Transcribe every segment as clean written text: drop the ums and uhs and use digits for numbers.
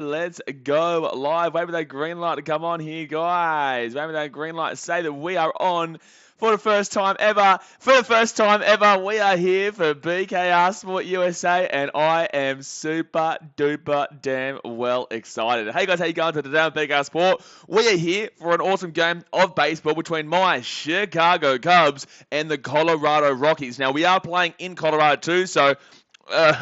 Let's go live. Wait for that green light to come on here, guys. Wait for that green light to say that we are on for the first time ever. For the first time ever, we are here for BKR Sport USA, and I am super duper damn well excited. Hey guys, how you going today on BKR Sport? We are here for an awesome game of baseball between my Chicago Cubs and the Colorado Rockies. Now, we are playing in Colorado too, so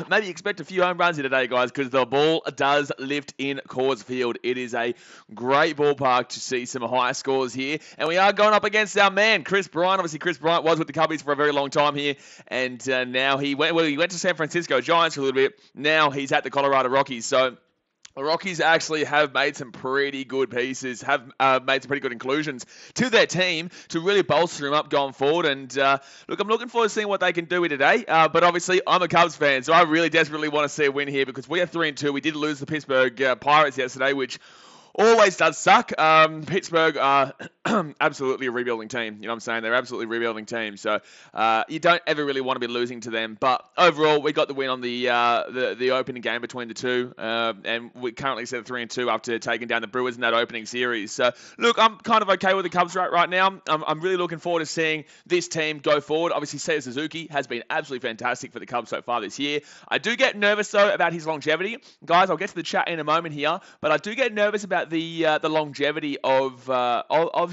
maybe expect a few home runs here today, guys, because the ball does lift in Coors Field. It is a great ballpark to see some high scores here. And we are going up against our man, Chris Bryant. Obviously, Chris Bryant was with the Cubbies for a very long time here. And now he went to San Francisco Giants for a little bit. Now he's at the Colorado Rockies. So the Rockies actually have made some pretty good pieces, have made some pretty good inclusions to their team to really bolster them up going forward. And look, I'm looking forward to seeing what they can do here today. But obviously, I'm a Cubs fan, so I really desperately want to see a win here because we are 3-2. We did lose the Pittsburgh Pirates yesterday, which always does suck. Pittsburgh are absolutely a rebuilding team. You know what I'm saying? They're absolutely a rebuilding team. So you don't ever really want to be losing to them. But overall, we got the win on the opening game between the two. And we currently sit at 3-2 after taking down the Brewers in that opening series. So look, I'm kind of okay with the Cubs right now. I'm really looking forward to seeing this team go forward. Obviously, Seiya Suzuki has been absolutely fantastic for the Cubs so far this year. I do get nervous, though, about his longevity. Guys, I'll get to the chat in a moment here. But I do get nervous about the longevity of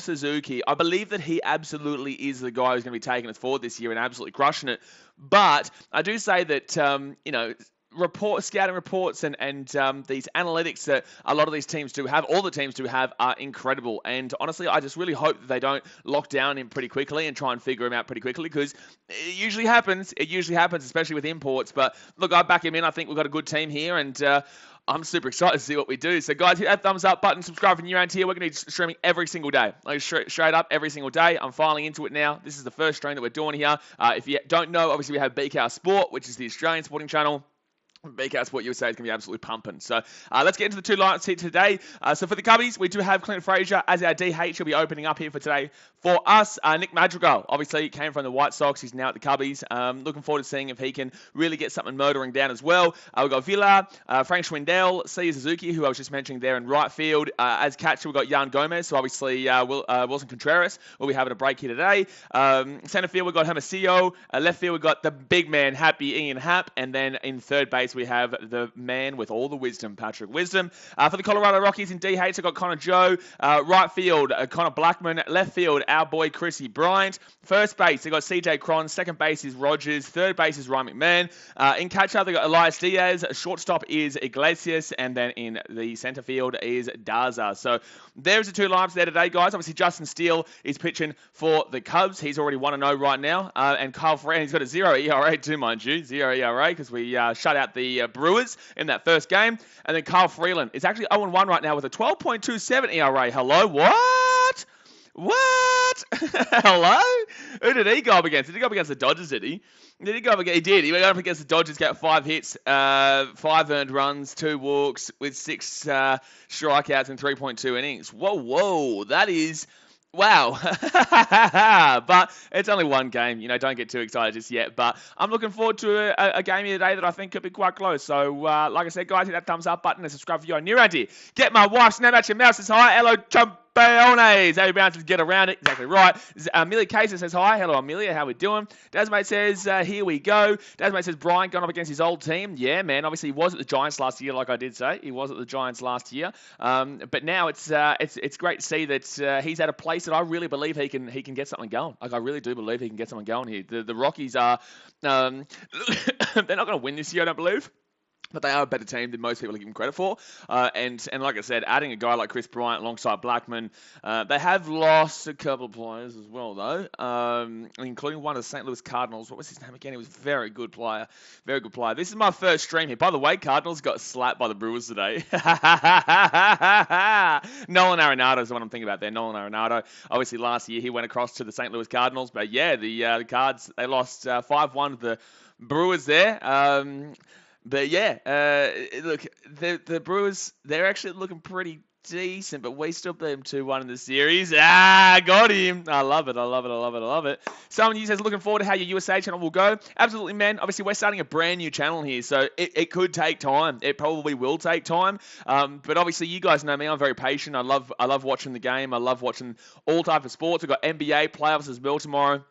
Suzuki. I believe that he absolutely is the guy who's going to be taking us forward this year and absolutely crushing it. But I do say that scouting reports and these analytics that a lot of these teams do have, all the teams do have, are incredible. And honestly, I just really hope that they don't lock down him pretty quickly and try and figure him out pretty quickly because it usually happens. It usually happens, especially with imports. But look, I back him in. I think we've got a good team here, and I'm super excited to see what we do. So, guys, hit that thumbs up button, subscribe if you're new around here. We're going to be streaming every single day. Like straight up every single day. I'm filing into it now. This is the first stream that we're doing here. If you don't know, obviously we have BKR Sport, which is the Australian sporting channel. BKR Sport USA is going to be absolutely pumping. So let's get into the two lineups here today. So for the Cubbies, we do have Clint Frazier as our DH. He'll be opening up here for today. For us, Nick Madrigal, obviously came from the White Sox. He's now at the Cubbies. Looking forward to seeing if he can really get something motoring down as well. We've got Villa, Frank Schwindel, Seiya Suzuki, who I was just mentioning there in right field. As catcher, we've got Jan Gomez. So obviously Wilson Contreras will be having a break here today. Center field, we've got Hermosillo. Left field, we've got the big man, Happy Ian Happ. And then in third base, we have the man with all the wisdom, Patrick Wisdom. For the Colorado Rockies in DH, I've got Connor Joe. Right field, Connor Blackman. Left field, our boy Chrissy Bryant. First base, they've got CJ Cron. Second base is Rogers. Third base is Ryan McMahon. In catcher, they've got Elias Diaz. Shortstop is Iglesias. And then in the center field is Daza. So there's the two lineups there today, guys. Obviously, Justin Steele is pitching for the Cubs. He's already 1-0 right now. And Kyle Freeland, he's got a 0 ERA too, mind you. 0 ERA because we shut out the Brewers in that first game. And then Kyle Freeland is actually 0-1 right now with a 12.27 ERA. Hello? What? Hello? Who did he go up against? Did he go up against the Dodgers, did he? He did. He went up against the Dodgers, got 5 hits, 5 earned runs, 2 walks with 6 strikeouts and 3.2 innings. Whoa. That is... Wow. But it's only one game. Don't get too excited just yet. But I'm looking forward to a game here today that I think could be quite close. So, like I said, guys, hit that thumbs up button and subscribe if you're new around here. Get my wife, snap at your mouse, says hi. Hello, Champions. How you bounce to get around it? Exactly right. Amelia Casey says hi. Hello, Amelia. How we doing? Dasmate says, here we go. Dasmate says, Brian going up against his old team. Yeah, man. Obviously, he was at the Giants last year, like I did say. He was at the Giants last year. But now it's great to see that he's at a place that I really believe he can get something going. Like, I really do believe he can get something going here. The Rockies are... they're not going to win this year, I don't believe. But they are a better team than most people give them credit for. And like I said, adding a guy like Chris Bryant alongside Blackman, they have lost a couple of players as well, though, including one of the St. Louis Cardinals. What was his name again? He was a very good player. Very good player. This is my first stream here. By the way, Cardinals got slapped by the Brewers today. Nolan Arenado is what I'm thinking about there. Nolan Arenado. Obviously, last year he went across to the St. Louis Cardinals. But yeah, the Cards, they lost 5-1 to the Brewers there. But yeah, look, the Brewers, they're actually looking pretty decent, but we still beat them 2-1 in the series. Ah, got him. I love it. I love it. I love it. I love it. Someone you says looking forward to how your USA channel will go. Absolutely, man. Obviously, we're starting a brand new channel here, so it could take time. It probably will take time. But obviously, you guys know me. I'm very patient. I love watching the game. I love watching all types of sports. We've got NBA playoffs as well tomorrow.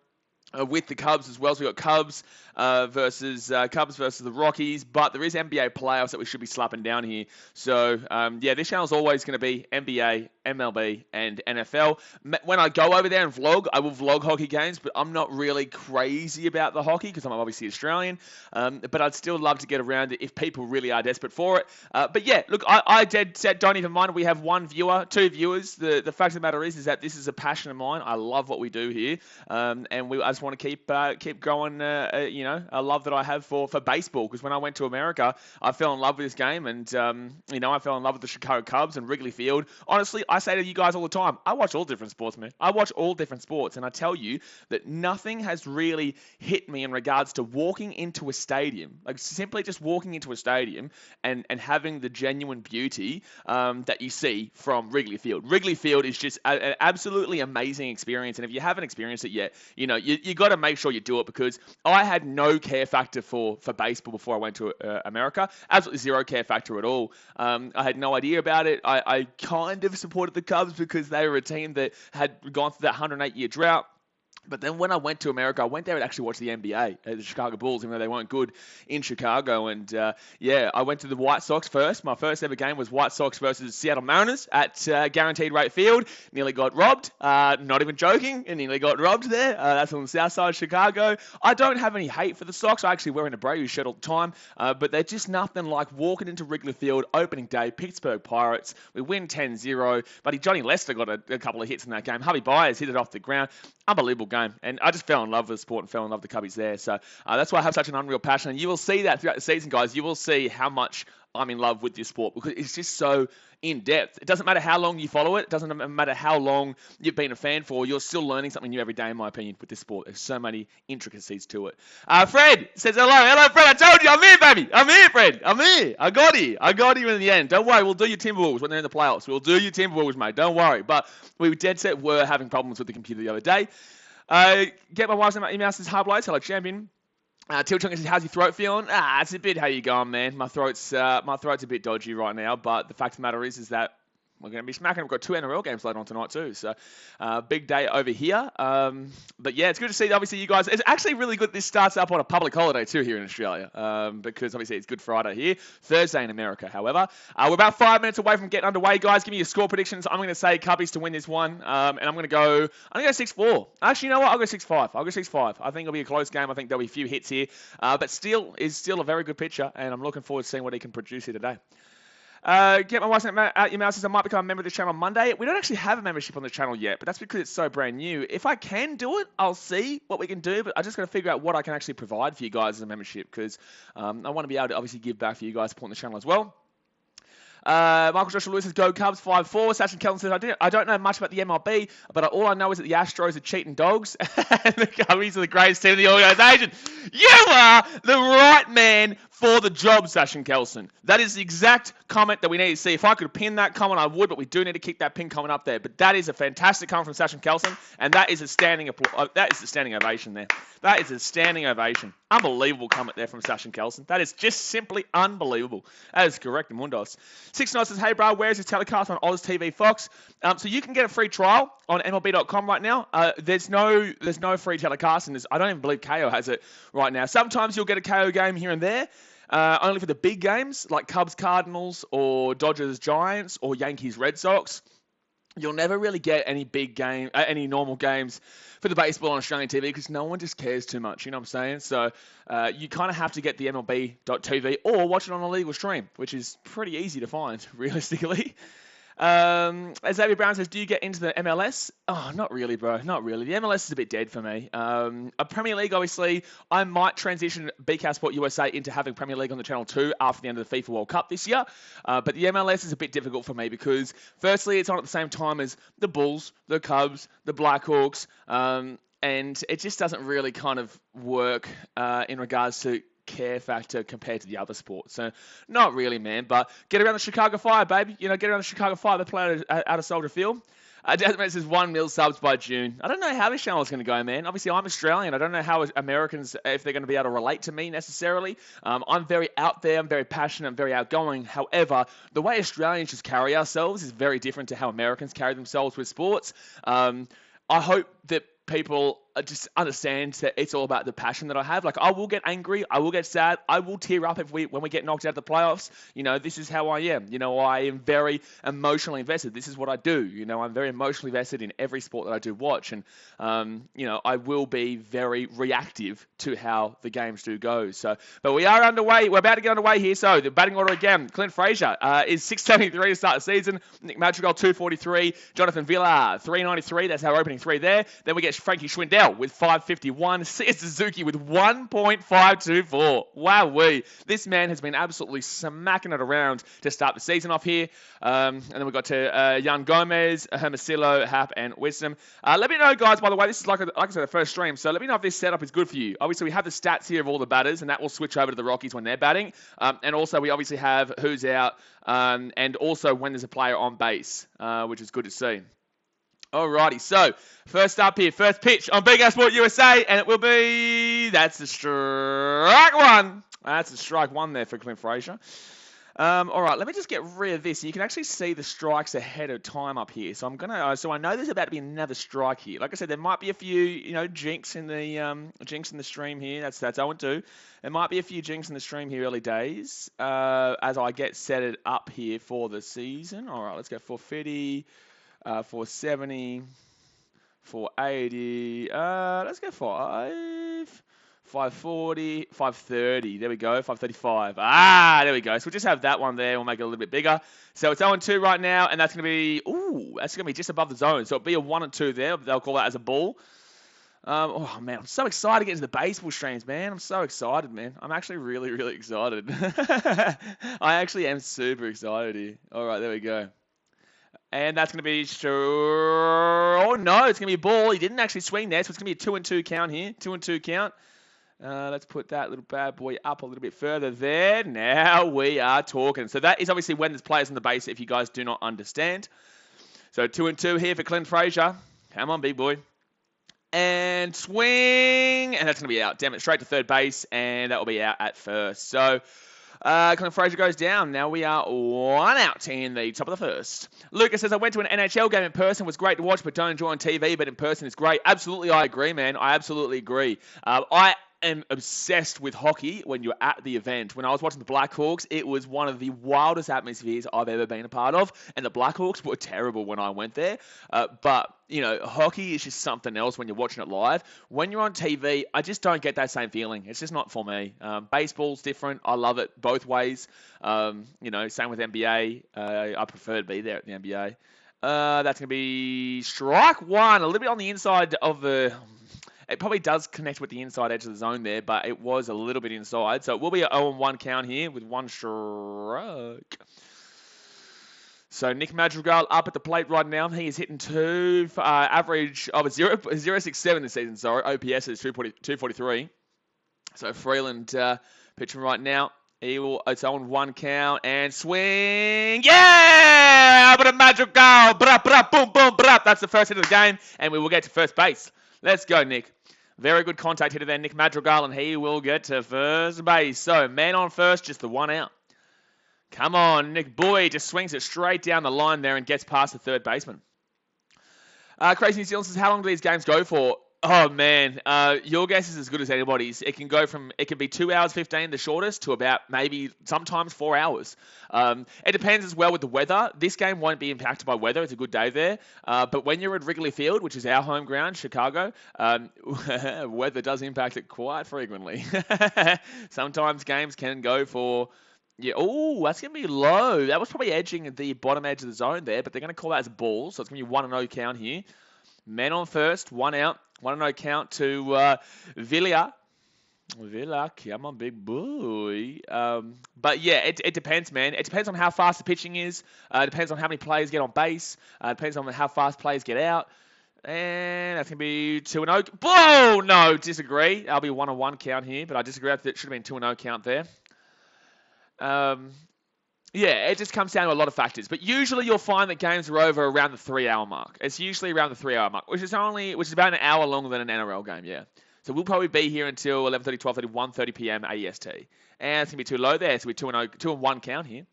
With the Cubs as well. So we've got Cubs versus the Rockies, but there is NBA playoffs that we should be slapping down here. So, yeah, this channel is always going to be NBA, MLB, and NFL. When I go over there and vlog, I will vlog hockey games, but I'm not really crazy about the hockey because I'm obviously Australian, but I'd still love to get around it if people really are desperate for it. But yeah, look, I dead set don't even mind. We have one viewer, 2 viewers. The fact of the matter is that this is a passion of mine. I love what we do here, and I just want to keep growing, a love that I have for baseball, because when I went to America, I fell in love with this game, and, I fell in love with the Chicago Cubs and Wrigley Field. Honestly, I say to you guys all the time, I watch all different sports, man. I watch all different sports, and I tell you that nothing has really hit me in regards to walking into a stadium, like simply just walking into a stadium and having the genuine beauty that you see from Wrigley Field. Wrigley Field is just an absolutely amazing experience, and if you haven't experienced it yet, you got to make sure you do it, because I had no care factor for baseball before I went to America. Absolutely zero care factor at all. I had no idea about it. I kind of supported the Cubs because they were a team that had gone through that 108-year drought. But then when I went to America, I went there and actually watched the NBA, the Chicago Bulls, even though they weren't good in Chicago. And, I went to the White Sox first. My first ever game was White Sox versus Seattle Mariners at Guaranteed Rate Field. Nearly got robbed. Not even joking. And nearly got robbed there. That's on the south side of Chicago. I don't have any hate for the Sox. I actually wear an Abreu shirt all the time. But they're just nothing like walking into Wrigley Field, opening day, Pittsburgh Pirates. We win 10-0. Buddy Johnny Lester got a couple of hits in that game. Javi Baez hit it off the ground. Unbelievable game, and I just fell in love with the sport and fell in love with the Cubbies there. So that's why I have such an unreal passion, and you will see that throughout the season, guys. You will see how much I'm in love with this sport, because it's just so in-depth. It doesn't matter how long you follow it. It doesn't matter how long you've been a fan for. You're still learning something new every day, in my opinion, with this sport. There's so many intricacies to it. Fred says, hello. Hello, Fred. I told you. I'm here, baby. I'm here, Fred. I'm here. I got you in the end. Don't worry. We'll do your Timberwolves when they're in the playoffs. We'll do your Timberwolves, mate. Don't worry. But we dead set were having problems with the computer the other day. Get my wife's email. Says, hi, Blaze. Hello, champion. Tilchunk says, how's your throat feeling? It's a bit, how you going, man? My throat's a bit dodgy right now, but the fact of the matter is that we're going to be smacking. We've got 2 NRL games later on tonight too, so big day over here. But yeah, it's good to see, obviously, you guys. It's actually really good this starts up on a public holiday too here in Australia, because obviously it's Good Friday here. Thursday in America, however. We're about 5 minutes away from getting underway, guys. Give me your score predictions. I'm going to say Cubbies to win this one, and I'm going to go 6-4. Actually, you know what? I'll go 6-5. I think it'll be a close game. I think there'll be a few hits here, but still a very good pitcher, and I'm looking forward to seeing what he can produce here today. Get my wife's email. Says I might become a member of this channel on Monday. We don't actually have a membership on the channel yet, but that's because it's so brand new. If I can do it, I'll see what we can do, but I just got to figure out what I can actually provide for you guys as a membership, because I want to be able to obviously give back for you guys supporting the channel as well. Michael Joshua Lewis says, go Cubs, 5-4. Sachin Kelton says, I don't know much about the MLB, but all I know is that the Astros are cheating dogs, and the Cubbies are the greatest team in the organization. You are the right man for the job, Sachin Kelson. That is the exact comment that we need to see. If I could pin that comment, I would, but we do need to keep that pin comment up there. But that is a fantastic comment from Sachin Kelson, and that is a standing ovation there. That is a standing ovation. Unbelievable comment there from Sachin Kelson. That is just simply unbelievable. That is correct, Mundos. 6 Nights says, hey, bro, where's this telecast on Oz TV Fox? So you can get a free trial on MLB.com right now. There's no free telecast, and I don't even believe KO has it right now. Sometimes you'll get a KO game here and there, only for the big games, like Cubs Cardinals or Dodgers Giants or Yankees Red Sox. You'll never really get any big game, any normal games for the baseball on Australian TV, because no one just cares too much, you know what I'm saying? So you kind of have to get the MLB.TV or watch it on a legal stream, which is pretty easy to find, realistically. As Xavier Brown says, do you get into the MLS? Oh, not really, bro. Not really. The MLS is a bit dead for me. A Premier League, obviously, I might transition BKRsport USA into having Premier League on the channel too after the end of the FIFA World Cup this year. But the MLS is a bit difficult for me because, firstly, it's on at the same time as the Bulls, the Cubs, the Blackhawks, and it just doesn't really kind of work in regards to care factor compared to the other sports. So not really, man. But get around the Chicago Fire, baby. You know, get around the Chicago Fire. They play out of Soldier Field. Jasmine says 1 mil subs by June. I don't know how this channel is going to go, man. Obviously, I'm Australian. I don't know how Americans, if they're going to be able to relate to me necessarily. I'm very out there. I'm very passionate. I'm very outgoing. However, the way Australians just carry ourselves is very different to how Americans carry themselves with sports. I hope that people just understand that it's all about the passion that I have. Like, I will get angry, I will get sad, I will tear up when we get knocked out of the playoffs. You know, this is how I am. You know, I am very emotionally invested. This is what I do. You know, I'm very emotionally invested in every sport that I do watch, and you know, I will be very reactive to how the games do go. So, but we are underway. We're about to get underway here. So the batting order again: Clint Frazier is 673 to start the season. Nick Madrigal 243. Jonathan Villar 393. That's our opening three there. Then we get Frankie Schwindel with 551. Sia Suzuki with 1.524. Wowee. This man has been absolutely smacking it around to start the season off here. And then we got to Jan Gomez, Hermosillo, Hap, and Wisdom. Let me know, guys, by the way, this is like I said, the first stream, so let me know if this setup is good for you. Obviously, we have the stats here of all the batters, and that will switch over to the Rockies when they're batting. And also, we obviously have who's out, and also when there's a player on base, which is good to see. Alrighty, so first up here, first pitch on BKRsport USA, and it will be, that's the strike one. That's the strike one there for Clint Frazier. Alright, let me just get rid of this. You can actually see the strikes ahead of time up here. So I'm gonna, so I know there's about to be another strike here. Like I said, there might be a few, you know, jinx in the stream here. That's 0-2. There might be a few jinx in the stream here early days, as I get set it up here for the season. Alright, let's go 450. 470, 480, let's go 540, 530, there we go, 535, there we go, so we'll just have that one there, we'll make it a little bit bigger. So it's 0-2 right now, and that's going to be, that's going to be just above the zone, so it'll be a 1 and 2 there, they'll call that as a ball. Oh man, I'm so excited to get into the baseball streams, man. I'm so excited, man. I'm actually really, really excited. I actually am super excited here. Alright, there we go. And that's going to be, oh no, it's going to be a ball. He didn't actually swing there, so it's going to be a 2-2 count here. 2-2 count. Let's put that little bad boy up a little bit further there. Now we are talking. So that is obviously when there's players on the base, if you guys do not understand. So 2-2 here for Clint Frazier. Come on, big boy. And swing. And that's going to be out. Damn it, straight to third base. And that will be out at first. So Clint Frazier goes down. Now we are 1 out in the top of the first. Lucas says, I went to an NHL game in person. It was great to watch, but don't enjoy on TV. But in person, it's great. Absolutely, I agree, man. I absolutely agree. I am obsessed with hockey when you're at the event. When I was watching the Blackhawks, it was one of the wildest atmospheres I've ever been a part of. And the Blackhawks were terrible when I went there. But, you know, hockey is just something else when you're watching it live. When you're on TV, I just don't get that same feeling. It's just not for me. Baseball's different. I love it both ways. You know, same with NBA. I prefer to be there at the NBA. That's going to be strike one. A little bit on the inside of the... It probably does connect with the inside edge of the zone there, but it was a little bit inside. So it will be an 0-1 count here with one strike. So Nick Madrigal up at the plate right now. He is hitting average of a 0.067 this season. Sorry, OPS is 243. So Freeland pitching right now. It's 0-1 count and swing. Yeah! But a Madrigal. Boom, boom, that's the first hit of the game, and we will get to first base. Let's go, Nick. Very good contact hitter there, Nick Madrigal, and he will get to first base. So, man on first, just the 1 out. Come on, Nick Boy just swings it straight down the line there and gets past the third baseman. Crazy New Zealand says, how long do these games go for? Oh, man, your guess is as good as anybody's. It can be 2 hours 15, the shortest, to about maybe sometimes 4 hours. It depends as well with the weather. This game won't be impacted by weather. It's a good day there. But when you're at Wrigley Field, which is our home ground, Chicago, weather does impact it quite frequently. Sometimes games can go for... Yeah, oh, that's going to be low. That was probably edging the bottom edge of the zone there, but they're going to call that as a ball, so it's going to be 1-0 count here. Men on first, 1 out. 1-0 count to Villa. Villa, come on, big boy. But yeah, it depends, man. It depends on how fast the pitching is. It depends on how many players get on base. It depends on how fast players get out. And that's going to be 2-0. Oh, no, disagree. That'll be 1-1 count here, but I disagree. It should have been 2-0 count there. Yeah, it just comes down to a lot of factors. But usually you'll find that games are over around the 3-hour mark. It's usually around the 3-hour mark, which is about an hour longer than an NRL game, yeah. So we'll probably be here until 11:30, 12:30, 1:30 p.m. AEST. And it's going to be too low there. It's going to be 2-1 count here.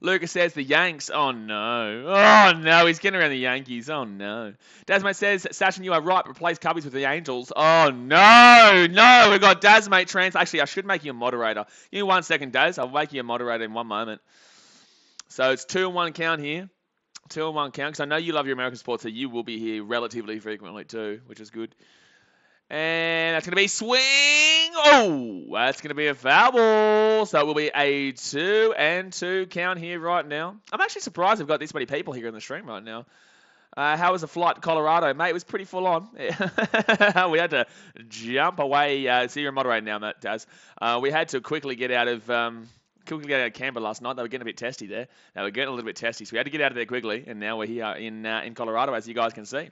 Lucas says the Yanks. Oh, no. Oh, no. He's getting around the Yankees. Oh, no. Dasmate says, Sasha, you are right. Replace Cubbies with the Angels. Oh, no. No. We've got Dasmate trans. Actually, I should make you a moderator. Give me 1 second, Daz. I'll make you a moderator in 1 moment. So it's 2-1 count here. 2-1 count. Because I know you love your American sports, so you will be here relatively frequently too, which is good. And that's going to be swing. Oh, that's going to be a foul ball. So it will be a 2-2 count here right now. I'm actually surprised we've got this many people here in the stream right now. How was the flight to Colorado, mate? It was pretty full on. We had to jump away. So you're moderating now, Matt, Daz. We had to quickly get out of Canberra last night. They were getting a bit testy there. They were getting a little bit testy, so we had to get out of there quickly. And now we're here in Colorado, as you guys can see.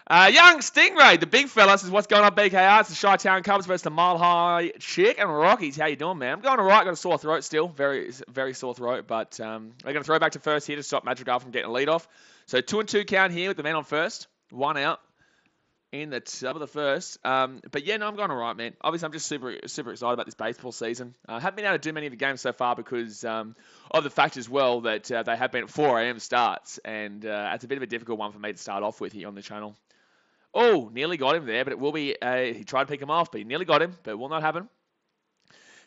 Young Stingray, the big fella, says, what's going on, BKR? It's the Chi-Town Cubs versus the Mile High Chick and Rockies. How you doing, man? I'm going all right. Got a sore throat still. Very, very sore throat. But we're going to throw back to first here to stop Madrigal from getting a lead off. So 2-2 count here with the man on first. 1 out in the top of the first. But yeah, no, I'm going all right, man. Obviously, I'm just super excited about this baseball season. I haven't been able to do many of the games so far because of the fact as well that they have been at 4 a.m. starts. And it's a bit of a difficult one for me to start off with here on the channel. Oh, nearly got him there, but it will be, he tried to pick him off, but he nearly got him, but it will not happen.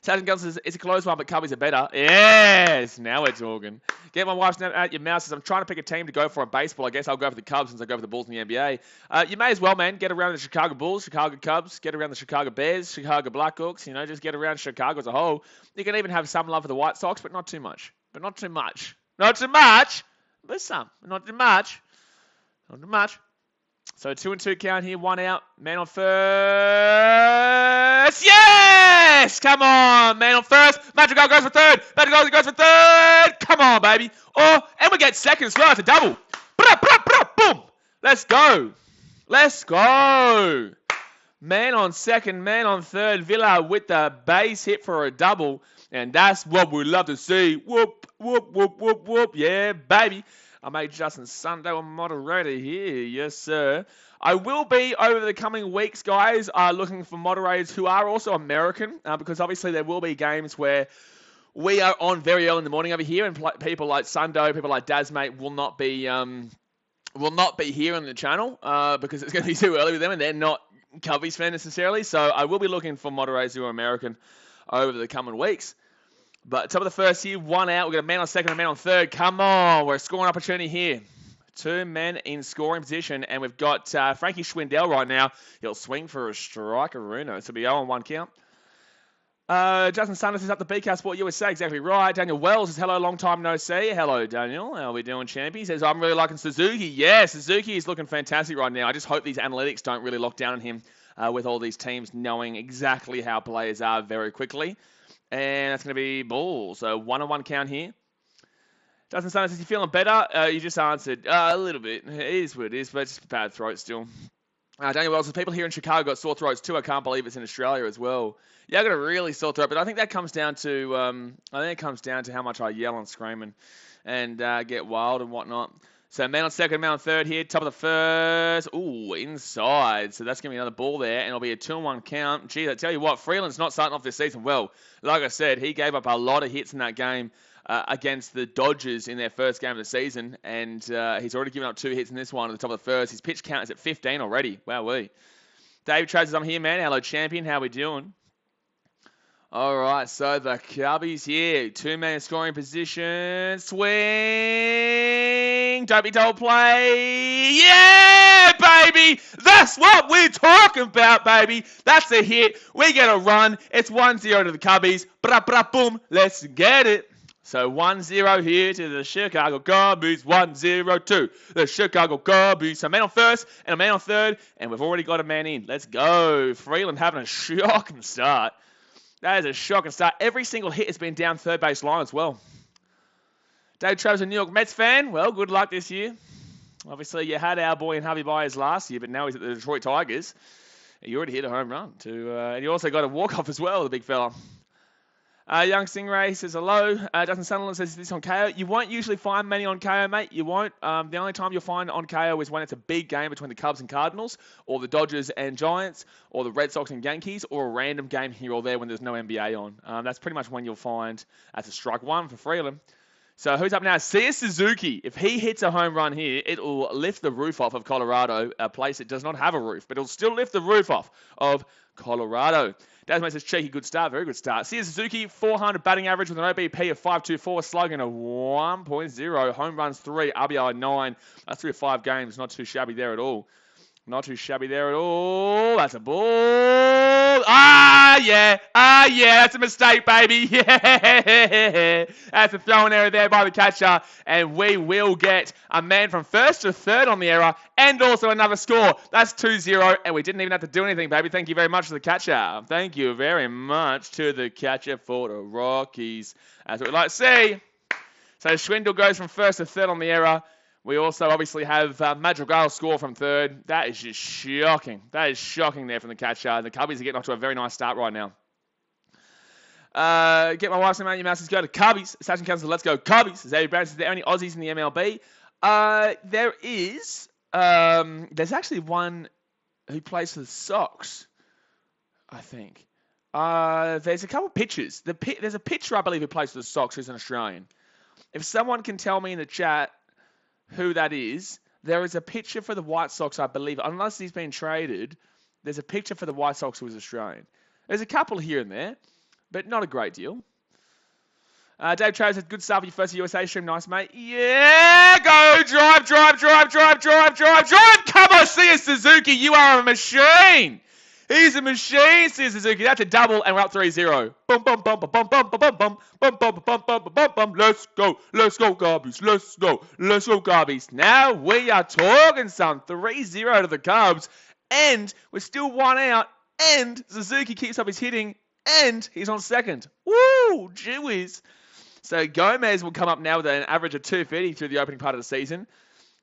Saturn Guns says, it's a close one, but Cubbies are better. Yes, now we're talking. Get my wife's name out your mouth, says, I'm trying to pick a team to go for in baseball. I guess I'll go for the Cubs since I go for the Bulls in the NBA. You may as well, man, get around the Chicago Bulls, Chicago Cubs, get around the Chicago Bears, Chicago Blackhawks, you know, just get around Chicago as a whole. You can even have some love for the White Sox, but not too much. Not too much. But some. Not too much. So 2-2 count here, 1 out. Man on first. Yes! Come on, man on first. Madrigal goes for third. Come on, baby. Oh, and we get second as well. It's a double. Boom. Let's go. Man on second, man on third. Villa with the base hit for a double. And that's what we love to see. Whoop. Yeah, baby. I made Justin Sunday a moderator here. Yes, sir. I will be, over the coming weeks, guys, looking for moderators who are also American, because obviously there will be games where we are on very early in the morning over here, and people like Sundo, people like Dazmate will not be here on the channel, because it's going to be too early with them, and they're not Cubbies fans necessarily. So I will be looking for moderators who are American over the coming weeks. But top of the first here, 1 out. We've got a man on second and a man on third. Come on, we're a scoring opportunity here. 2 men in scoring position, and we've got Frankie Schwindel right now. He'll swing for a striker-uno. So it'll be 0-1 count. Justin Sanders is up the BK Sport USA. Exactly right. Daniel Wells says, hello, long time no see. Hello, Daniel. How are we doing, champion? He says, I'm really liking Suzuki. Yeah, Suzuki is looking fantastic right now. I just hope these analytics don't really lock down on him with all these teams knowing exactly how players are very quickly. And that's going to be ball. So 1-1 count here. Justin Sanders says, you feeling better? You just answered a little bit. It is what it is, but it's just bad throat still. Daniel Wells says, people here in Chicago got sore throats too. I can't believe it's in Australia as well. Yeah, I got a really sore throat, but I think that comes down to how much I yell and scream and get wild and whatnot. So man on second, man on third here, top of the first. Ooh, inside. So that's going to be another ball there, and it'll be a 2-1 count. Geez, I tell you what, Freeland's not starting off this season well. Like I said, he gave up a lot of hits in that game against the Dodgers in their first game of the season, and he's already given up 2 hits in this one at the top of the first. His pitch count is at 15 already. Wowee. David Travis, I'm here, man. Hello, champion. How we doing? All right, so the Cubbies here. 2-man scoring position. Swing. Don't be told play. Yeah, baby. That's what we're talking about, baby. That's a hit. We get a run. It's 1-0 to the Cubbies. Boom. Let's get it. So 1-0 here to the Chicago Cubbies. 1-0 to the Chicago Cubbies. So man on first and a man on third. And we've already got a man in. Let's go. Freeland having a shocking start. That is a shocking start. Every single hit has been down third base line as well. Dave Travis, a New York Mets fan. Well, good luck this year. Obviously, you had our boy in Harvey Byers last year, but now he's at the Detroit Tigers. You already hit a home run, and you also got a walk-off as well, the big fella. Young Stingray says hello. Justin Sunderland says this on KO. You won't usually find many on KO, mate. You won't. The only time you'll find on KO is when it's a big game between the Cubs and Cardinals, or the Dodgers and Giants, or the Red Sox and Yankees, or a random game here or there when there's no NBA on. That's pretty much when you'll find that's a strike one for Freeland. So who's up now? CS Suzuki. If he hits a home run here, it'll lift the roof off of Colorado, a place that does not have a roof, but it'll still lift the roof off of Colorado. Dasmo says, cheeky, good start. Very good start. CS Suzuki, 400 batting average with an OBP of 5.24, slugging of 1.0, home runs 3, RBI 9. That's 3 of 5 games. Not too shabby there at all. Not too shabby there at all. That's a ball. Yeah. That's a mistake, baby. Yeah. That's a throwing error there by the catcher. And we will get a man from first to third on the error and also another score. That's 2-0. And we didn't even have to do anything, baby. Thank you very much to the catcher. Thank you very much to the catcher for the Rockies. That's what we like to see. So Schwindel goes from first to third on the error. We also obviously have Madrigal score from third. That is just shocking. That is shocking there from the catcher. The Cubbies are getting off to a very nice start right now. Get my wife's name out of your mouth. Let's go to Cubbies. Sachin Council, let's go Cubbies. Xavier Brown says, the only Aussies in the MLB. There is. There's actually one who plays for the Sox, I think. There's a couple pitchers. There's a pitcher, I believe, who plays for the Sox who's an Australian. If someone can tell me in the chat who that is, there is a pitcher for the White Sox, I believe. Unless he's been traded, there's a pitcher for the White Sox who is Australian. There's a couple here and there, but not a great deal. Dave Travis said, good start for your first USA stream. Nice, mate. Yeah, go. Drive. Come on, CS Suzuki. You are a machine. He's a machine, CS Suzuki. That's a double, and we're up 3-0. Bum, bum, bum, bum, bum, bum, bum, bum, bum, bum, bum, bum, bum, bum, bum. Let's go, Garbies. Let's go, Garbies. Now we are talking some 3-0 to the Cubs, and we're still one out, and Suzuki keeps up his hitting, and he's on second. Woo, gee whiz. So Gomez will come up now with an average of 250 through the opening part of the season.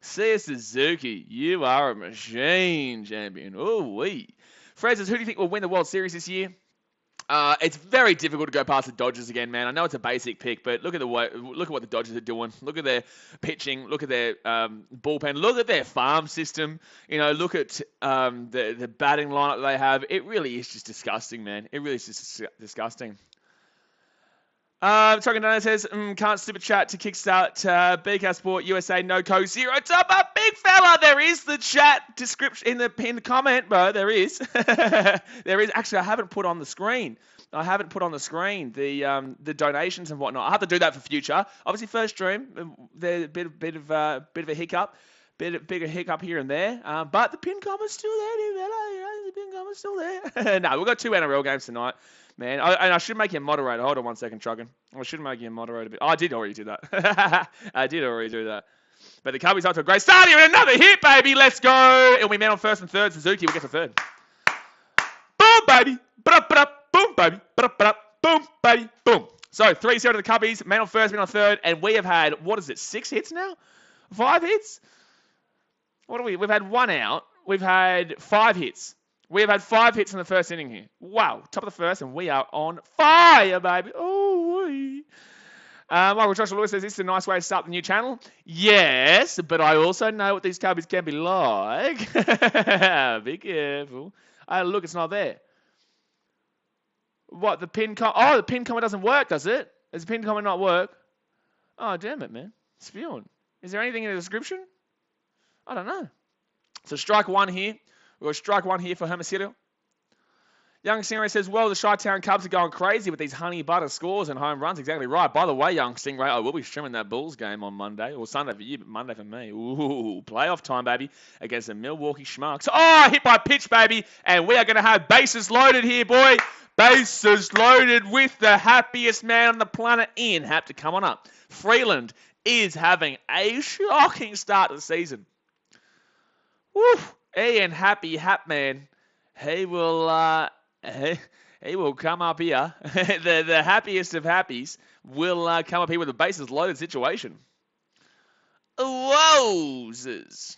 CS Suzuki, you are a machine, champion. Ooh-wee. Fred says, who do you think will win the World Series this year? It's very difficult to go past the Dodgers again, man. I know it's a basic pick, but look at what the Dodgers are doing. Look at their pitching. Look at their bullpen. Look at their farm system. You know, look at the batting lineup they have. It really is just disgusting, man. It really is just disgusting. Talking Dana says, can't super chat to kickstart BK Sport USA no co 0 top up, big fella. There is the chat description in the comment, bro. There is. There is. Actually, I haven't put on the screen. The donations and whatnot. I have to do that for future. Obviously, first stream, there's a bit of a hiccup. Bigger hiccup here and there, but the pin comment's still there, dude. The pin comment's still there. No, we've got 2 NRL games tonight, man. And I should make you a moderator. Hold on 1 second, Truggin. I should make you a moderator. Oh, I did already do that. I did already do that. But the Cubbies off to a great start here. Another hit, baby. Let's go. It'll be man on first and third. Suzuki will get to third. Boom, baby. Boom, baby. Boom, baby. Boom. So 3-0 to the Cubbies. Man on first, man on third. And we have had, 6 hits now? 5 hits? What are we? We've had 1 out. We've had 5 hits. We have had 5 hits in the first inning here. Wow. Top of the first, and we are on fire, baby. Oh, Michael Joshua Lewis says, this is a nice way to start the new channel. Yes, but I also know what these Cubbies can be like. Be careful. Look, it's not there. What, the pin comment? Oh, the pin comment doesn't work, does it? Does the pin comment not work? Oh, damn it, man. It's spewing. Is there anything in the description? I don't know. So strike 1 here. We've got strike 1 here for Hermosillo. Young Stingray says, well, the Chi-Town Cubs are going crazy with these honey butter scores and home runs. Exactly right. By the way, Young Stingray, I will be streaming that Bulls game on Monday. Or Sunday for you, but Monday for me. Ooh, playoff time, baby, against the Milwaukee Schmucks. Oh, hit by pitch, baby. And we are going to have bases loaded here, boy. Bases loaded with the happiest man on the planet, Ian Happ, to come on up. Freeland is having a shocking start to the season. Woo! Ian Happy Man, he will come up here. the happiest of happies will come up here with a bases loaded situation. Wowzers.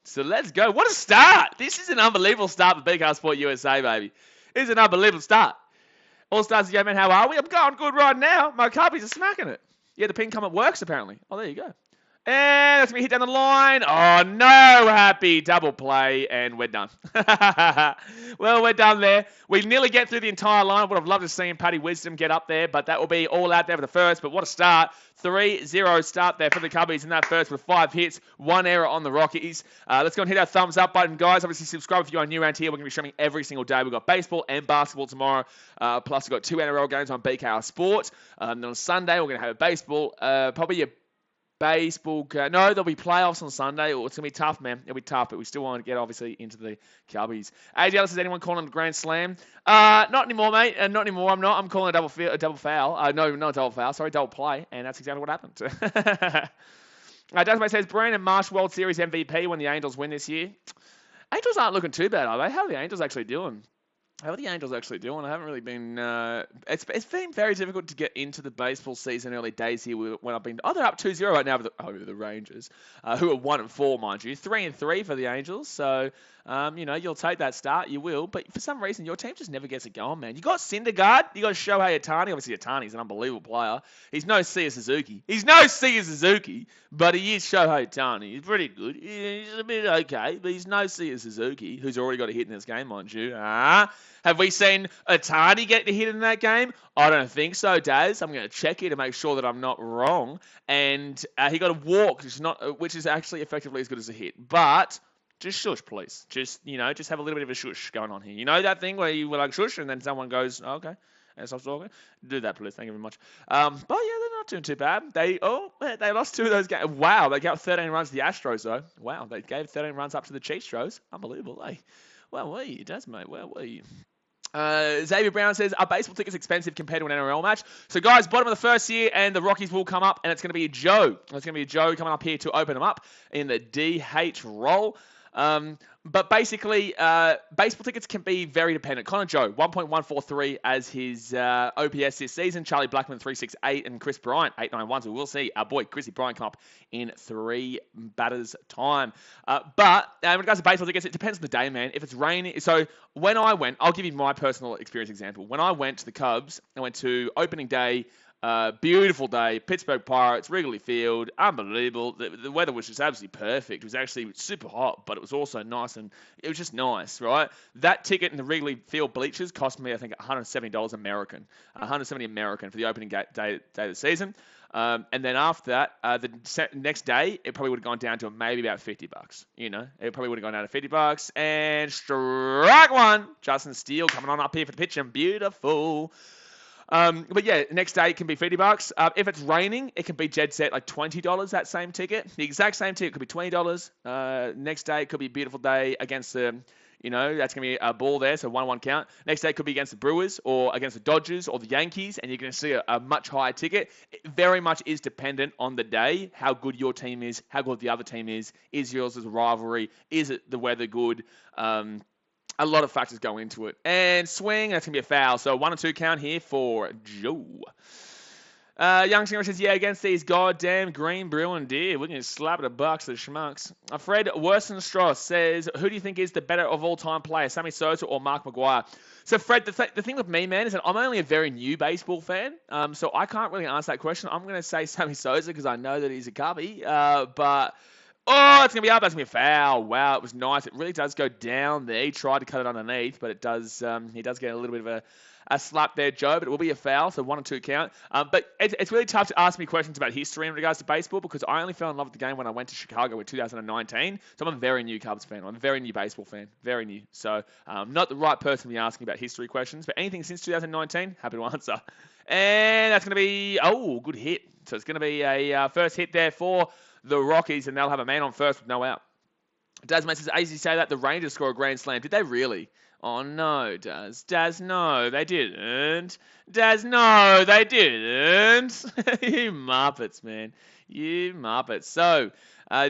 So let's go. What a start. This is an unbelievable start for BK Sport USA, baby. This is an unbelievable start. All stars, yeah, man, how are we? I'm going good right now. My cubbies are smacking it. Yeah, the pin comment works, apparently. Oh, there you go. And that's going to be hit down the line. Oh, no, happy double play, and we're done. Well, we're done there. We nearly get through the entire line. Would have loved to see Paddy Wisdom get up there, but that will be all out there for the first. But what a start. 3-0 start there for the Cubbies in that first with 5 hits, 1 error on the Rockies. Let's go and hit our thumbs up button, guys. Obviously, subscribe if you're new around here. We're going to be streaming every single day. We've got baseball and basketball tomorrow. Plus, we've got 2 NRL games on BKR Sport. Then on Sunday, we're going to have a baseball. Probably a baseball. No, there'll be playoffs on Sunday. It's going to be tough, man. It'll be tough, but we still want to get, obviously, into the Cubbies. AJ Ellis, is anyone calling it a grand slam? Not anymore, mate. Not anymore. I'm not. I'm calling a double foul. No, not a double foul. Sorry, double play. And that's exactly what happened. Desmond says, Brandon Marsh World Series MVP when the Angels win this year. Angels aren't looking too bad, are they? How are the Angels actually doing? How are the Angels actually doing? I haven't really been... It's been very difficult to get into the baseball season early days here when I've been... Oh, they're up 2-0 right now over the Rangers, who are 1-4, mind you. 3-3 for the Angels, so... you'll take that start, you will. But for some reason, your team just never gets it going, man. You got Syndergaard, you got Shohei Ohtani. Obviously, Ohtani's an unbelievable player. He's no Seiya Suzuki. But he is Shohei Ohtani. He's pretty good. He's a bit okay, but he's no Seiya Suzuki, who's already got a hit in this game, mind you. Have we seen Ohtani get a hit in that game? I don't think so, Daz. I'm going to check here to make sure that I'm not wrong. And he got a walk, which is actually effectively as good as a hit. But... just shush, please. Just have a little bit of a shush going on here. You know that thing where you were like shush and then someone goes, oh, okay, and stops talking? Do that, please. Thank you very much. But yeah, they're not doing too bad. They lost 2 of those games. Wow, they gave 13 runs to the Astros, though. Wow, they gave 13 runs up to the Chiefs. Unbelievable, eh? Where were you, Des, mate? Where were you? Xavier Brown says, are baseball tickets expensive compared to an NRL match? So, guys, bottom of the first year, and the Rockies will come up, and it's going to be Joe. It's going to be Joe coming up here to open them up in the DH role. But basically, baseball tickets can be very dependent. Connor Joe, 1.143 as his OPS this season. Charlie Blackman, 368, and Chris Bryant, 891. So we'll see our boy Chrissy Bryant come up in 3 batters' time. But in regards to baseball tickets, it depends on the day, man. If it's raining, so when I went, I'll give you my personal experience example. When I went to the Cubs, I went to opening day. Beautiful day, Pittsburgh Pirates, Wrigley Field, unbelievable. The weather was just absolutely perfect. It was actually super hot, but it was also nice, and it was just nice, right? That ticket in the Wrigley Field bleachers cost me, I think, $170 American, $170 American for the opening day of the season. And then after that, the next day, it probably would have gone down to maybe about $50. It probably would have gone down to $50. And strike one, Justin Steele coming on up here for the pitch, and beautiful. But yeah, next day it can be $50. If it's raining, it can be jet set like $20, that same ticket. The exact same ticket could be $20. Next day it could be a beautiful day against the, that's going to be a ball there, so 1-1 count. Next day it could be against the Brewers or against the Dodgers or the Yankees, and you're going to see a much higher ticket. It very much is dependent on the day, how good your team is, how good the other team is yours as a rivalry, is it the weather good, a lot of factors go into it. And swing, that's going to be a foul. So 1 and 2 count here for Joe. Young Singer says, yeah, against these goddamn green Bruin deer, we're going to slap it $1 to the schmucks. Fred Worsenstross says, who do you think is the better of all-time player, Sammy Sosa or Mark McGwire? So, Fred, the thing with me, man, is that I'm only a very new baseball fan, so I can't really answer that question. I'm going to say Sammy Sosa because I know that he's a cubby, but... oh, it's going to be up. That's going to be a foul. Wow, it was nice. It really does go down there. He tried to cut it underneath, but it does. He does get a little bit of a slap there, Joe, but it will be a foul, so 1 and 2 count. But it's really tough to ask me questions about history in regards to baseball because I only fell in love with the game when I went to Chicago in 2019. So I'm a very new Cubs fan. I'm a very new baseball fan. Very new. So not the right person to be asking about history questions, but anything since 2019, happy to answer. And that's going to be, good hit. So it's going to be a first hit there for the Rockies, and they'll have a man on first with no out. Daz says, easy to say that the Rangers score a grand slam. Did they really? Oh, no, Daz. Daz, no, they didn't. Daz, no, they didn't. You Muppets, man. You Muppets. So,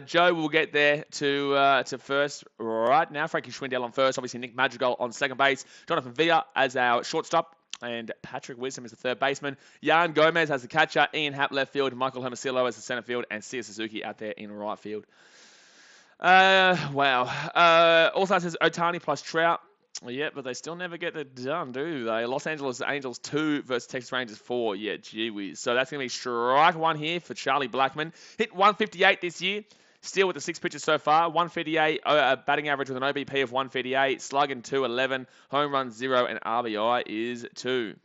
Joe will get there to first right now. Frankie Schwindel on first. Obviously, Nick Madrigal on second base. Jonathan Villa as our shortstop. and Patrick Wisdom is the third baseman. Jan Gomez has the catcher, Ian Happ left field, Michael Hermosillo as the center field, and Sia Suzuki out there in right field. Wow. Also says Otani plus Trout. Yeah, but they still never get it done, do they? Los Angeles Angels 2 versus Texas Rangers 4. Yeah, gee whiz. So that's going to be strike one here for Charlie Blackmon. Hit 158 this year. Still with the 6 pitches so far. 158, batting average with an OBP of 158. Slugging 211. Home run 0, and RBI is 2.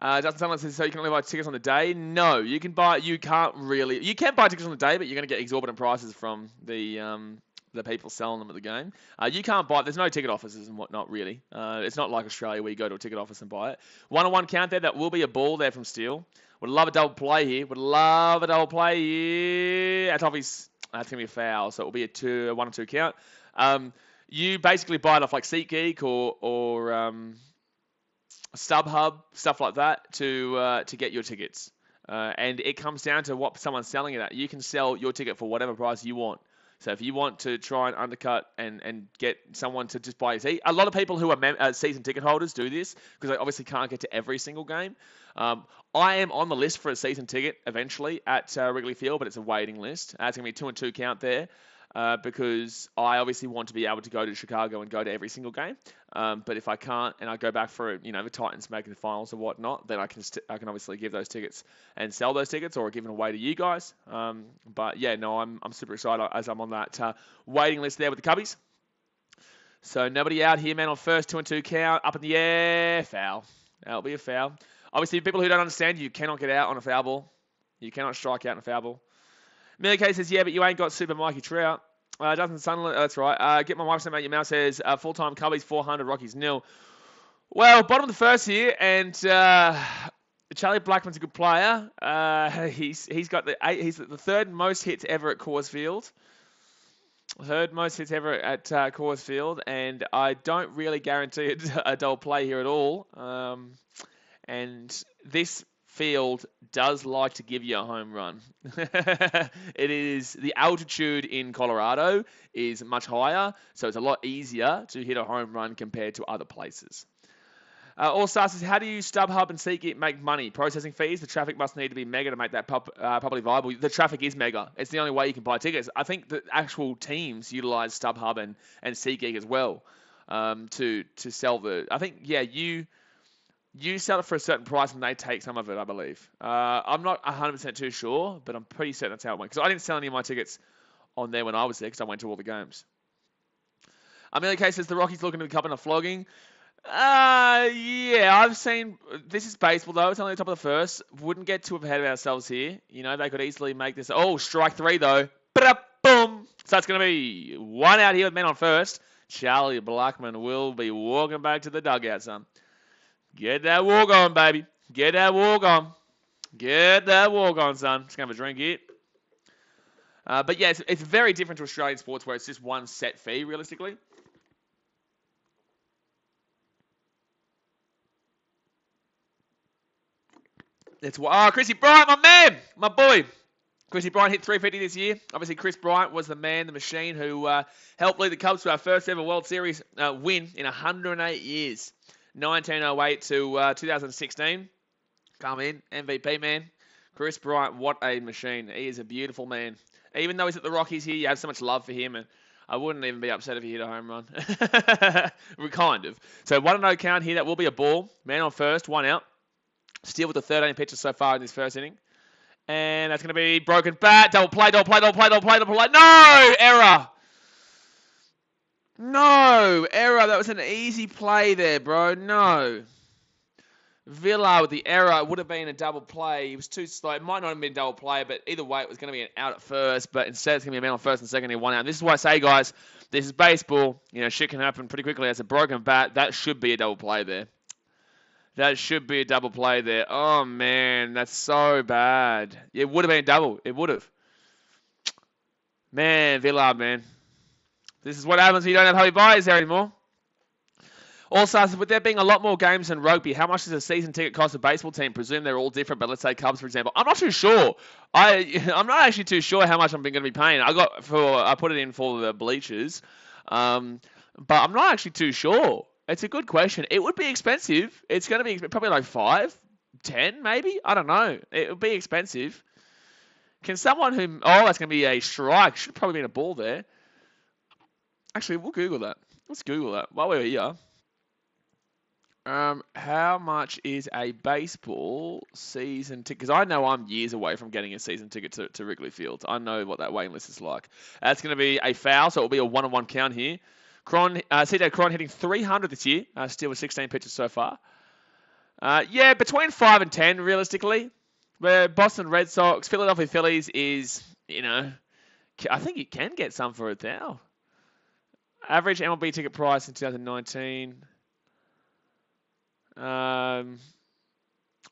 Justin Sunderland says, so you can only buy tickets on the day? No, you can buy. You can't really. You can buy tickets on the day, but you're going to get exorbitant prices from the people selling them at the game. You can't buy. There's no ticket offices and whatnot really. It's not like Australia where you go to a ticket office and buy it. 1-on-1 count there. That will be a ball there from Steele. Would love a double play here. Would love a double play here. That's obvious. That's gonna be a foul, so it will be a 1-2 count. You basically buy it off like SeatGeek or StubHub, stuff like that, to get your tickets. And it comes down to what someone's selling it at. You can sell your ticket for whatever price you want. So if you want to try and undercut and get someone to just buy your seat, a lot of people who are season ticket holders do this because they obviously can't get to every single game. I am on the list for a season ticket eventually at Wrigley Field, but it's a waiting list. It's going to be 2-2 count there. Because I obviously want to be able to go to Chicago and go to every single game. But if I can't and I go back for the Titans making the finals or whatnot, then I can obviously give those tickets and sell those tickets or give them away to you guys. But yeah, no, I'm super excited as I'm on that waiting list there with the Cubbies. So nobody out here, man, on first 2-2 count, up in the air, foul. That'll be a foul. Obviously, people who don't understand, you cannot get out on a foul ball. You cannot strike out on a foul ball. Millie K says, yeah, but you ain't got Super Mikey Trout. Justin Sunderland, that's right. Get my wife some out your mouth says, full-time Cubbies 400, Rockies 0. Well, bottom of the first here, and Charlie Blackmon's a good player. He's got he's the third most hits ever at Coors Field. Third most hits ever at Coors Field, and I don't really guarantee a double play here at all. And this field does like to give you a home run. It is the altitude in Colorado is much higher, so it's a lot easier to hit a home run compared to other places. All Stars says, how do you StubHub and SeatGeek make money? Processing fees? The traffic must need to be mega to make that publicly viable. The traffic is mega. It's the only way you can buy tickets. I think the actual teams utilize StubHub and SeatGeek as well to sell the. I think you sell it for a certain price and they take some of it, I believe. I'm not 100% too sure, but I'm pretty certain that's how it went. Because I didn't sell any of my tickets on there when I was there because I went to all the games. Amelia K says the Rockies looking to be cupping a flogging. Yeah, I've seen. This is baseball though. It's only the top of the first. Wouldn't get too ahead of ourselves here. They could easily make this. Oh, strike 3 though. Boom. So it's going to be 1 out here with men on first. Charlie Blackmon will be walking back to the dugout, son. Get that walk on, baby. Get that walk on. Get that walk on, son. Just going to have a drink here. But yeah, it's very different to Australian sports where it's just one set fee, realistically. That's why. Oh, Chrissy Bryant, my man, my boy. Chrissy Bryant hit 350 this year. Obviously, Chris Bryant was the man, the machine, who helped lead the Cubs to our first ever World Series win in 108 years. 1908 to 2016. Come in, MVP, man. Chris Bryant, what a machine. He is a beautiful man. Even though he's at the Rockies here, you have so much love for him, and I wouldn't even be upset if he hit a home run. Kind of. So 1-0 count here. That will be a ball. Man on first, 1 out. Still with the 13 pitches so far in this first inning. And that's going to be broken bat. Double play. No! Error! No! Error. That was an easy play there, bro. No. Villa with the error. It would have been a double play. He was too slow. It might not have been a double play, but either way, it was going to be an out at first. But instead, it's going to be a man on first and second and 1 out. And this is why I say, guys, this is baseball. Shit can happen pretty quickly. That's a broken bat. That should be a double play there. That should be a double play there. Oh, man, that's so bad. It would have been a double. It would have. Man, Villard, man. This is what happens when you don't have hobby buyers there anymore. Also, with there being a lot more games than rugby, how much does a season ticket cost a baseball team? Presume they're all different, but let's say Cubs, for example. I'm not too sure. I'm not actually too sure how much I'm going to be paying. I put it in for the bleachers, but I'm not actually too sure. It's a good question. It would be expensive. It's going to be probably like 5, 10, maybe. I don't know. It would be expensive. Can someone who... Oh, that's going to be a strike. Should probably be a ball there. Actually, we'll Google that. Let's Google that while we're here. How much is a baseball season ticket? Because I know I'm years away from getting a season ticket to Wrigley Field. I know what that waiting list is like. That's going to be a foul, so it'll be a 1-on-1 count here. CJ Cron hitting 300 this year, still with 16 pitches so far. Yeah, between 5 and 10, realistically. Where Boston Red Sox, Philadelphia Phillies is, I think you can get some for it now. Average MLB ticket price in 2019.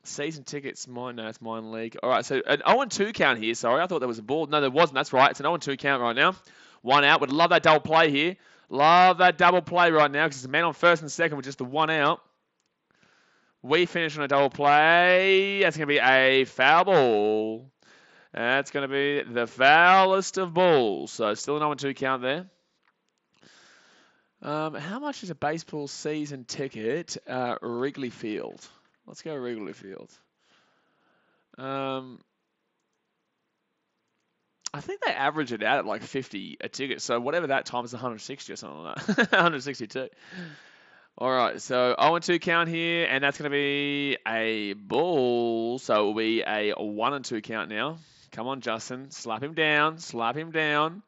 Season tickets, it's mine league. All right, so an 0-2 count here. Sorry, I thought there was a ball. No, there wasn't. That's right. It's an 0-2 count right now. 1 out. Would love that double play here. Love that double play right now because it's a man on first and second with just the 1 out. We finish on a double play. That's going to be a foul ball. That's going to be the foulest of balls. So still an 0-2 count there. How much is a baseball season ticket? Wrigley Field. Let's go Wrigley Field. I think they average it out at like 50 a ticket. So whatever that time is 160 or something like that. 162. All right, so 0-2 count here, and that's going to be a ball. So it will be a 1-2 count now. Come on, Justin. Slap him down. Slap him down.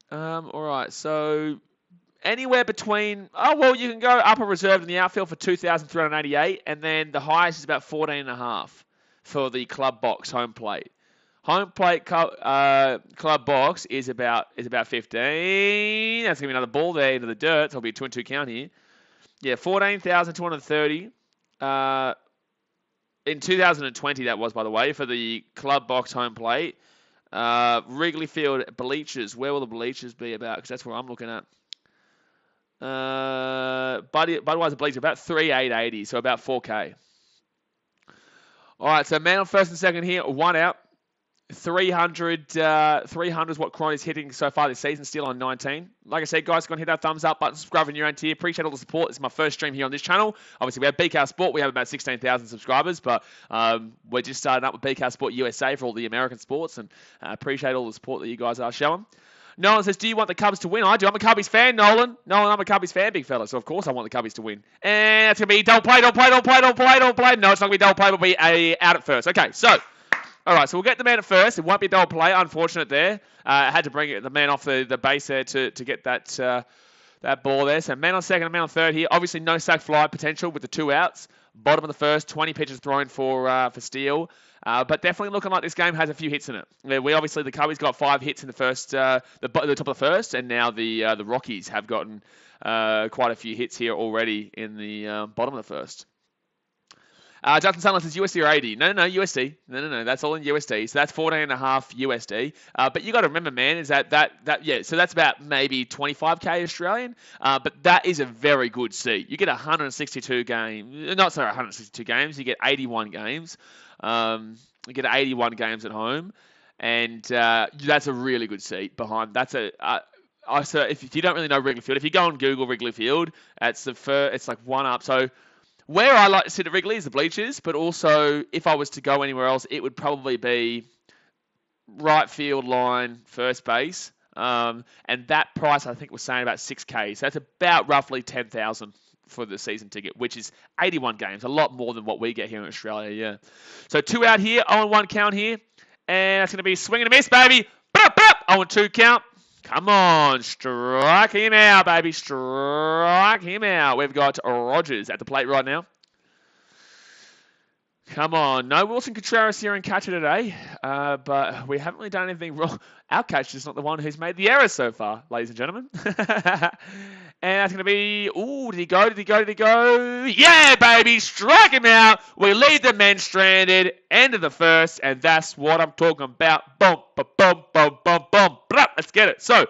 All right, so anywhere between... Oh, well, you can go upper reserve in the outfield for 2,388, and then the highest is about 14.5 for the club box home plate. Home plate club box is about 15. That's going to be another ball there into the dirt. So it'll be a 2-2 count here. Yeah, 14,230. In 2020, that was, by the way, for the club box home plate. Wrigley Field bleachers. Where will the bleachers be about? Because that's where I'm looking at. Budweiser bleachers, about 3,880, so about 4K. All right, so man on first and second here, 1 out. 300 is what Cron is hitting so far this season, still on 19. Like I said, guys, go and hit that thumbs up button, subscribe in your own tier. Appreciate all the support. This is my first stream here on this channel. Obviously, we have BKR Sport. We have about 16,000 subscribers, but we're just starting up with BKR Sport USA for all the American sports, and appreciate all the support that you guys are showing. Nolan says, do you want the Cubs to win? I do. I'm a Cubbies fan, Nolan. Nolan, I'm a Cubbies fan, big fella. So, of course, I want the Cubbies to win. And that's going to be double play, double play, double play, double play, double play. No, it's not going to be double play. It'll be a out at first. Okay, so... All right, so we'll get the man at first. It won't be a double play. Unfortunate there. I had to bring the man off the base there to get that ball there. So man on second and man on third here. Obviously no sack fly potential with the 2 outs. Bottom of the first, 20 pitches thrown for Steele. But definitely looking like this game has a few hits in it. We obviously, the Cubbies got 5 hits in the first, the top of the first, and now the Rockies have gotten quite a few hits here already in the bottom of the first. Justin Sunland says USD or AD. No, USD. No. That's all in USD. So that's 14.5 USD. But you got to remember, man, is that so that's about maybe 25K Australian. But that is a very good seat. You get 162 games. Not sorry, 162 games. You get 81 games. You get 81 games at home, and that's a really good seat behind. That's a. So if you don't really know Wrigley Field, if you go on Google Wrigley Field, it's like 1 up. So. Where I like to sit at Wrigley is the bleachers, but also if I was to go anywhere else, it would probably be right field line, first base, and that price I think was saying about 6K. So that's about roughly 10,000 for the season ticket, which is 81 games, a lot more than what we get here in Australia. Yeah. So 2 out here, 0-1 count here, and that's going to be swing and a miss, baby. 0-2 count. Come on, strike him out, baby. Strike him out. We've got Rogers at the plate right now. Come on. No Wilson Contreras here in catcher today, but we haven't really done anything wrong. Our catcher is not the one who's made the error so far, ladies and gentlemen. And that's going to be... Ooh, did he go? Did he go? Yeah, baby. Strike him out. We leave the men stranded. End of the first, and that's what I'm talking about. Boom, boom, boom, boom, boom, boom. Let's get it. So,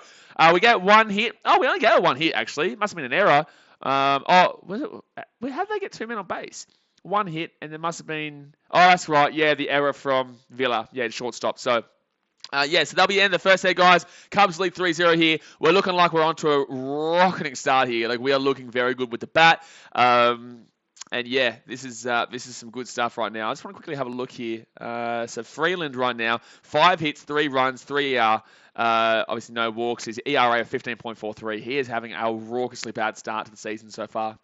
we get 1 hit. Oh, we only get 1 hit, actually. It must have been an error. Was it? How did they get 2 men on base? 1 hit, and there must have been... Oh, that's right. Yeah, the error from Villa. Yeah, shortstop. So, So that'll be the end of the first set, guys. Cubs lead 3-0 here. We're looking like we're onto a rocketing start here. Like, we are looking very good with the bat. And yeah, this is some good stuff right now. I just want to quickly have a look here. So Freeland right now, 5 hits, 3 runs, 3 ER. Obviously no walks. His ERA of 15.43. He is having a raucously bad start to the season so far.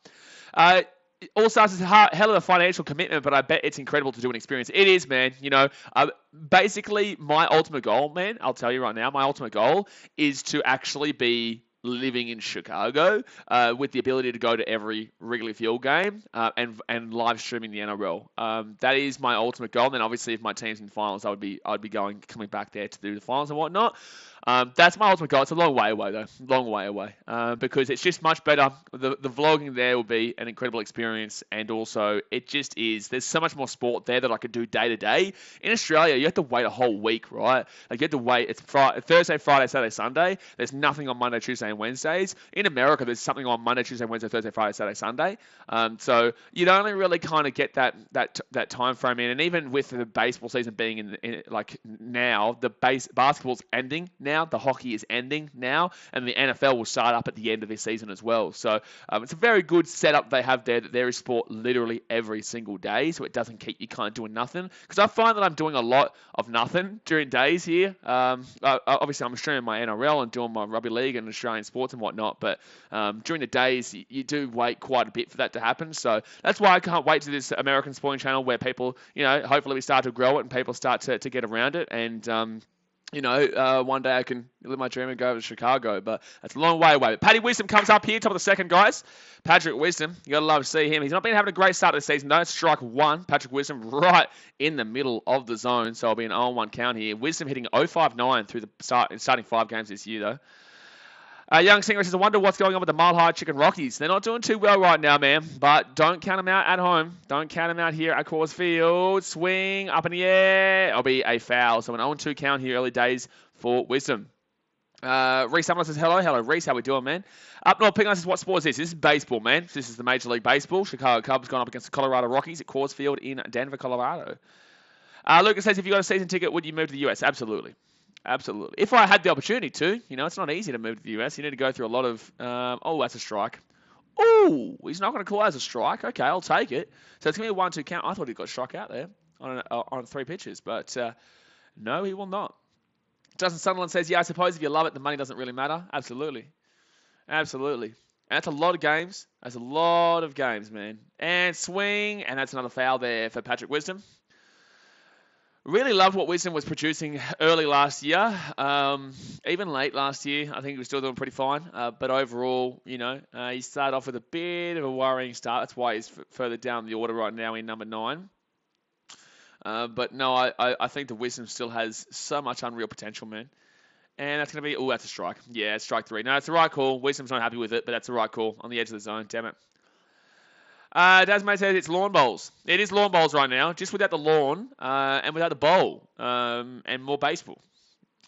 All-Stars is a hell of a financial commitment, but I bet it's incredible to do an experience. It is, man. Basically, my ultimate goal, man, I'll tell you right now, my ultimate goal is to actually be living in Chicago with the ability to go to every Wrigley Field game and live streaming the NRL. That is my ultimate goal. And then obviously, if my team's in finals, I'd be coming back there to do the finals and whatnot. That's my ultimate goal. It's a long way away, though. Long way away. Because it's just much better. The vlogging there will be an incredible experience. And also, it just is. There's so much more sport there that I could do day to day. In Australia, you have to wait a whole week, right? Like, you have to wait. It's Thursday, Friday, Saturday, Sunday. There's nothing on Monday, Tuesday, and Wednesdays. In America, there's something on Monday, Tuesday, Wednesday, Thursday, Friday, Saturday, Sunday. So you'd only really kind of get that time frame in. And even with the baseball season being in like now, the basketball's ending now. The hockey is ending now, and the NFL will start up at the end of this season as well. So it's a very good setup they have there, that there is sport literally every single day, so it doesn't keep you kind of doing nothing. Because I find that I'm doing a lot of nothing during days here. Obviously, I'm streaming my NRL and doing my rugby league and Australian sports and whatnot, but during the days, you do wait quite a bit for that to happen. So that's why I can't wait to this American sporting channel where people, hopefully we start to grow it and people start to get around it. And one day I can live my dream and go over to Chicago, but that's a long way away. Paddy Wisdom comes up here, top of the second, guys. Patrick Wisdom, you gotta love to see him. He's not been having a great start to the season, though. Strike 1. Patrick Wisdom right in the middle of the zone, so it'll be an 0-1 count here. Wisdom hitting 0.59 through the starting 5 games this year, though. Young Singer says, I wonder what's going on with the Mile High Chicken Rockies. They're not doing too well right now, man. But don't count them out at home. Don't count them out here at Coors Field. Swing up in the air. It'll be a foul. So an 0-2 count here, early days for Wisdom. Reese Summerlin says, hello. Reese, how we doing, man? Up North Picking says, what sport is this? This is baseball, man. This is the Major League Baseball. Chicago Cubs going up against the Colorado Rockies at Coors Field in Denver, Colorado. Lucas says, if you got a season ticket, would you move to the US? Absolutely. Absolutely. If I had the opportunity to, it's not easy to move to the US. You need to go through a lot of, that's a strike. Oh, he's not going to call that as a strike. Okay, I'll take it. So it's going to be a 1-2 count. I thought he got struck out there on 3 pitches, but no, he will not. Justin Sunderland says, yeah, I suppose if you love it, the money doesn't really matter. Absolutely. Absolutely. And that's a lot of games. That's a lot of games, man. And swing, and that's another foul there for Patrick Wisdom. Really loved what Wisdom was producing early last year, even late last year. I think he was still doing pretty fine. But overall, he started off with a bit of a worrying start. That's why he's further down the order right now in number 9. But no, I think the Wisdom still has so much unreal potential, man. And that's going to be, that's a strike. Yeah, it's strike 3. No, it's the right call. Wisdom's not happy with it, but that's the right call on the edge of the zone. Damn it. Dasmay says it's lawn bowls. It is lawn bowls right now, just without the lawn and without the bowl and more baseball.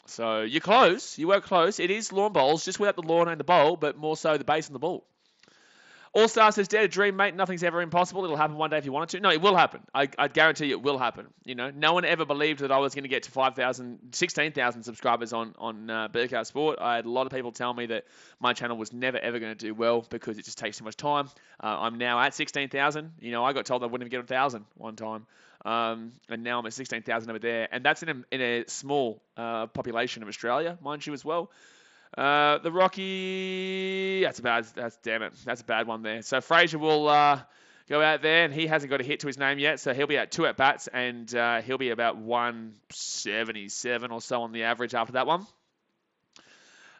So you're close. You were close. It is lawn bowls, just without the lawn and the bowl, but more so the base and the ball. All Star says, dare to dream, mate. Nothing's ever impossible. It'll happen one day if you want it to. No, it will happen. I guarantee you it will happen. No one ever believed that I was going to get to 16,000 subscribers on BKR Sport. I had a lot of people tell me that my channel was never ever going to do well because it just takes too much time. I'm now at 16,000. I got told I wouldn't even get 1,000 one time. And now I'm at 16,000 over there. And that's in a small population of Australia, mind you, as well. The Rocky, that's a bad one there. So Frazier will go out there, and he hasn't got a hit to his name yet, so he'll be at 2 at-bats, and he'll be about 177 or so on the average after that one.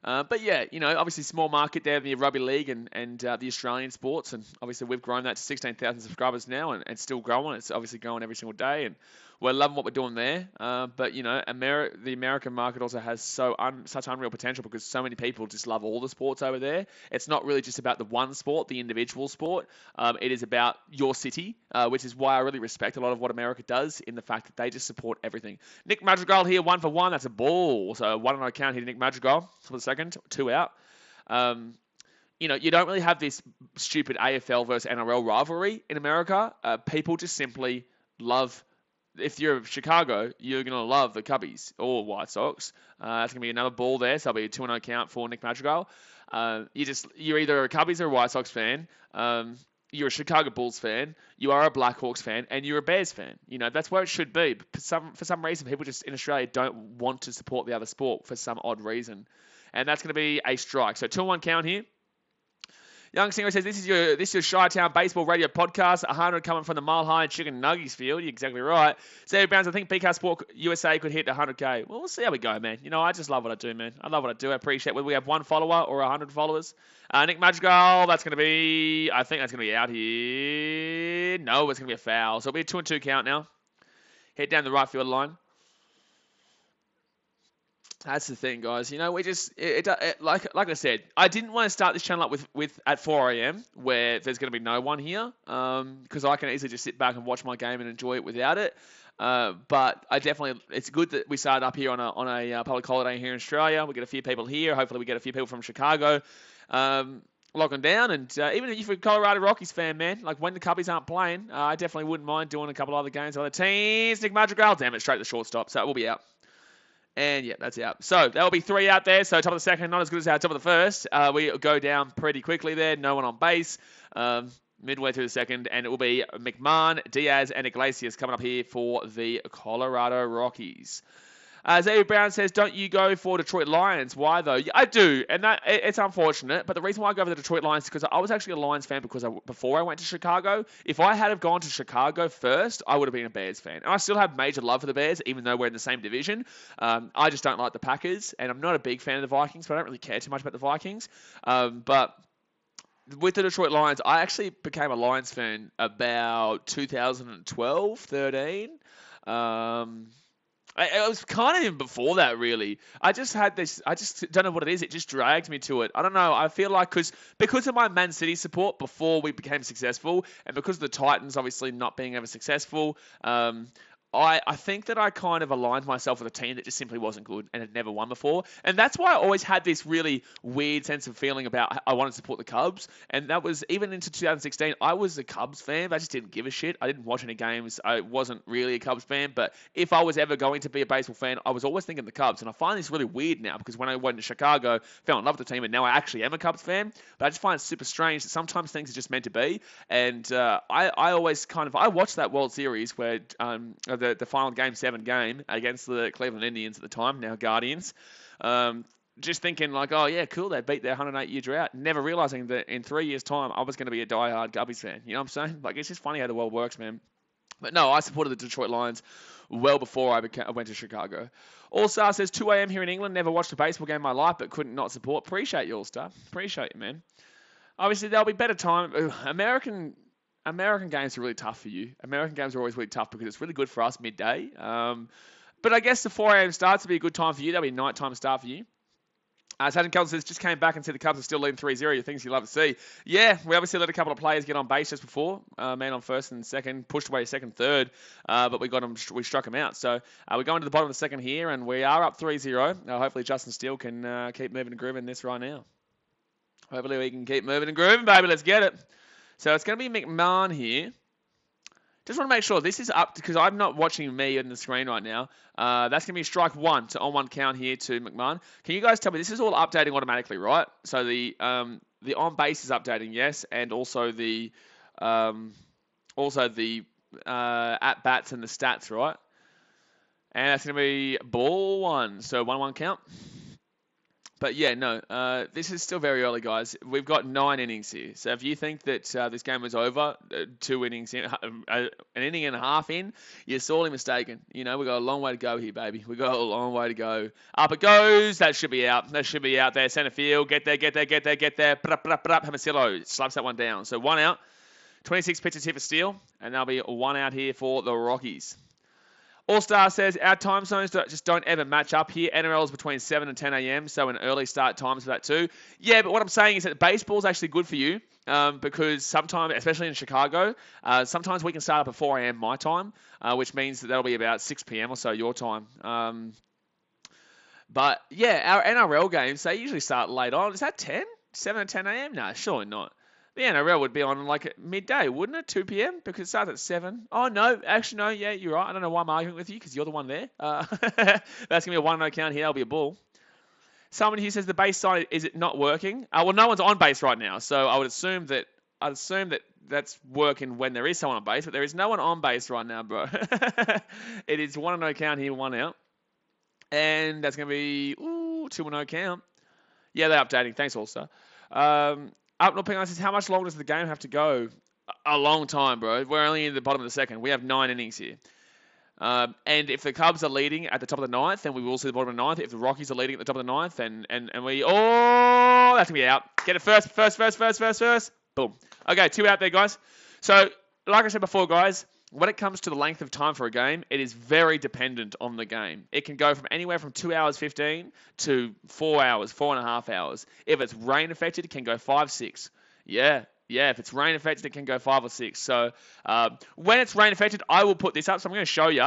But yeah, obviously small market there in the rugby league and the Australian sports, and obviously we've grown that to 16,000 subscribers now, and still growing. It's obviously growing every single day, and we're loving what we're doing there. But the American market also has such unreal potential because so many people just love all the sports over there. It's not really just about the one sport, the individual sport. It is about your city, which is why I really respect a lot of what America does in the fact that they just support everything. Nick Madrigal here, 1 for 1. That's a ball. So 1 on account here to Nick Madrigal for the second, 2 out. You don't really have this stupid AFL versus NRL rivalry in America. People just simply love if you're Chicago, you're going to love the Cubbies or White Sox. That's going to be another ball there, so that'll be a 2-0 count for Nick Madrigal. You're either a Cubbies or a White Sox fan. You're a Chicago Bulls fan, you are a Blackhawks fan, and you're a Bears fan. That's where it should be. For some reason, people just in Australia don't want to support the other sport for some odd reason. And that's going to be a strike. So 2-1 count here. Young Singer says, this is your Chi-Town Baseball Radio podcast. 100 coming from the Mile High Chicken Nuggies field. You're exactly right. Sarah Browns, I think BK Sport USA could hit 100K. Well, we'll see how we go, man. I just love what I do, man. I love what I do. I appreciate whether we have 1 follower or 100 followers. Nick Madrigal, that's going to be, I think that's going to be out here. No, it's going to be a foul. So it'll be a 2-2 count now. Head down the right field line. That's the thing, guys. We just like I said, I didn't want to start this channel up with at 4 a.m. where there's going to be no one here, because I can easily just sit back and watch my game and enjoy it without it. But it's good that we started up here on a public holiday here in Australia. We get a few people here. Hopefully, we get a few people from Chicago. Locking down, and even if you're a Colorado Rockies fan, man, like when the Cubbies aren't playing, I definitely wouldn't mind doing a couple other games with other teams. Nick Madrigal, damn it, straight to the shortstop, so it will be out. And yeah, that's out. So that will be 3 out there. So top of the second, not as good as our top of the first. We go down pretty quickly there. No one on base. Midway through the second, and it will be McMahon, Diaz, and Iglesias coming up here for the Colorado Rockies. Xavier Brown says, don't you go for Detroit Lions? Why, though? I do, and it's unfortunate, but the reason why I go for the Detroit Lions is because I was actually a Lions fan before I went to Chicago. If I had have gone to Chicago first, I would have been a Bears fan. And I still have major love for the Bears, even though we're in the same division. I just don't like the Packers, and I'm not a big fan of the Vikings, but I don't really care too much about the Vikings. But with the Detroit Lions, I actually became a Lions fan about 2012, 13. It was kind of even before that, really. I just don't know what it is. It just dragged me to it. I don't know. I feel like because of my Man City support before we became successful, and because of the Titans obviously not being ever successful, I think that I kind of aligned myself with a team that just simply wasn't good and had never won before. And that's why I always had this really weird sense of feeling about I wanted to support the Cubs. And that was even into 2016. I was a Cubs fan, but I just didn't give a shit. I didn't watch any games. I wasn't really a Cubs fan. But if I was ever going to be a baseball fan, I was always thinking the Cubs. And I find this really weird now because when I went to Chicago, fell in love with the team, and now I actually am a Cubs fan. But I just find it super strange that sometimes things are just meant to be. And I always I watched that World Series where the final Game 7 game against the Cleveland Indians at the time, now Guardians. Just thinking like, oh yeah, cool, they beat their 108-year drought, never realizing that in 3 years' time I was going to be a diehard Gubbies fan. You know what I'm saying? Like, it's just funny how the world works, man. But no, I supported the Detroit Lions well before I went to Chicago. All-Star says, 2 a.m. here in England, never watched a baseball game in my life, but couldn't not support. Appreciate you, All-Star. Appreciate you, man. Obviously, there'll be better time. American games are really tough for you. American games are always really tough because it's really good for us midday. But I guess the 4 a.m. starts to be a good time for you. That'll be a nighttime start for you. Sergeant Kelton says, just came back and said the Cubs are still leading 3-0. Things you love to see. Yeah, we obviously let a couple of players get on base just before. Man on first and second, pushed away second, third, but we struck them out. So we're going to the bottom of the second here, and we are up 3-0. Hopefully Justin Steele can keep moving and grooving this right now. Hopefully we can keep moving and grooving, baby. Let's get it. So it's going to be McMahon here. Just want to make sure this is up because I'm not watching me on the screen right now. That's going to be strike one to on one count here to McMahon. Can you guys tell me this is all updating automatically, right? So the on base is updating, yes, and also the at bats and the stats, right? And that's going to be ball one. So 1-1 count. But yeah, no, this is still very early, guys. We've got 9 innings here. So if you think that this game was over, 2 innings in, an inning and a half in, you're sorely mistaken. You know, we've got a long way to go here, baby. We've got a long way to go. Up it goes. That should be out. That should be out there. Center field. Get there. Hermosillo slaps that one down. So 1 out. 26 pitches here for Steele. And there'll be 1 out here for the Rockies. All-Star says, our time zones just don't ever match up here. NRL is between 7 and 10 a.m., so an early start times for that too. Yeah, but what I'm saying is that baseball is actually good for you because sometimes, especially in Chicago, sometimes we can start up at 4 a.m. my time, which means that that'll be about 6 p.m. or so your time. But yeah, our NRL games, they usually start late on. Is that 10? 7 and 10 a.m.? No, surely not. The NRL would be on like at midday, wouldn't it? 2 p.m. because it starts at 7. Oh, no. Actually, no. Yeah, you're right. I don't know why I'm arguing with you because you're the one there. That's going to be a 1-0 count here. That'll be a ball. Someone here says the base side, is it not working? Well, no one's on base right now, so I would assume that that's working when there is someone on base, but there is no one on base right now, bro. It is 1-0 count here, 1 out. And that's going to be 2-0 count. Yeah, they're updating. Thanks, All-Star. Up North Penguin says, how much longer does the game have to go? A long time, bro. We're only in the bottom of the second. We have 9 innings here. And if the Cubs are leading at the top of the 9th, then we will see the bottom of the 9th. If the Rockies are leading at the top of the 9th, and we... Oh, that's going to be out. Get it first. Boom. Okay, 2 out there, guys. So, like I said before, guys, when it comes to the length of time for a game, it is very dependent on the game. It can go from anywhere from 2 hours 15 to 4 hours, 4.5 hours. If it's rain affected, it can go 5, 6. Yeah, if it's rain affected, it can go 5 or 6. So when it's rain affected, I will put this up. So I'm going to show you.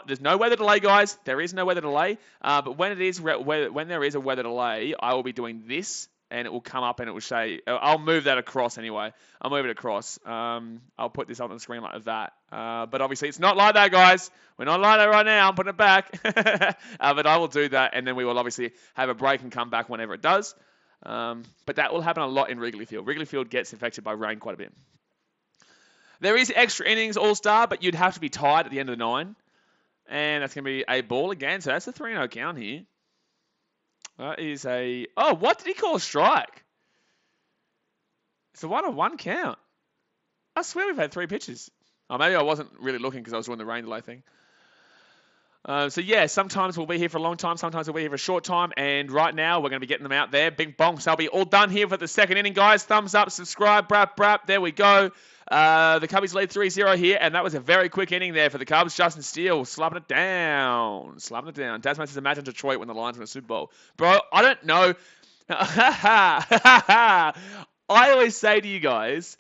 There's no weather delay, guys. There is no weather delay. But when there is a weather delay, I will be doing this. And it will come up and it will say, I'll move that across anyway. I'll move it across. I'll put this up on the screen like that. But obviously it's not like that, guys. We're not like that right now. I'm putting it back. But I will do that. And then we will obviously have a break and come back whenever it does. But that will happen a lot in Wrigley Field. Wrigley Field gets affected by rain quite a bit. There is extra innings all-star, but you'd have to be tied at the end of the 9. And that's going to be a ball again. So that's a 3-0 count here. That is a... Oh, what did he call a strike? It's a 1-on-1 count. I swear we've had 3 pitches. Oh, maybe I wasn't really looking because I was doing the rain delay thing. So, yeah, sometimes we'll be here for a long time. Sometimes we'll be here for a short time. And right now, we're going to be getting them out there. Big bonks. They'll be all done here for the second inning, guys. Thumbs up, subscribe, brap. There we go. The Cubbies lead 3-0 here, and that was a very quick inning there for the Cubs. Justin Steele slapping it down. Tasman says, imagine Detroit when the Lions win a Super Bowl. Bro, I don't know. I always say to you guys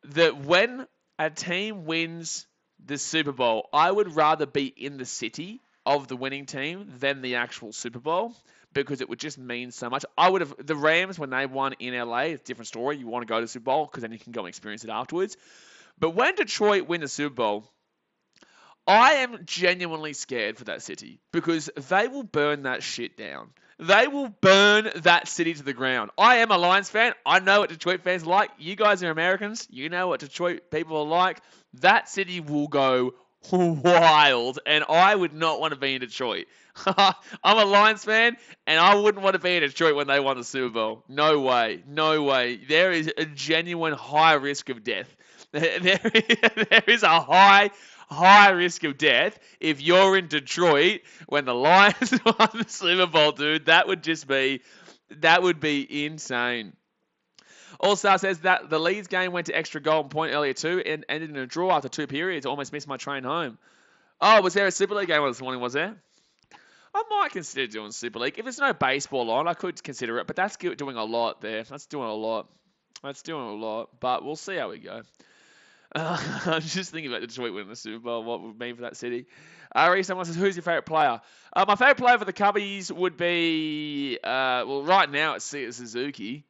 that when a team wins the Super Bowl, I would rather be in the city of the winning team than the actual Super Bowl, because it would just mean so much. The Rams, when they won in LA, it's a different story. You want to go to the Super Bowl because then you can go and experience it afterwards. But when Detroit win the Super Bowl, I am genuinely scared for that city because they will burn that shit down. They will burn that city to the ground. I am a Lions fan. I know what Detroit fans are like. You guys are Americans. You know what Detroit people are like. That city will go wild, and I would not want to be in Detroit. I'm a Lions fan, and I wouldn't want to be in Detroit when they won the Super Bowl. No way. There is a genuine high risk of death. There is a high risk of death if you're in Detroit when the Lions won the Super Bowl, dude. That would be insane. All-Star says that the Leeds game went to extra goal and point earlier too and ended in a draw after 2 periods. Almost missed my train home. Oh, was there a Super League game this morning, was there? I might consider doing Super League. If there's no baseball on, I could consider it, but that's doing a lot there. That's doing a lot. But we'll see how we go. I'm just thinking about Detroit winning the Super Bowl, what would mean for that city. Someone says, who's your favourite player? My favourite player for the Cubbies would be, right now it's Suzuki.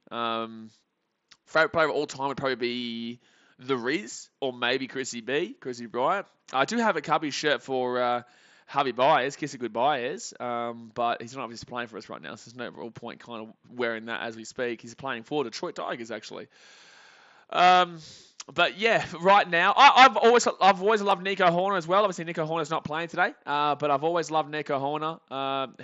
Favourite player of all time would probably be the Riz, or maybe Chrissy Bryant. I do have a Cubbies shirt for Harvey Baez, Kiss a Goodbye is, but he's not obviously playing for us right now, so there's no real point kind of wearing that as we speak. He's playing for Detroit Tigers, actually. But yeah, right now, I've always loved Nico Horner as well. Obviously, Nico Horner's not playing today, but I've always loved Nico Horner.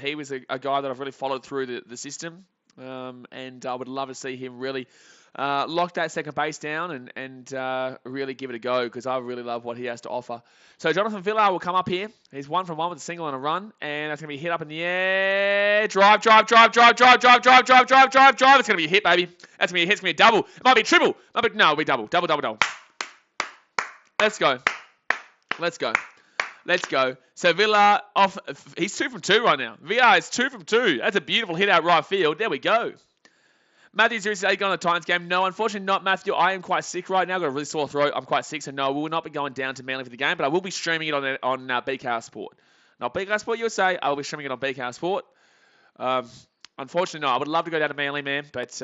He was a guy that I've really followed through the system, and I would love to see him really lock that second base down and really give it a go, because I really love what he has to offer. So Jonathan Villar will come up here. He's 1 from 1 with a single and a run, and that's going to be hit up in the air. Drive. It's going to be a hit, baby. That's going to be a hit. It's going to be a double. It might be triple. No, it'll be double. Double. Let's go. So Villar off. He's 2 from 2 right now. Villar is 2 from 2. That's a beautiful hit out right field. There we go. Matthew says, are you going to the Titans game? No, unfortunately not, Matthew. I am quite sick right now. I've got a really sore throat. I'm quite sick, so no, we will not be going down to Manly for the game, but I will be streaming it on BKRsport. Not BKRsport USA. I will be streaming it on BKRsport. Unfortunately, no. I would love to go down to Manly, man, but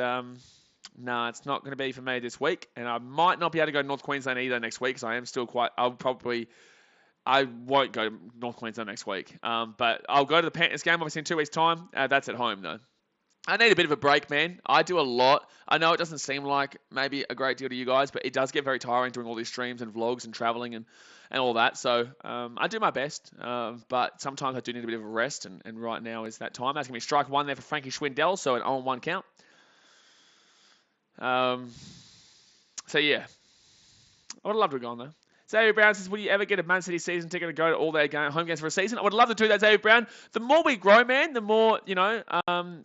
No, it's not going to be for me this week, and I might not be able to go to North Queensland either next week, because I am still quite. I won't go to North Queensland next week, but I'll go to the Panthers game obviously in 2 weeks' time. That's at home though. I need a bit of a break, man. I do a lot. I know it doesn't seem like maybe a great deal to you guys, but it does get very tiring doing all these streams and vlogs and traveling and all that. So I do my best, but sometimes I do need a bit of a rest, and right now is that time. That's going to be strike one there for Frankie Schwindel, so an 0-1 count. So yeah, I would love to have gone there. Xavier Brown says, will you ever get a Man City season ticket to go to all their home games for a season? I would love to do that, Xavier Brown. The more we grow, man, the more,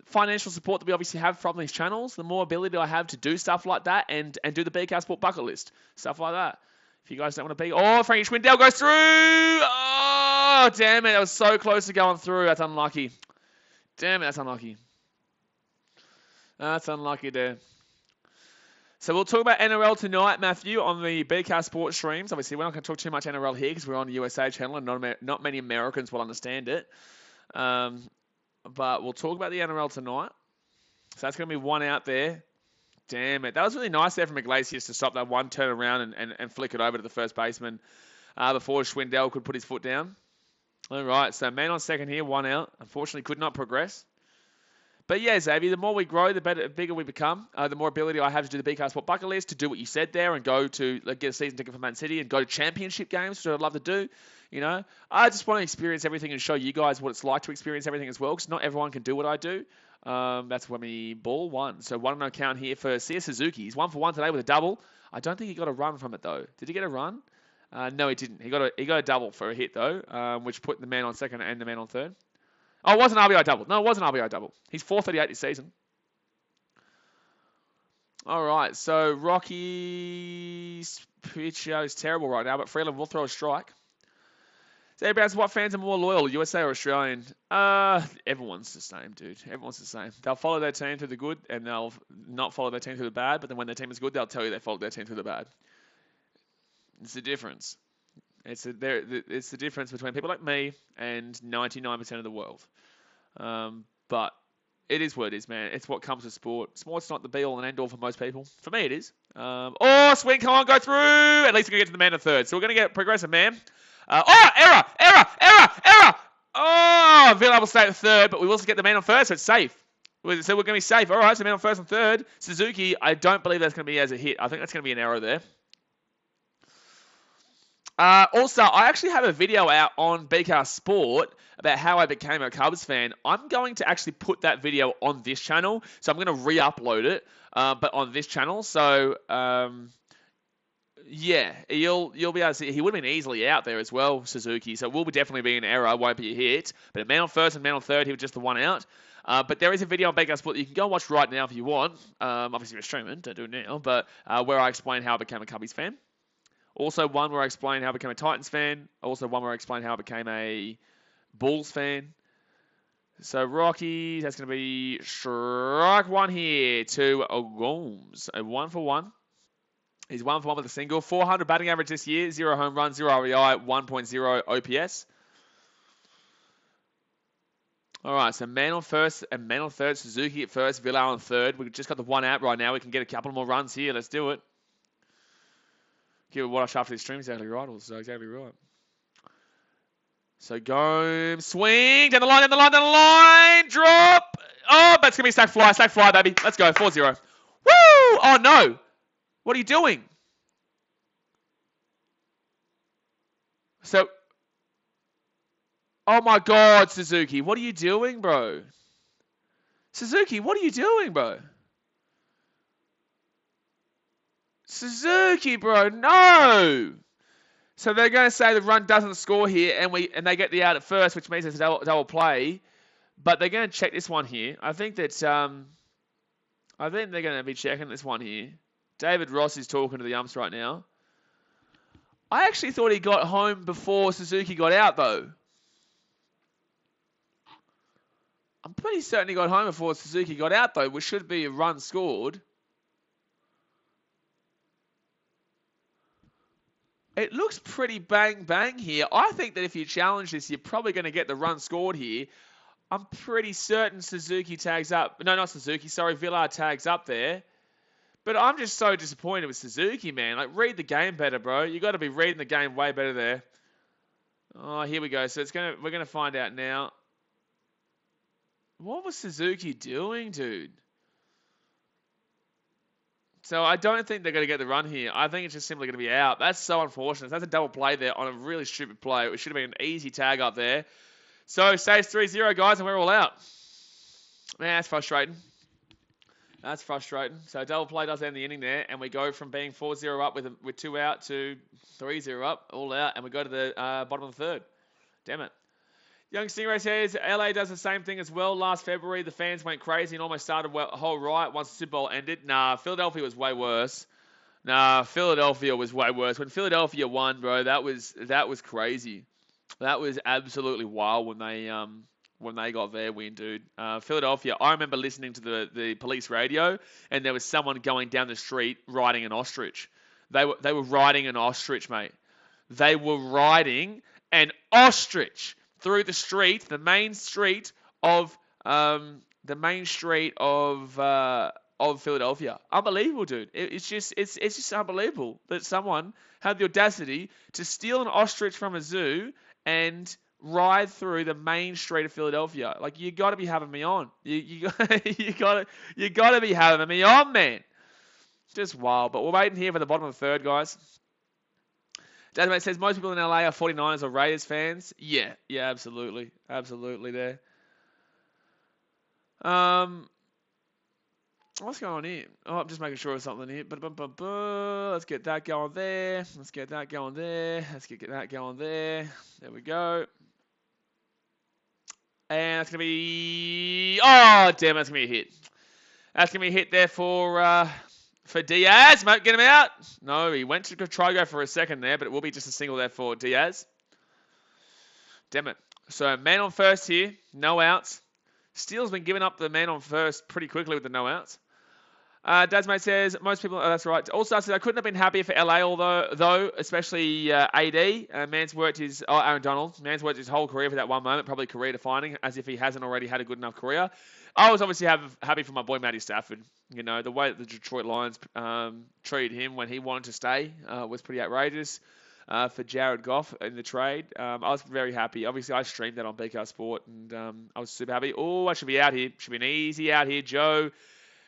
financial support that we obviously have from these channels, the more ability I have to do stuff like that and do the BK Sport bucket list, stuff like that. If you guys don't want to be... Oh, Frankie Schwindel goes through! Oh, damn it. That was so close to going through. That's unlucky. Damn it, that's unlucky. That's unlucky there. So we'll talk about NRL tonight, Matthew, on the BK Sport streams. Obviously, we're not going to talk too much NRL here because we're on the USA channel and not many Americans will understand it. But we'll talk about the NRL tonight. So that's going to be one out there. Damn it. That was really nice there from Iglesias to stop that one, turn around and flick it over to the first baseman before Schwindel could put his foot down. All right, so man on second here, one out. Unfortunately, could not progress. But yeah, Xavier, the more we grow, the bigger we become. The more ability I have to do the BK Sport bucket list, to do what you said there, and go to get a season ticket for Man City and go to championship games, which I'd love to do. I just want to experience everything and show you guys what it's like to experience everything as well, because not everyone can do what I do. That's when we ball one. So 1-0 count here for Sia Suzuki. He's 1 for 1 today with a double. I don't think he got a run from it though. Did he get a run? No, he didn't. He got a double for a hit though, which put the man on second and the man on third. Oh, it was an RBI double. No, it was an RBI double. He's 438 this season. All right, so Rocky's pitch is terrible right now, but Freeland will throw a strike. So, Browns, what fans are more loyal, USA or Australian? Everyone's the same, dude. Everyone's the same. They'll follow their team through the good, and they'll not follow their team through the bad, but then when their team is good, they'll tell you they followed their team through the bad. It's the difference. It's the difference between people like me and 99% of the world. But it is what it is, man. It's what comes with sport. Sport's not the be-all and end-all for most people. For me, it is. Swing, come on, go through. At least we're going to get to the man of third. So we're going to get progressive, man. Error! Oh, Villa will stay at third, but we will also get the man on first, so it's safe. So we're going to be safe. All right, so man on first and third. Suzuki, I don't believe that's going to be as a hit. I think that's going to be an error there. Also, I actually have a video out on BK Sport about how I became a Cubs fan. I'm going to actually put that video on this channel, so I'm going to re-upload it, but on this channel. So, yeah, you'll be able to see. He would have been easily out there as well, Suzuki. So it will definitely be an error. Won't be a hit. But a man on first and man on third, he was just the one out. But there is a video on BK Sport that you can go and watch right now if you want. Obviously, you're streaming, don't do it now. But where I explain how I became a Cubbies fan. Also, one where I explain how I became a Titans fan. Also, one where I explain how I became a Bulls fan. So, Rockies, that's going to be strike one here to Gomes. A 1 for 1. He's 1 for 1 with a single. 400 batting average this year. 0 home runs, 0 RBI, 1.0 OPS. All right, so man on first and man on third. Suzuki at first, Villa on third. We've just got the one out right now. We can get a couple more runs here. Let's do it. Give it what I shot for this stream. Exactly right. Also exactly right. So Gomes, swing, down the line, drop. Oh, that's going to be sack fly, baby. Let's go, 4-0. Woo! Oh, no. What are you doing? So, oh my God, Suzuki. What are you doing, bro? Suzuki, what are you doing, bro? Suzuki, bro, no! So they're going to say the run doesn't score here, and they get the out at first, which means it's a double play. But they're going to check this one here. I think they're going to be checking this one here. David Ross is talking to the umps right now. I actually thought he got home before Suzuki got out, though. I'm pretty certain he got home before Suzuki got out, though, which should be a run scored. It looks pretty bang here. I think that if you challenge this, you're probably going to get the run scored here. I'm pretty certain Suzuki tags up. No, not Suzuki. Sorry, Villar tags up there. But I'm just so disappointed with Suzuki, man. Like, read the game better, bro. You got to be reading the game way better there. Oh, here we go. So we're gonna find out now. What was Suzuki doing, dude? So I don't think they're going to get the run here. I think it's just simply going to be out. That's so unfortunate. That's a double play there on a really stupid play. It should have been an easy tag up there. So stays 3-0, guys, and we're all out. Man, that's frustrating. That's frustrating. So double play does end the inning there, and we go from being 4-0 up with 2 out to 3-0 up, all out, and we go to the bottom of the third. Damn it. Young Stingray says, LA does the same thing as well. Last February, the fans went crazy and almost started a whole riot once the Super Bowl ended. Nah, Philadelphia was way worse. When Philadelphia won, bro, that was crazy. That was absolutely wild when they got their win, dude. Philadelphia, I remember listening to the police radio, and there was someone going down the street riding an ostrich. They were riding an ostrich, mate. They were riding an ostrich through the street, the main street of Philadelphia. Unbelievable, dude. It's just unbelievable that someone had the audacity to steal an ostrich from a zoo and ride through the main street of Philadelphia. Like, you got to be having me on. You got to be having me on, man. Just wild. But we're waiting here for the bottom of the third, guys. Dadmate says most people in LA are 49ers or Raiders fans. Yeah, absolutely. Absolutely there. What's going on here? Oh, I'm just making sure of something here. Let's get that going there. Let's get that going there. Let's get that going there. There we go. And that's going to be... Oh, damn, that's going to be a hit. That's going to be a hit there for Diaz. Mate, get him out. No, he went to try to go for a second there, but it will be just a single there for Diaz. Damn it. So, man on first here. No outs. Steele's been giving up the man on first pretty quickly with the no outs. Dadsmate says, most people, that's right. Also, says, I couldn't have been happier for LA, though, especially AD. Aaron Donald. Man's worked his whole career for that one moment, probably career defining, as if he hasn't already had a good enough career. I was obviously happy for my boy Matty Stafford. You know, the way that the Detroit Lions treated him when he wanted to stay was pretty outrageous. For Jared Goff in the trade, I was very happy. Obviously, I streamed that on BK Sport, and I was super happy. Oh, I should be out here. Should be an easy out here, Joe.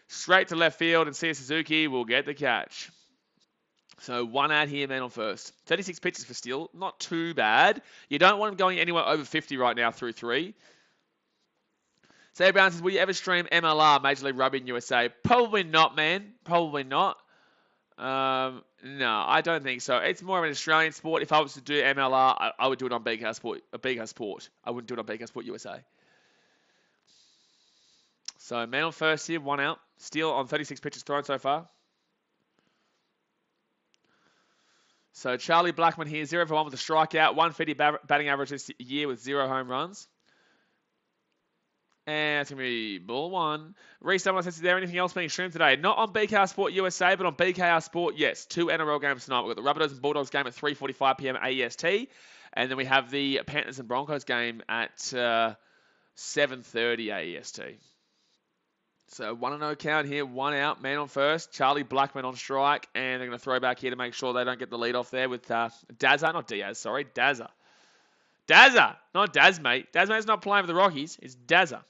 Straight to left field, and Sia Suzuki will get the catch. So 1 out here, man on first. 36 pitches for Steele. Not too bad. You don't want him going anywhere over 50 right now through 3. Say Brown says, will you ever stream MLR, Major League Rugby in USA? Probably not, man. Probably not. No, I don't think so. It's more of an Australian sport. If I was to do MLR, I would do it on BK Sport. I wouldn't do it on BK Sport USA. So, man on first here, 1 out. Steele on 36 pitches thrown so far. So, Charlie Blackman here, 0 for 1 with a strikeout. 150 batting average this year with 0 home runs. And it's going to be ball 1. Reese Dunlop says, is there anything else being streamed today? Not on BKR Sport USA, but on BKR Sport, yes. 2 NRL games tonight. We've got the Rabbitohs and Bulldogs game at 3:45 p.m. AEST. And then we have the Panthers and Broncos game at 7:30 AEST. So 1-0 count here, 1 out, man on first. Charlie Blackman on strike. And they're going to throw back here to make sure they don't get the lead off there with Dazza. Not Diaz, sorry. Dazza. Dazza, not Daz, mate. Dazmate's not playing for the Rockies. It's Dazza.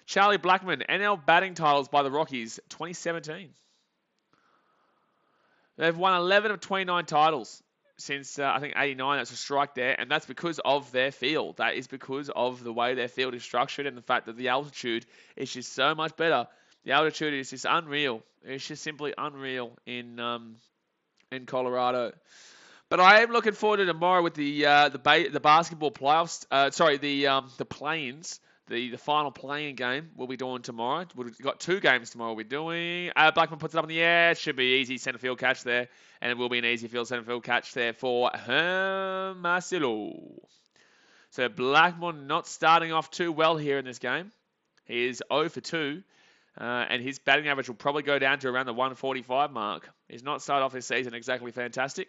Charlie Blackman, NL batting titles by the Rockies, 2017. They've won 11 of 29 titles since, I think, 89. That's a strike there, and that's because of their field. That is because of the way their field is structured and the fact that the altitude is just so much better. The altitude is just unreal. It's just simply unreal in Colorado. But I am looking forward to tomorrow with the basketball playoffs. The play-ins. The final playing game we'll be doing tomorrow. We've got 2 games tomorrow we're doing. Blackman puts it up in the air. It should be easy center field catch there. And it will be an easy center field catch there for Marcelo. So Blackman not starting off too well here in this game. He is 0 for 2. And his batting average will probably go down to around the 145 mark. He's not started off this season exactly fantastic.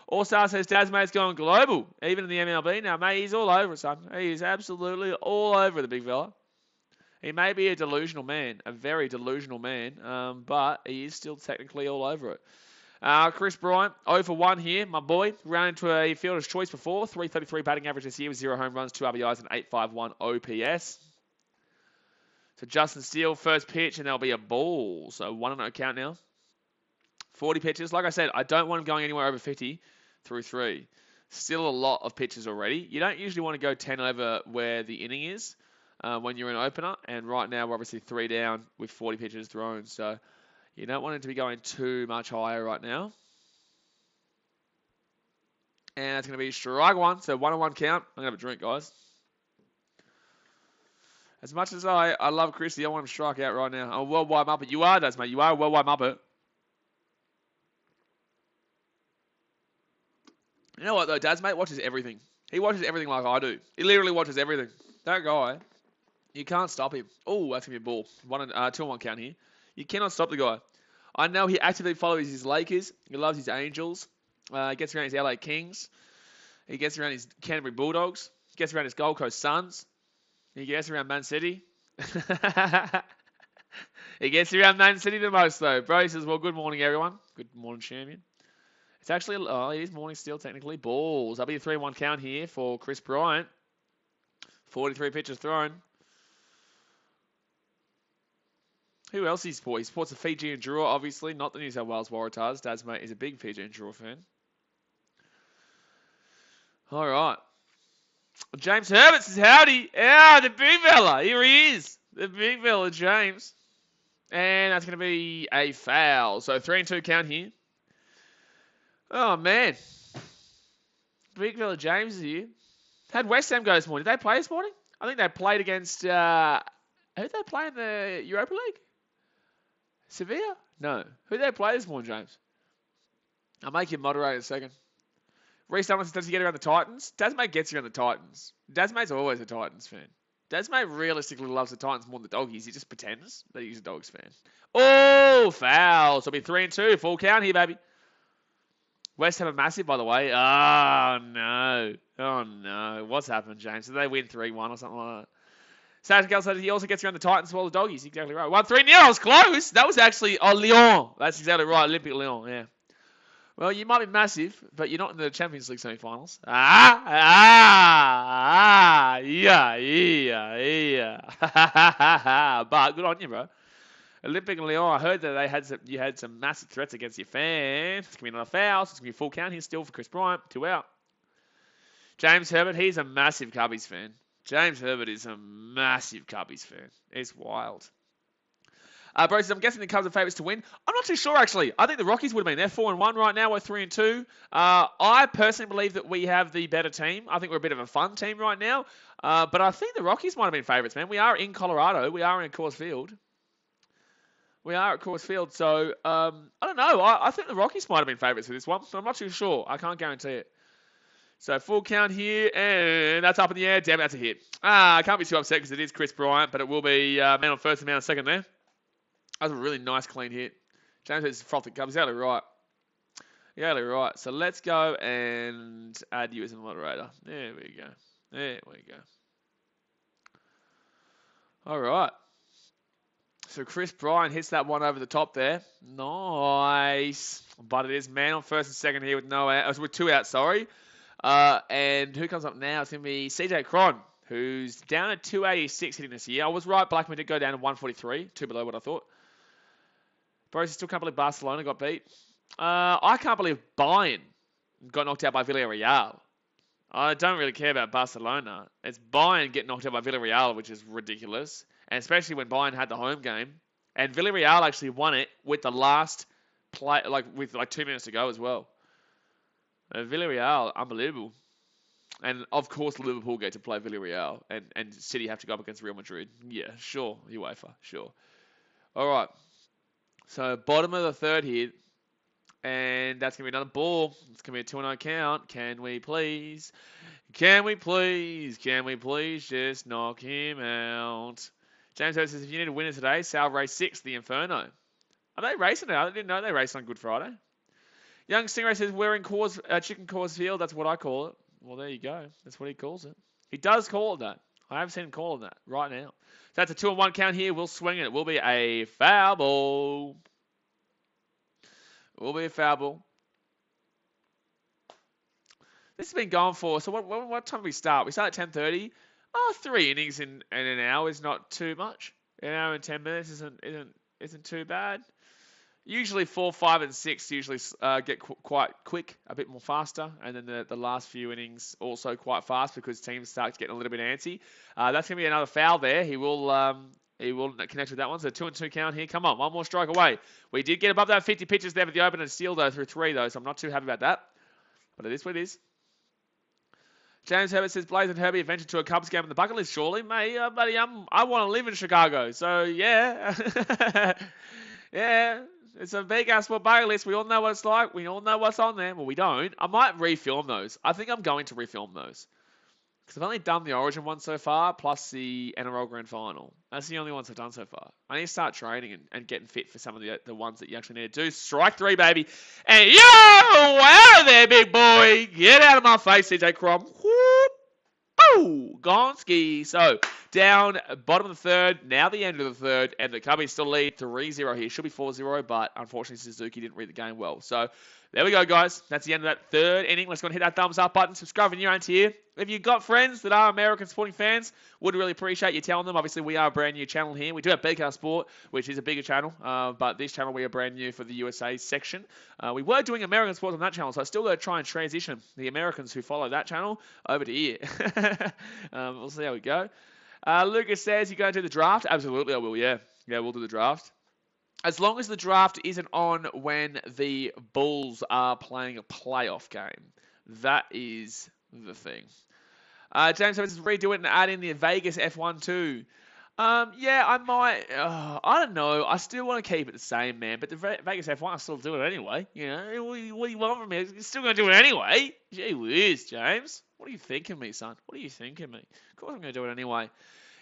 All-Star says Dazmate's going global, even in the MLB. Now, mate, he's all over it, son. He is absolutely all over the big fella. He may be a delusional man, a very delusional man, but he is still technically all over it. Chris Bryant, 0 for 1 here, my boy. Ran into a fielder's choice before. 333 batting average this year with 0 home runs, 2 RBIs, and 851 OPS. So Justin Steele, first pitch, and there'll be a ball. So 1-0 count now. 40 pitches. Like I said, I don't want him going anywhere over 50 through 3. Still a lot of pitches already. You don't usually want to go 10 over where the inning is when you're an opener. And right now, we're obviously 3 down with 40 pitches thrown. So you don't want him to be going too much higher right now. And that's going to be strike 1. So 1-1 count. I'm going to have a drink, guys. As much as I love Chrissy, I want him to strike out right now. I'm a worldwide Muppet. You are, Daz, mate. You are a worldwide Muppet. You know what, though? Daz, mate, watches everything. He watches everything like I do. He literally watches everything. That guy, you can't stop him. Oh, that's going to be a ball. 2-1 count here. You cannot stop the guy. I know he actively follows his Lakers. He loves his Angels. He gets around his LA Kings. He gets around his Canterbury Bulldogs. He gets around his Gold Coast Suns. He gets around Man City. He gets around Man City the most, though. Bro, he says, well, good morning, everyone. Good morning, champion. It's actually, it is morning still, technically. Balls. That'll be a 3-1 count here for Chris Bryant. 43 pitches thrown. Who else he supports? He supports the Fiji and Drua, obviously, not the New South Wales Waratahs. Dad's mate is a big Fiji and Drua fan. All right. James Herbert says howdy. The big fella. Here he is. The big fella, James. And that's going to be a foul. So 3-2 count here. Oh, man. Big fella James is here. Had West Ham go this morning. Did they play this morning? I think they played against... who did they play in the Europa League? Sevilla? No. Who did they play this morning, James? I'll make you moderator in a second. Reece Dumlin does he get around the Titans? Dasmate gets around the Titans. Dasmate's always a Titans fan. Dasmate realistically loves the Titans more than the Doggies. He just pretends that he's a Dogs fan. Oh, foul. So it'll be 3-2. Full count here, baby. West Ham are massive, by the way. Oh, no. Oh, no. What's happened, James? Did they win 3-1 or something like that? Sergeant Gale said he also gets around the Titans as well as the Doggies. Exactly right. 1-3 nil. I was close. That was actually Lyon. That's exactly right. Olympic Lyon, yeah. Well, you might be massive, but you're not in the Champions League semi-finals. Yeah. But good on you, bro. Olympic Lyon, I heard that you had some massive threats against your fans. It's going to be another foul, so it's going to be a full count here still for Chris Bryant. 2 out. James Herbert, he's a massive Cubbies fan. James Herbert is a massive Cubbies fan. It's wild. Bro says, I'm guessing the Cubs are favourites to win. I'm not too sure, actually. I think the Rockies would have been. They're 4-1 right now. We're 3-2. I personally believe that we have the better team. I think we're a bit of a fun team right now. But I think the Rockies might have been favourites, man. We are in Colorado. We are in Coors Field. So, I don't know. I think the Rockies might have been favourites for this one. So I'm not too sure. I can't guarantee it. So full count here, and that's up in the air. Damn, that's a hit. I can't be too upset because it is Chris Bryant, but it will be man on first and man on second there. That was a really nice, clean hit. James is frothy Cubs. Exactly right. Exactly right. So let's go and add you as a moderator. There we go. All right. So Chris Bryant hits that one over the top there. Nice. But it is man on first and second here with no out. With 2 outs, sorry. And who comes up now? It's going to be CJ Cron, who's down at 286 hitting this year. I was right. Blackman did go down to 143, 2 below what I thought. Bro, still can't believe Barcelona got beat. I can't believe Bayern got knocked out by Villarreal. I don't really care about Barcelona. It's Bayern getting knocked out by Villarreal, which is ridiculous. And especially when Bayern had the home game. And Villarreal actually won it with the last play, with 2 minutes to go as well. Villarreal, unbelievable. And of course Liverpool get to play Villarreal. And City have to go up against Real Madrid. Yeah, sure. UEFA, sure. All right. So bottom of the third here. And that's going to be another ball. It's going to be a 2-0 count. Can we please just knock him out? James says, if you need a winner today, Sal race 6, the Inferno. Are they racing it? I didn't know they raced on Good Friday. Young Stingray says, we're in Chicken Coors Field. That's what I call it. Well, there you go. That's what he calls it. He does call it that. I haven't seen him call on that right now. So that's a 2-1 count here. We'll swing it. It will be a foul ball. It will be a foul ball. This has been going for, so what time do we start? We start at 10:30. Oh, 3 innings in an hour is not too much. An hour and 10 minutes isn't too bad. Usually 4, 5, and 6 usually get quite quick, a bit more faster, and then the last few innings also quite fast because teams start getting a little bit antsy. That's going to be another foul there. He will connect with that one. So 2-2 count here. Come on, one more strike away. We did get above that 50 pitches there for the open and steal though through 3 though, so I'm not too happy about that. But it is what it is. James Herbert says, Blaze and Herbie adventure to a Cubs game on the bucket list, surely. Mate, buddy, I want to live in Chicago. So, yeah. Yeah, it's a big-ass bucket list. We all know what it's like. We all know what's on there. Well, we don't. I might refilm those. I think I'm going to refilm those. Because I've only done the Origin one so far, plus the NRL Grand Final. That's the only ones I've done so far. I need to start training and getting fit for some of the ones that you actually need to do. Strike 3, baby. And yo, out of there, big boy. Get out of my face, CJ Crom. Whoop. Oh, Gonski. So, down, bottom of the third, now the end of the third, and the Cubbies still lead 3-0 here. Should be 4-0, but unfortunately Suzuki didn't read the game well. So, there we go, guys. That's the end of that third inning. Let's go and hit that thumbs up button. Subscribe if you're new here. If you've got friends that are American sporting fans, would really appreciate you telling them. Obviously, we are a brand new channel here. We do have BKR Sport, which is a bigger channel, but this channel we are brand new for the USA section. We were doing American sports on that channel, so I still got to try and transition the Americans who follow that channel over to here. We'll see how we go. Lucas says, you going to do the draft? Absolutely, I will, yeah. Yeah, we'll do the draft. As long as the draft isn't on when the Bulls are playing a playoff game. That is the thing. James says, redo it and add in the Vegas F1 too. Yeah, I might. I don't know. I still want to keep it the same, man. But the Vegas F1, I still do it anyway. You know, what do you want from me? You're still going to do it anyway. Gee whiz, James. What are you thinking of me, son? What are you thinking of me? Of course I'm going to do it anyway.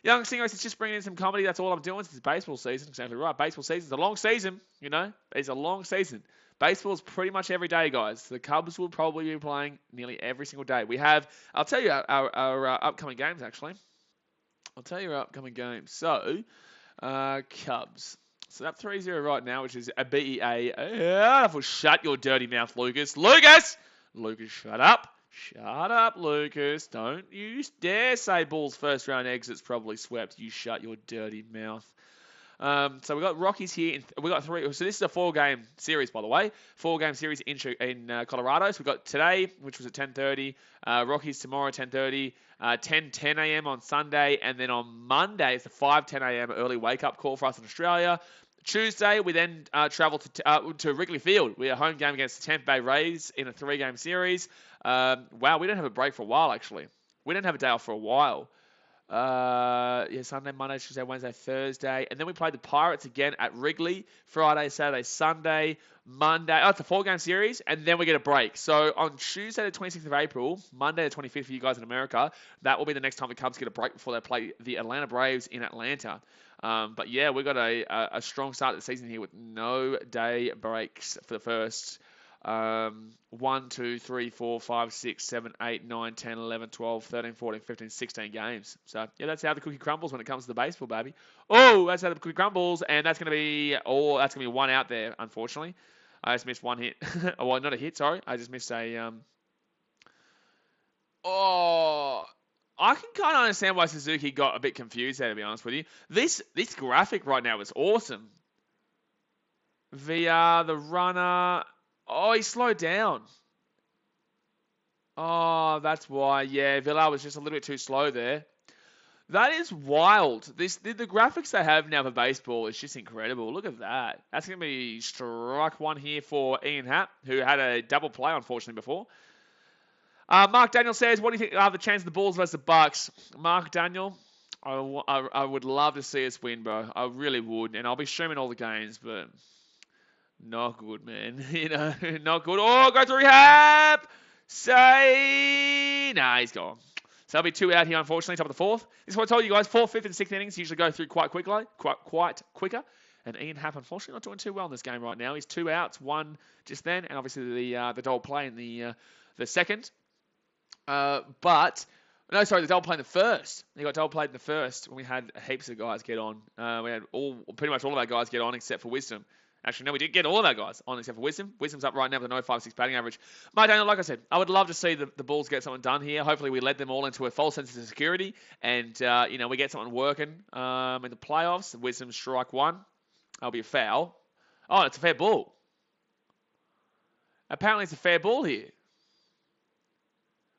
Young Singer says, just bringing in some comedy. That's all I'm doing. It's baseball season. Exactly right. Baseball season is a long season. You know, it's a long season. Baseball is pretty much every day, guys. The Cubs will probably be playing nearly every single day. We have, I'll tell you our upcoming games, actually. I'll tell you our upcoming games. So, Cubs. So that 3-0 right now, which is a BEA. Shut your dirty mouth, Lucas. Lucas, shut up. Shut up, Lucas. Don't you dare say Bulls first round exit's probably swept. You shut your dirty mouth. So we've got Rockies here. We've got 3. So this is a 4-game series, by the way. 4-game series in Colorado. So we've got today, which was at 10:30. Rockies tomorrow, 10:30. 10 a.m. on Sunday. And then on Monday, it's a 5:10 a.m. early wake-up call for us in Australia. Tuesday, we then travel to Wrigley Field. We have a home game against the Tampa Bay Rays in a 3-game series. Wow, we didn't have a break for a while, actually. We didn't have a day off for a while. Yeah, Sunday, Monday, Tuesday, Wednesday, Thursday. And then we played the Pirates again at Wrigley. Friday, Saturday, Sunday, Monday. Oh, it's a 4-game series. And then we get a break. So on Tuesday, the 26th of April, Monday, the 25th for you guys in America, that will be the next time the Cubs get a break before they play the Atlanta Braves in Atlanta. But yeah, we've got a strong start to the season here with no day breaks for the first 1, 2, 3, 4, 5, 6, 7, 8, 9, 10, 11, 12, 13, 14, 15, 16 games. So, yeah, that's how the cookie crumbles when it comes to the baseball, baby. Oh, that's how the cookie crumbles, and that's going to be, one out there, unfortunately. I just missed one hit. Oh, well, not a hit, sorry. I just missed a, I can kind of understand why Suzuki got a bit confused there, to be honest with you. This graphic right now is awesome. VR, the runner. Oh, he slowed down. Oh, that's why. Yeah, Villar was just a little bit too slow there. That is wild. The graphics they have now for baseball is just incredible. Look at that. That's going to be strike 1 here for Ian Happ, who had a double play, unfortunately, before. Mark Daniel says, what do you think are the chance of the Bulls versus the Bucks? Mark Daniel, I would love to see us win, bro. I really would. And I'll be streaming all the games, but not good, man. You know, not good. Oh, go to rehab! Say, nah, he's gone. So there'll be 2 out here, unfortunately, top of the 4th. This is what I told you guys. 4th, 5th, and 6th innings usually go through quite quicker. And Ian Happ, unfortunately, not doing too well in this game right now. He's 2 outs, 1 just then, and obviously the double play in the second. But No, sorry, the double play in the first. He got double played in the first when we had heaps of guys get on. We had pretty much all of our guys get on except for Wisdom. Actually, no, we did get all of our guys on except for Wisdom. Wisdom's up right now with a 0.56 batting average. Mate, Daniel, like I said, I would love to see the Bulls get something done here. Hopefully, we led them all into a false sense of security, and we get something working in the playoffs. Wisdom strike one. That'll be a foul. Oh, it's a fair ball. Apparently, it's a fair ball here.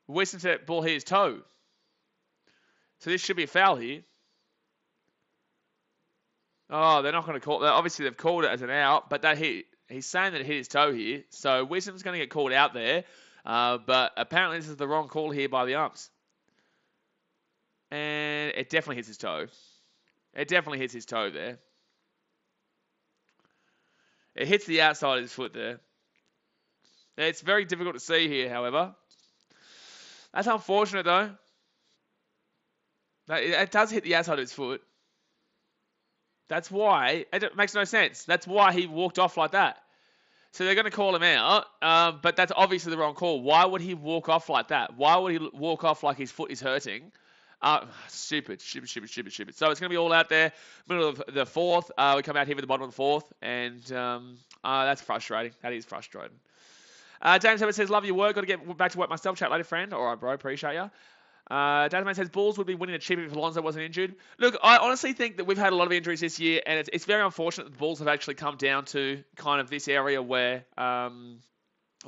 Wisdom said ball hit his toe. So this should be a foul here. Oh, they're not going to call it. Obviously, they've called it as an out, but he's saying that it hit his toe here. So Wisdom's going to get called out there. But apparently, this is the wrong call here by the umps. And it definitely hits his toe. It definitely hits his toe there. It hits the outside of his foot there. It's very difficult to see here, however. That's unfortunate, though. It does hit the outside of his foot. That's why. It makes no sense. That's why he walked off like that. So they're going to call him out, but that's obviously the wrong call. Why would he walk off like that? Why would he walk off like his foot is hurting? Stupid. So it's going to be all out there. Middle of the fourth. We come out here with the bottom of the fourth, and that's frustrating. That is frustrating. James Herbert says, love your work. Got to get back to work myself. Chat later, friend. All right, bro. Appreciate you. Dataman says Bulls would be winning a chip if Alonso wasn't injured. Look, I honestly think that we've had a lot of injuries this year, and it's very unfortunate that the Bulls have actually come down to kind of this area where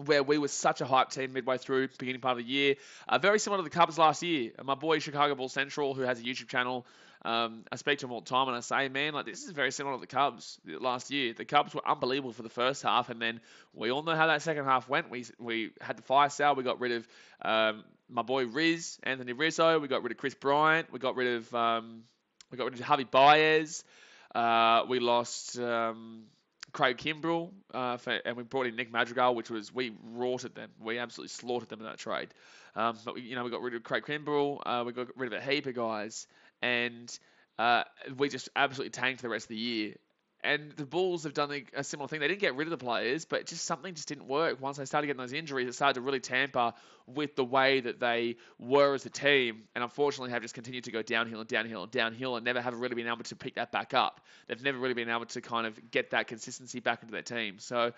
we were such a hype team midway through, beginning part of the year. Very similar to the Cubs last year. My boy Chicago Bulls Central, who has a YouTube channel, I speak to him all the time, and I say, man, like this is very similar to the Cubs last year. The Cubs were unbelievable for the first half, and then we all know how that second half went. We had the fire sale. We got rid of my boy Anthony Rizzo. We got rid of Chris Bryant. We got rid of Javi Baez. We lost Craig Kimbrell, and we brought in Nick Madrigal, we rorted them. We absolutely slaughtered them in that trade. But we got rid of Craig Kimbrell. We got rid of a heap of guys, and we just absolutely tanked the rest of the year. And the Bulls have done a similar thing. They didn't get rid of the players, but something just didn't work. Once they started getting those injuries, it started to really tamper with the way that they were as a team. And unfortunately, have just continued to go downhill and never have really been able to pick that back up. They've never really been able to kind of get that consistency back into their team. So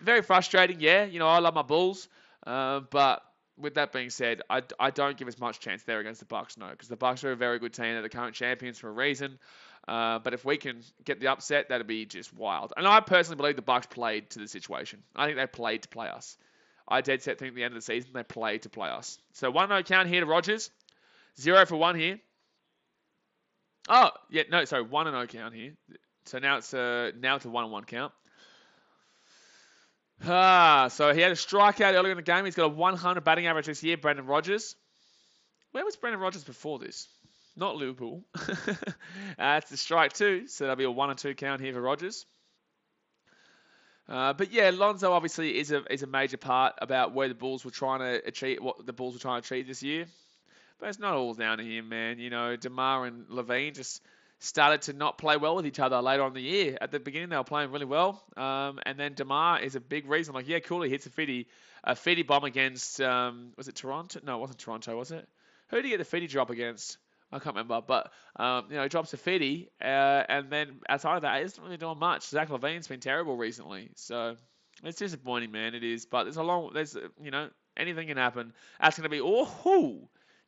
very frustrating. Yeah, I love my Bulls, but with that being said, I don't give as much chance there against the Bucks, no, because the Bucks are a very good team. They're the current champions for a reason. But if we can get the upset, that'd be just wild. And I personally believe the Bucks played to the situation. I think they played to play us. I dead set think at the end of the season they played to play us. So 1-0 count here to Rogers. 0 for 1 here. Oh, yeah, no, sorry, 1-0 count here. So now it's a 1-1 count. So he had a strikeout earlier in the game. He's got a 100 batting average this year, Brendan Rodgers. Where was Brendan Rodgers before this? Not Liverpool. It's the strike 2, so that'll be a 1-2 count here for Rodgers. But yeah, Lonzo obviously is a major part about where the Bulls were trying to achieve, what the Bulls were trying to achieve this year. But it's not all down to him, man. DeMar and Levine just started to not play well with each other later on in the year. At the beginning, they were playing really well, and then DeMar is a big reason. Like, yeah, cool, he hits a 50 bomb against, was it Toronto? No, it wasn't Toronto, was it? Who did he get the 50 drop against? I can't remember, but he drops a 50, and then outside of that, he isn't really doing much. Zach LaVine's been terrible recently, so it's disappointing, man. It is, but anything can happen. That's going to be,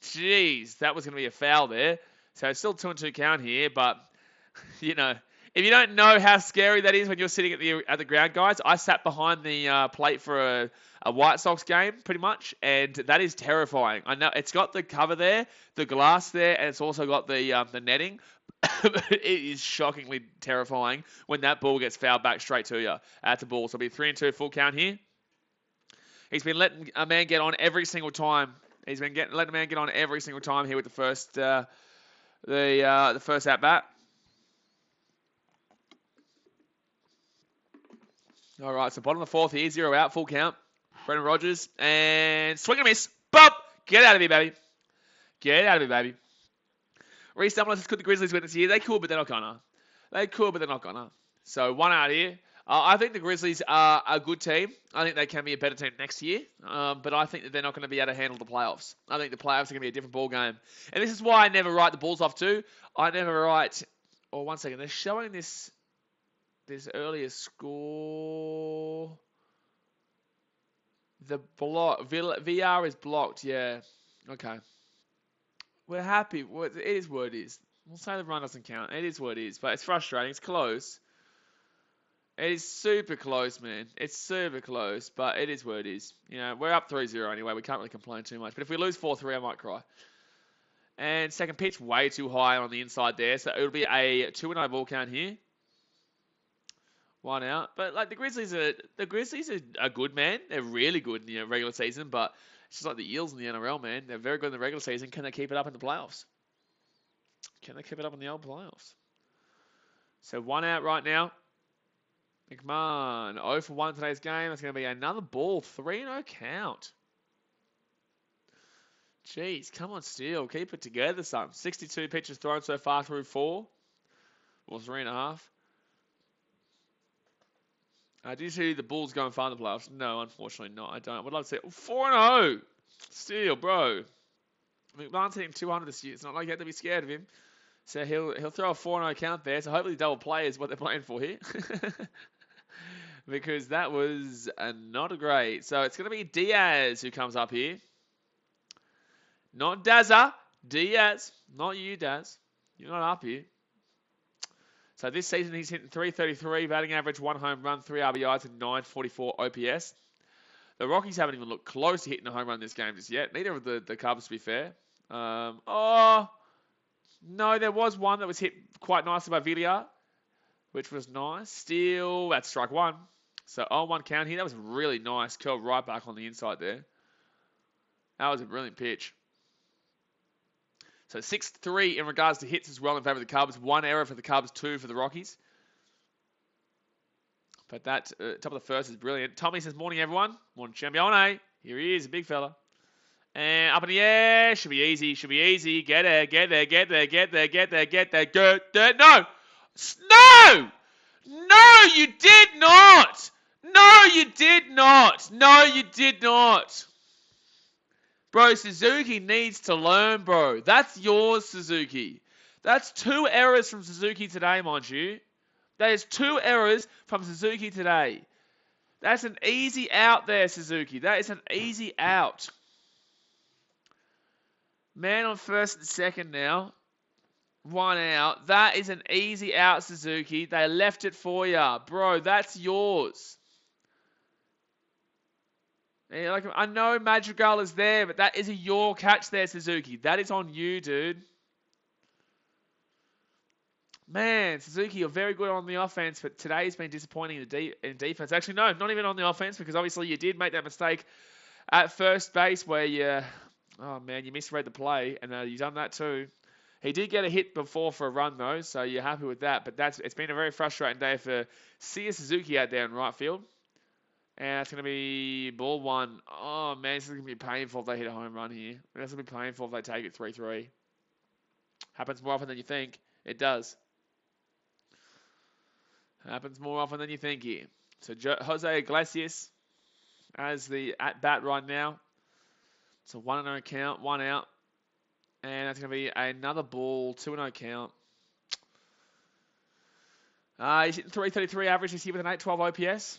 jeez, that was going to be a foul there. So it's still 2-2 count here, but if you don't know how scary that is when you're sitting at the ground, guys, I sat behind the plate for a White Sox game, pretty much, and that is terrifying. I know it's got the cover there, the glass there, and it's also got the netting. It is shockingly terrifying when that ball gets fouled back straight to you. That's a ball. So it'll be 3-2 full count here. He's been letting a man get on every single time. He's been letting a man get on every single time here with the first at bat. All right, so bottom of the fourth here, 0 out, full count. Brendan Rodgers, and swing and a miss. Bop! Get out of here, baby. Get out of here, baby. Reese Dumbledore says, could the Grizzlies win this year? They could, but they're not gonna. So 1 out here. I think the Grizzlies are a good team. I think they can be a better team next year, but I think that they're not going to be able to handle the playoffs. I think the playoffs are going to be a different ball game, and this is why I never write the Bulls off too. I never write. Oh, 1 second. They're showing this earlier score. The block VR is blocked. Yeah. Okay. We're happy. It is what it is. We'll say the run doesn't count. It is what it is, but it's frustrating. It's close. It is super close, man. It's super close, but it is what it is. You know, we're up 3-0 anyway. We can't really complain too much. But if we lose 4-3, I might cry. And second pitch, way too high on the inside there. So it'll be a 2-0 ball count here. 1 out. But like the Grizzlies are good, man. They're really good in the regular season, but it's just like the Eels in the NRL, man. They're very good in the regular season. Can they keep it up in the playoffs? Can they keep it up in the old playoffs? So 1 out right now. McMahon, 0 for 1 in today's game. That's going to be another ball. 3-0 count. Jeez, come on, Steele. Keep it together, son. 62 pitches thrown so far through 4. Or 3.5. Do you see the Bulls going far in the playoffs? No, unfortunately not. I don't. I would love to see it. 4-0. Steele, bro. McMahon's hitting 200 this year. It's not like you have to be scared of him. So he'll throw a 4-0 count there. So hopefully double play is what they're playing for here. Because that was not great. So it's going to be Diaz who comes up here. Not Dazza. Diaz. Not you, Daz. You're not up here. So this season he's hitting 333, batting average, 1 home run, 3 RBIs, and 944 OPS. The Rockies haven't even looked close to hitting a home run this game just yet. Neither of the Cubs, to be fair. No, there was one that was hit quite nicely by Villar, which was nice. Steele, that's strike 1. So 0-1 count here. That was really nice. Curled right back on the inside there. That was a brilliant pitch. So 6-3 in regards to hits as well in favour of the Cubs. 1 error for the Cubs, 2 for the Rockies. But that top of the first is brilliant. Tommy says, morning, everyone. Morning, Champione. Here he is, a big fella. And up in the air. Should be easy. Should be easy. Get there. Get there. Get there. Get there. Get there. Get there. Get there. No. No. No, you did not. No, you did not. No, you did not. Bro, Suzuki needs to learn, bro. That's yours, Suzuki. That's 2 errors from Suzuki today, mind you. That is 2 errors from Suzuki today. That's an easy out there, Suzuki. That is an easy out. Man on first and second now. 1 out. That is an easy out, Suzuki. They left it for you. Bro, that's yours. Yeah, like, I know Madrigal is there, but that is your catch there, Suzuki. That is on you, dude. Man, Suzuki, you're very good on the offense, but today's been disappointing in defense. Actually, no, not even on the offense, because obviously you did make that mistake at first base where you misread the play, and you've done that too. He did get a hit before for a run, though, so you're happy with that. But it's been a very frustrating day for Sia Suzuki out there in right field. And it's going to be ball 1. Oh, man, this is going to be painful if they hit a home run here. It's going to be painful if they take it 3-3. Happens more often than you think. It does. Happens more often than you think here. So Jose Iglesias as the at-bat right now. It's a 1-0 count, 1 out. And that's going to be another ball, 2-0 count. He's hitting 333 average this year with an 812 OPS.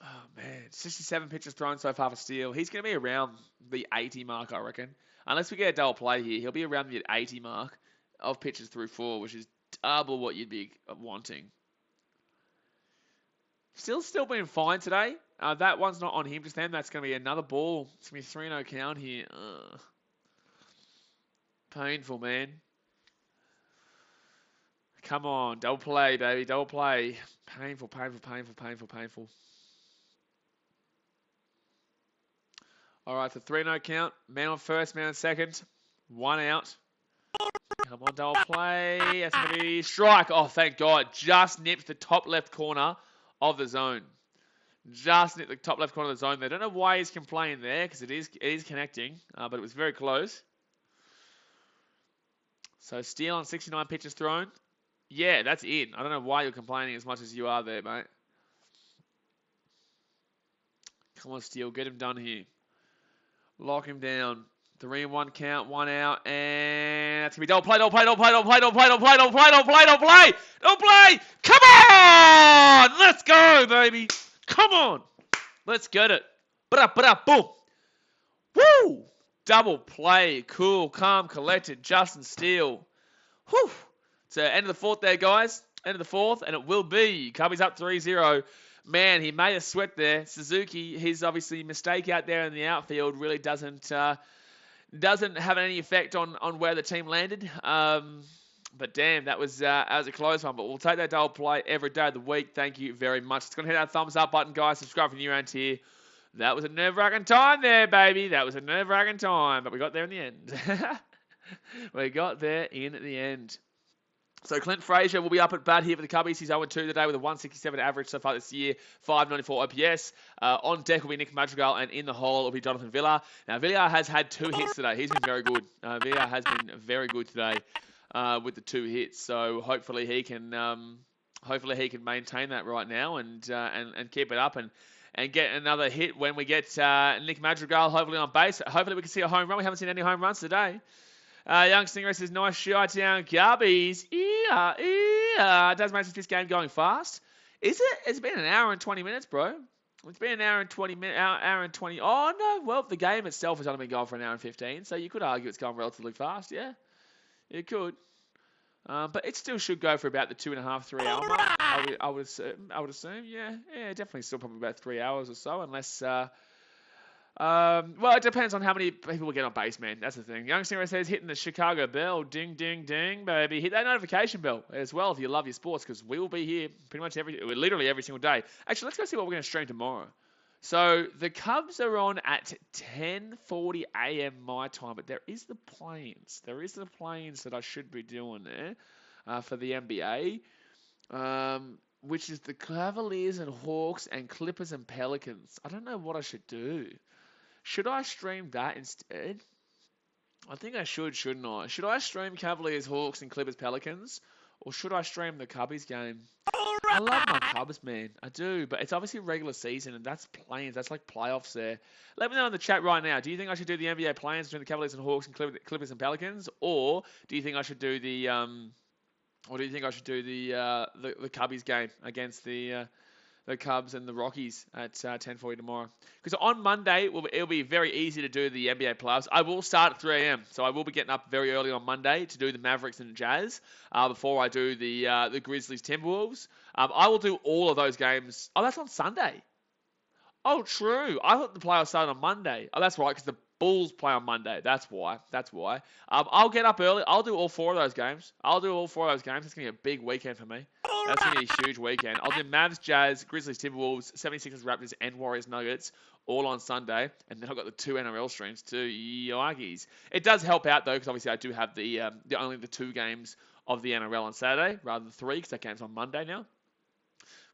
Oh, man. 67 pitches thrown so far for Steele. He's going to be around the 80 mark, I reckon. Unless we get a double play here, he'll be around the 80 mark of pitches through 4, which is double what you'd be wanting. Still being fine today. That one's not on him just then. That's going to be another ball. It's going to be 3-0 count here. Painful, man. Come on. Double play, baby. Double play. Painful, painful, painful, painful, painful. All right, so 3-0 count. Man on first, man on second. 1 out. Come on, double play. That's going to be strike. Oh, thank God. Just nipped the top left corner of the zone. Just nipped the top left corner of the zone. They don't know why he's complaining there because it is connecting, but it was very close. So Steele on 69 pitches thrown. Yeah, that's in. I don't know why you're complaining as much as you are there, mate. Come on, Steele. Get him done here. Lock him down. 3-1 count, 1 out, and that's going to be don't play. Come on! Let's go, baby. Come on. Let's get it. Boom. Woo! Double play. Cool, calm, collected. Justin Steele. Whew. So end of the fourth there, guys. End of the fourth, and it will be. Cubbies up 3-0. Man, he made a sweat there. Suzuki, his obviously mistake out there in the outfield really doesn't have any effect on where the team landed. But damn, that was a close one. But we'll take that double play every day of the week. Thank you very much. It's going to hit that thumbs up button, guys. Subscribe for new around here. That was a nerve-wracking time there, baby. That was a nerve-wracking time. But we got there in the end. We got there in the end. So Clint Frazier will be up at bat here for the Cubbies. He's 0-2 today with a 167 average so far this year, 594 OPS. On deck will be Nick Madrigal, and in the hole will be Jonathan Villar. Now, Villar has had 2 hits today. He's been very good. Villar has been very good today with the 2 hits. So hopefully he can maintain that right now and keep it up and get another hit when we get Nick Madrigal hopefully on base. Hopefully we can see a home run. We haven't seen any home runs today. Young Stingray says, nice shot down, Cubbies. Does make this game going fast? Is it? It's been an hour and 20 minutes, bro. It's been an hour and 20 minutes. Hour and 20. Oh, no. Well, the game itself has only been going for an hour and 15, so you could argue it's going relatively fast, yeah. You could. But it still should go for about the 2.5, 3 hour mark. I would assume, yeah. Yeah, definitely still probably about 3 hours or so, unless... well, it depends on how many people will get on base, man. That's the thing. Young Stingray says, hitting the Chicago bell. Ding, ding, ding, baby. Hit that notification bell as well if you love your sports, because we will be here pretty much literally every single day. Actually, let's go see what we're going to stream tomorrow. So, the Cubs are on at 10:40 a.m. my time, but there is the Plains. There is the Plains that I should be doing there for the NBA, which is the Cavaliers and Hawks and Clippers and Pelicans. I don't know what I should do. Should I stream that instead? I think I should, shouldn't I? Should I stream Cavaliers, Hawks, and Clippers, Pelicans? Or should I stream the Cubbies game? I love my Cubs, man. I do. But it's obviously regular season, and that's Plains. That's like playoffs there. Let me know in the chat right now. Do you think I should do the NBA Plains between the Cavaliers and Hawks and Clippers and Pelicans? Or do you think I should do the... the Cubbies game against the Cubs and the Rockies at 10:40 tomorrow? Because on Monday, it'll be very easy to do the NBA playoffs. I will start at 3 a.m., so I will be getting up very early on Monday to do the Mavericks and the Jazz before I do the Grizzlies Timberwolves. I will do all of those games. Oh, that's on Sunday. Oh, true. I thought the playoffs started on Monday. Oh, that's right, because the Bulls play on Monday. That's why. I'll get up early. I'll do all 4 of those games. It's going to be a big weekend for me. That's going to be a huge weekend. I'll do Mavs, Jazz, Grizzlies, Timberwolves, 76ers, Raptors, and Warriors, Nuggets all on Sunday. And then I've got the 2 NRL streams too. Yikes. It does help out, though, because obviously I do have only the 2 games of the NRL on Saturday rather than 3, because that game's on Monday now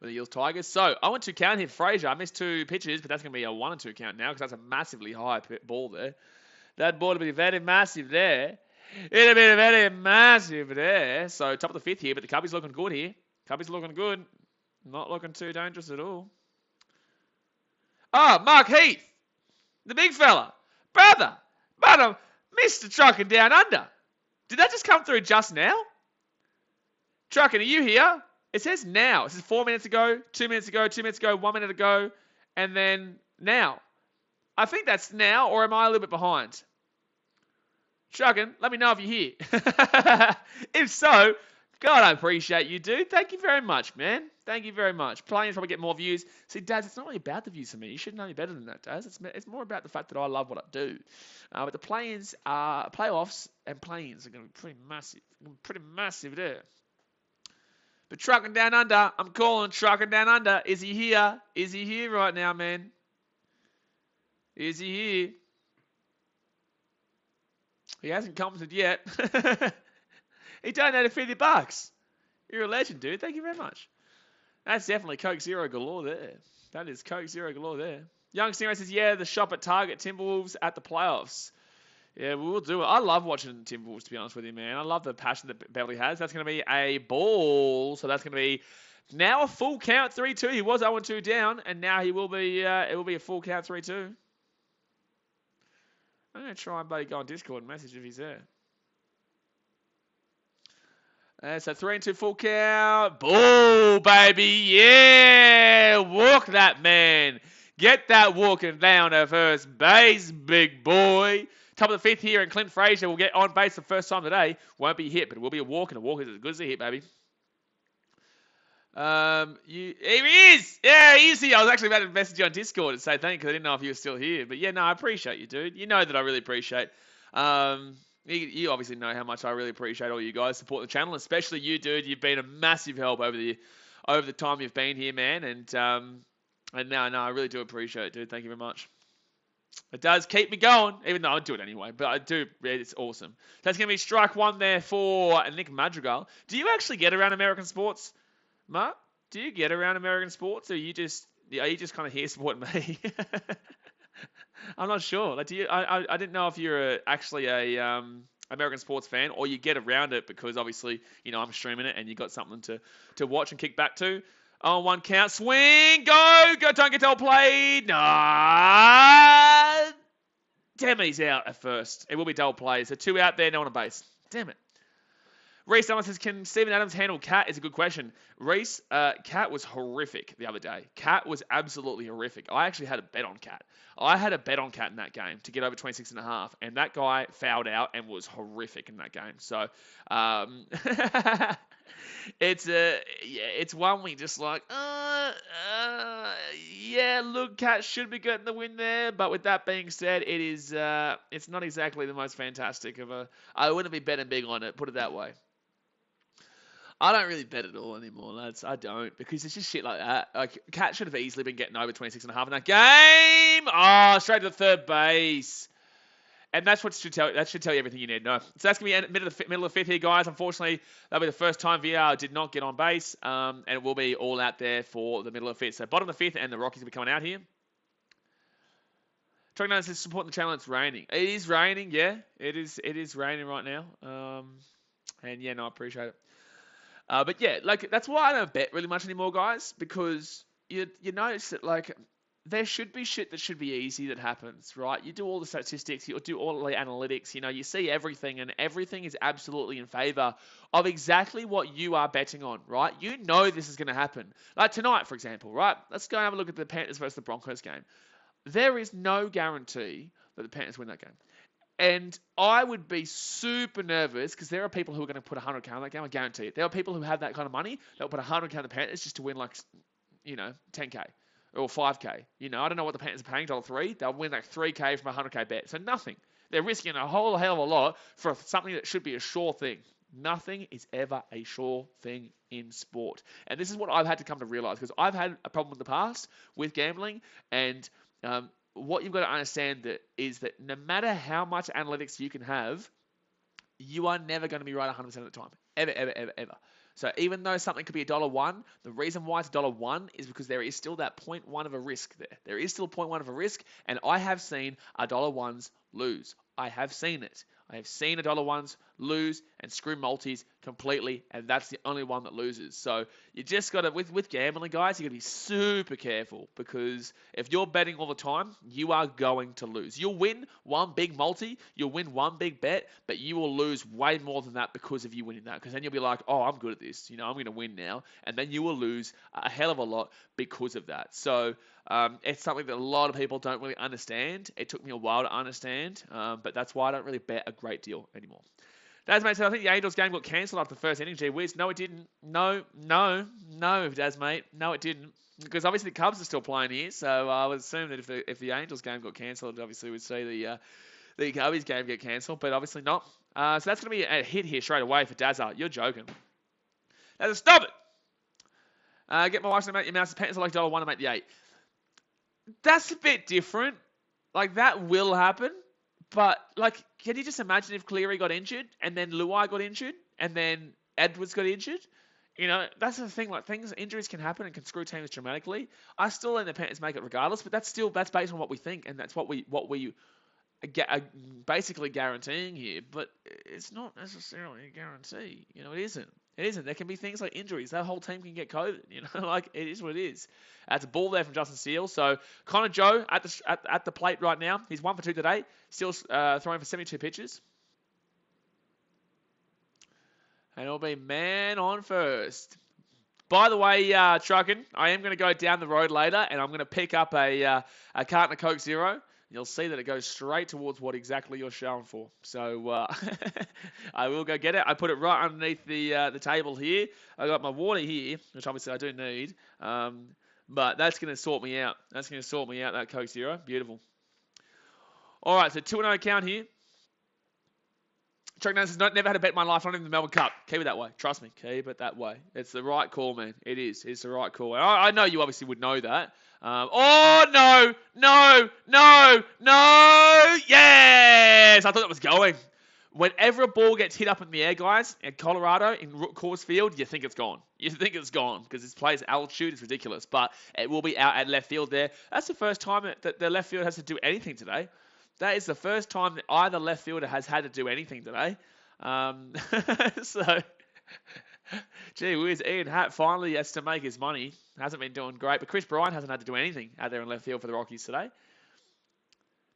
with the Eels Tigers. So I went 2 count here for Frazier. I missed 2 pitches, but that's going to be a 1 and 2 count now, because that's a massively high ball there. That ball will be very massive there. It'll be very massive there. So top of the 5th here, but the Cubbies looking good here. Cubbies looking good. Not looking too dangerous at all. Oh, Mark Heath. The big fella. Brother, Mr. Trucking Down Under. Did that just come through just now? Trucking, are you here? It says now. It says 4 minutes ago, 2 minutes ago, 2 minutes ago, 1 minute ago, and then now. I think that's now, or am I a little bit behind? Trucking, let me know if you're here. If so, God, I appreciate you, dude. Thank you very much, man. Thank you very much. Plains probably get more views. See, Daz, it's not really about the views for me. You should know me better than that, Daz. It's more about the fact that I love what I do. But the Plains, playoffs and Plains are going to be pretty massive. Pretty massive there. But Trucking Down Under, I'm calling Trucking Down Under. Is he here? Is he here right now, man? Is he here? He hasn't commented yet. He donated $50. You're a legend, dude. Thank you very much. That's definitely Coke Zero galore there. That is Coke Zero galore there. Young Stingray says, yeah, the shop at Target Timberwolves at the playoffs. Yeah, we will do it. I love watching Tim Wolves, to be honest with you, man. I love the passion that Beverly has. That's going to be a ball. So that's going to be now a full count 3-2. He was 0-2 down, and now he will be. It will be a full count 3-2. I'm going to try and go on Discord and message if he's there. So 3-2 full count. Ball, baby. Yeah. Walk that man. Get that walking down to first base, big boy. Top of the fifth here, and Clint Frazier will get on base the first time today. Won't be hit, but it will be a walk, and a walk is as good as a hit, baby. Here he is! Yeah, easy. I was actually about to message you on Discord and say thank you because I didn't know if you were still here. But yeah, no, I appreciate you, dude. You know that I really appreciate. You obviously know how much I really appreciate all you guys supporting the channel, especially you, dude. You've been a massive help over the time you've been here, man. And no, I really do appreciate it, dude. Thank you very much. It does keep me going, even though I do it anyway. But I do. It's awesome. That's going to be strike one there for Nick Madrigal. Do you actually get around American sports, Mark? Do you get around American sports, or are you just kind of here supporting me? I'm not sure. Like, I didn't know if you're actually a American sports fan, or you get around it because obviously I'm streaming it and you got something to watch and kick back to. On one count, swing, go, don't get played. Nah. Damn it, he's out at first. It will be double play. So 2 out there, no one on base. Damn it. Reese Thomas says, can Steven Adams handle Cat? Is a good question. Reese, Cat was horrific the other day. Cat was absolutely horrific. I actually had a bet on Cat. I had a bet on Cat in that game to get over 26.5, and that guy fouled out and was horrific in that game. So, it's one we just like, yeah, look, Cat should be getting the win there. But with that being said, it's not exactly the most fantastic of a. I wouldn't be betting big on it. Put it that way. I don't really bet at all anymore, lads. I don't, because it's just shit like that. Like, Cat should have easily been getting over 26.5 in that game. Oh, straight to the third base. And that should tell you everything you need to know. So that's going to be middle of the fifth here, guys. Unfortunately, that'll be the first time VR did not get on base. And it will be all out there for the middle of the fifth. So bottom of the fifth, and the Rockies will be coming out here. Truck Nuts is supporting the channel. It's raining. It is raining, yeah. It is raining right now. And yeah, no, I appreciate it. But yeah, like, that's why I don't bet really much anymore, guys, because you notice that, like, there should be shit that should be easy that happens, right? You do all the statistics, you do all the analytics, you see everything, and everything is absolutely in favor of exactly what you are betting on, right? You know this is going to happen. Like tonight, for example, right? Let's go and have a look at the Panthers versus the Broncos game. There is no guarantee that the Panthers win that game. And I would be super nervous because there are people who are going to put 100K on that game. I guarantee it. There are people who have that kind of money that will put 100K on the Panthers just to win, like, 10K or 5K. I don't know what the Panthers are paying, $3. They'll win like 3K from a 100K bet. So nothing. They're risking a whole hell of a lot for something that should be a sure thing. Nothing is ever a sure thing in sport. And this is what I've had to come to realize, because I've had a problem in the past with gambling, and what you've got to understand is that no matter how much analytics you can have, you are never going to be right 100% of the time. Ever, ever, ever, ever. So even though something could be $1, the reason why it's $1 is because there is still that 0.1 of a risk there. There is still 0.1 of a risk, and I have seen $1s lose. I have seen it. I have seen $1s lose and screw multis completely, and that's the only one that loses. So you just got to, with gambling, guys, you got to be super careful, because if you're betting all the time, you are going to lose. You'll win one big multi, you'll win one big bet, but you will lose way more than that because of you winning that, because then you'll be like, oh, I'm good at this, I'm going to win now, and then you will lose a hell of a lot because of that. So it's something that a lot of people don't really understand. It took me a while to understand, but that's why I don't really bet a great deal anymore. Dasmate said, I think the Angels game got cancelled after the first inning. Gee whiz. No, it didn't. No, Dasmate. No, it didn't. Because obviously the Cubs are still playing here, so I would assume that if the Angels game got cancelled, obviously we'd see the Cubbies game get cancelled, but obviously not. So that's going to be a hit here straight away for Dazza. You're joking. Dazza, stop it! Get my wife's to make your mouse. Panthers are like $1 to make the 8. That's a bit different. Like, that will happen. But, like, can you just imagine if Cleary got injured, and then Luai got injured, and then Edwards got injured? That's the thing. Like, injuries can happen and can screw teams dramatically. I still think the Panthers make it regardless, but that's based on what we think, and that's what we basically guaranteeing here, but it's not necessarily a guarantee. You know, it isn't. It isn't. There can be things like injuries. That whole team can get COVID. You know, like it is what it is. It's a ball there from Justin Steele. So Connor Joe at the plate right now. He's 1 for 2 today. Still throwing for 72 pitches. And it'll be man on first. By the way, Truckin', I am going to go down the road later, and I'm going to pick up a carton of Coke Zero. You'll see that it goes straight towards what exactly you're showing for. So I will go get it. I put it right underneath the table here. I got my water here, which obviously I do need. But that's going to sort me out. That's going to sort me out, that Coke Zero. Beautiful. All right, so 2-0 count here. Chuck Nancy has never had a bet in my life, not even the Melbourne Cup. Keep it that way. Trust me, keep it that way. It's the right call, man. It is. It's the right call. And I know you obviously would know that. Oh, no, no, no, no. Yes! I thought that was going. Whenever a ball gets hit up in the air, guys, in Colorado, in Coors Field, you think it's gone. You think it's gone because this play's altitude is ridiculous. But it will be out at left field there. That's the first time that the left field has to do anything today. That is the first time that either left fielder has had to do anything today. So, gee whiz, Ian Happ finally has to make his money. Hasn't been doing great, but Chris Bryant hasn't had to do anything out there in left field for the Rockies today.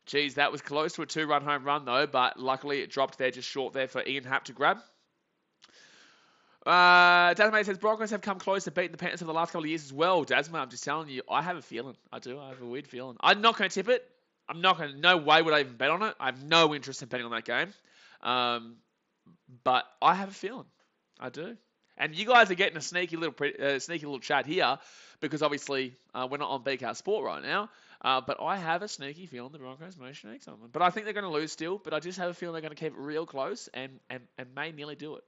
Geez, that was close to a 2-run home run, though, but luckily it dropped there just short there for Ian Happ to grab. Dasma says, Broncos have come close to beating the Panthers over the last couple of years as well. Dasma, I'm just telling you, I have a feeling. I do. I have a weird feeling. I'm not going to tip it. I'm not going to, no way would I even bet on it. I have no interest in betting on that game. But I have a feeling. I do. And you guys are getting a sneaky little chat here because obviously we're not on BK Sport right now. But I have a sneaky feeling the Broncos may sneak something. But I think they're going to lose still. But I just have a feeling they're going to keep it real close and may nearly do it.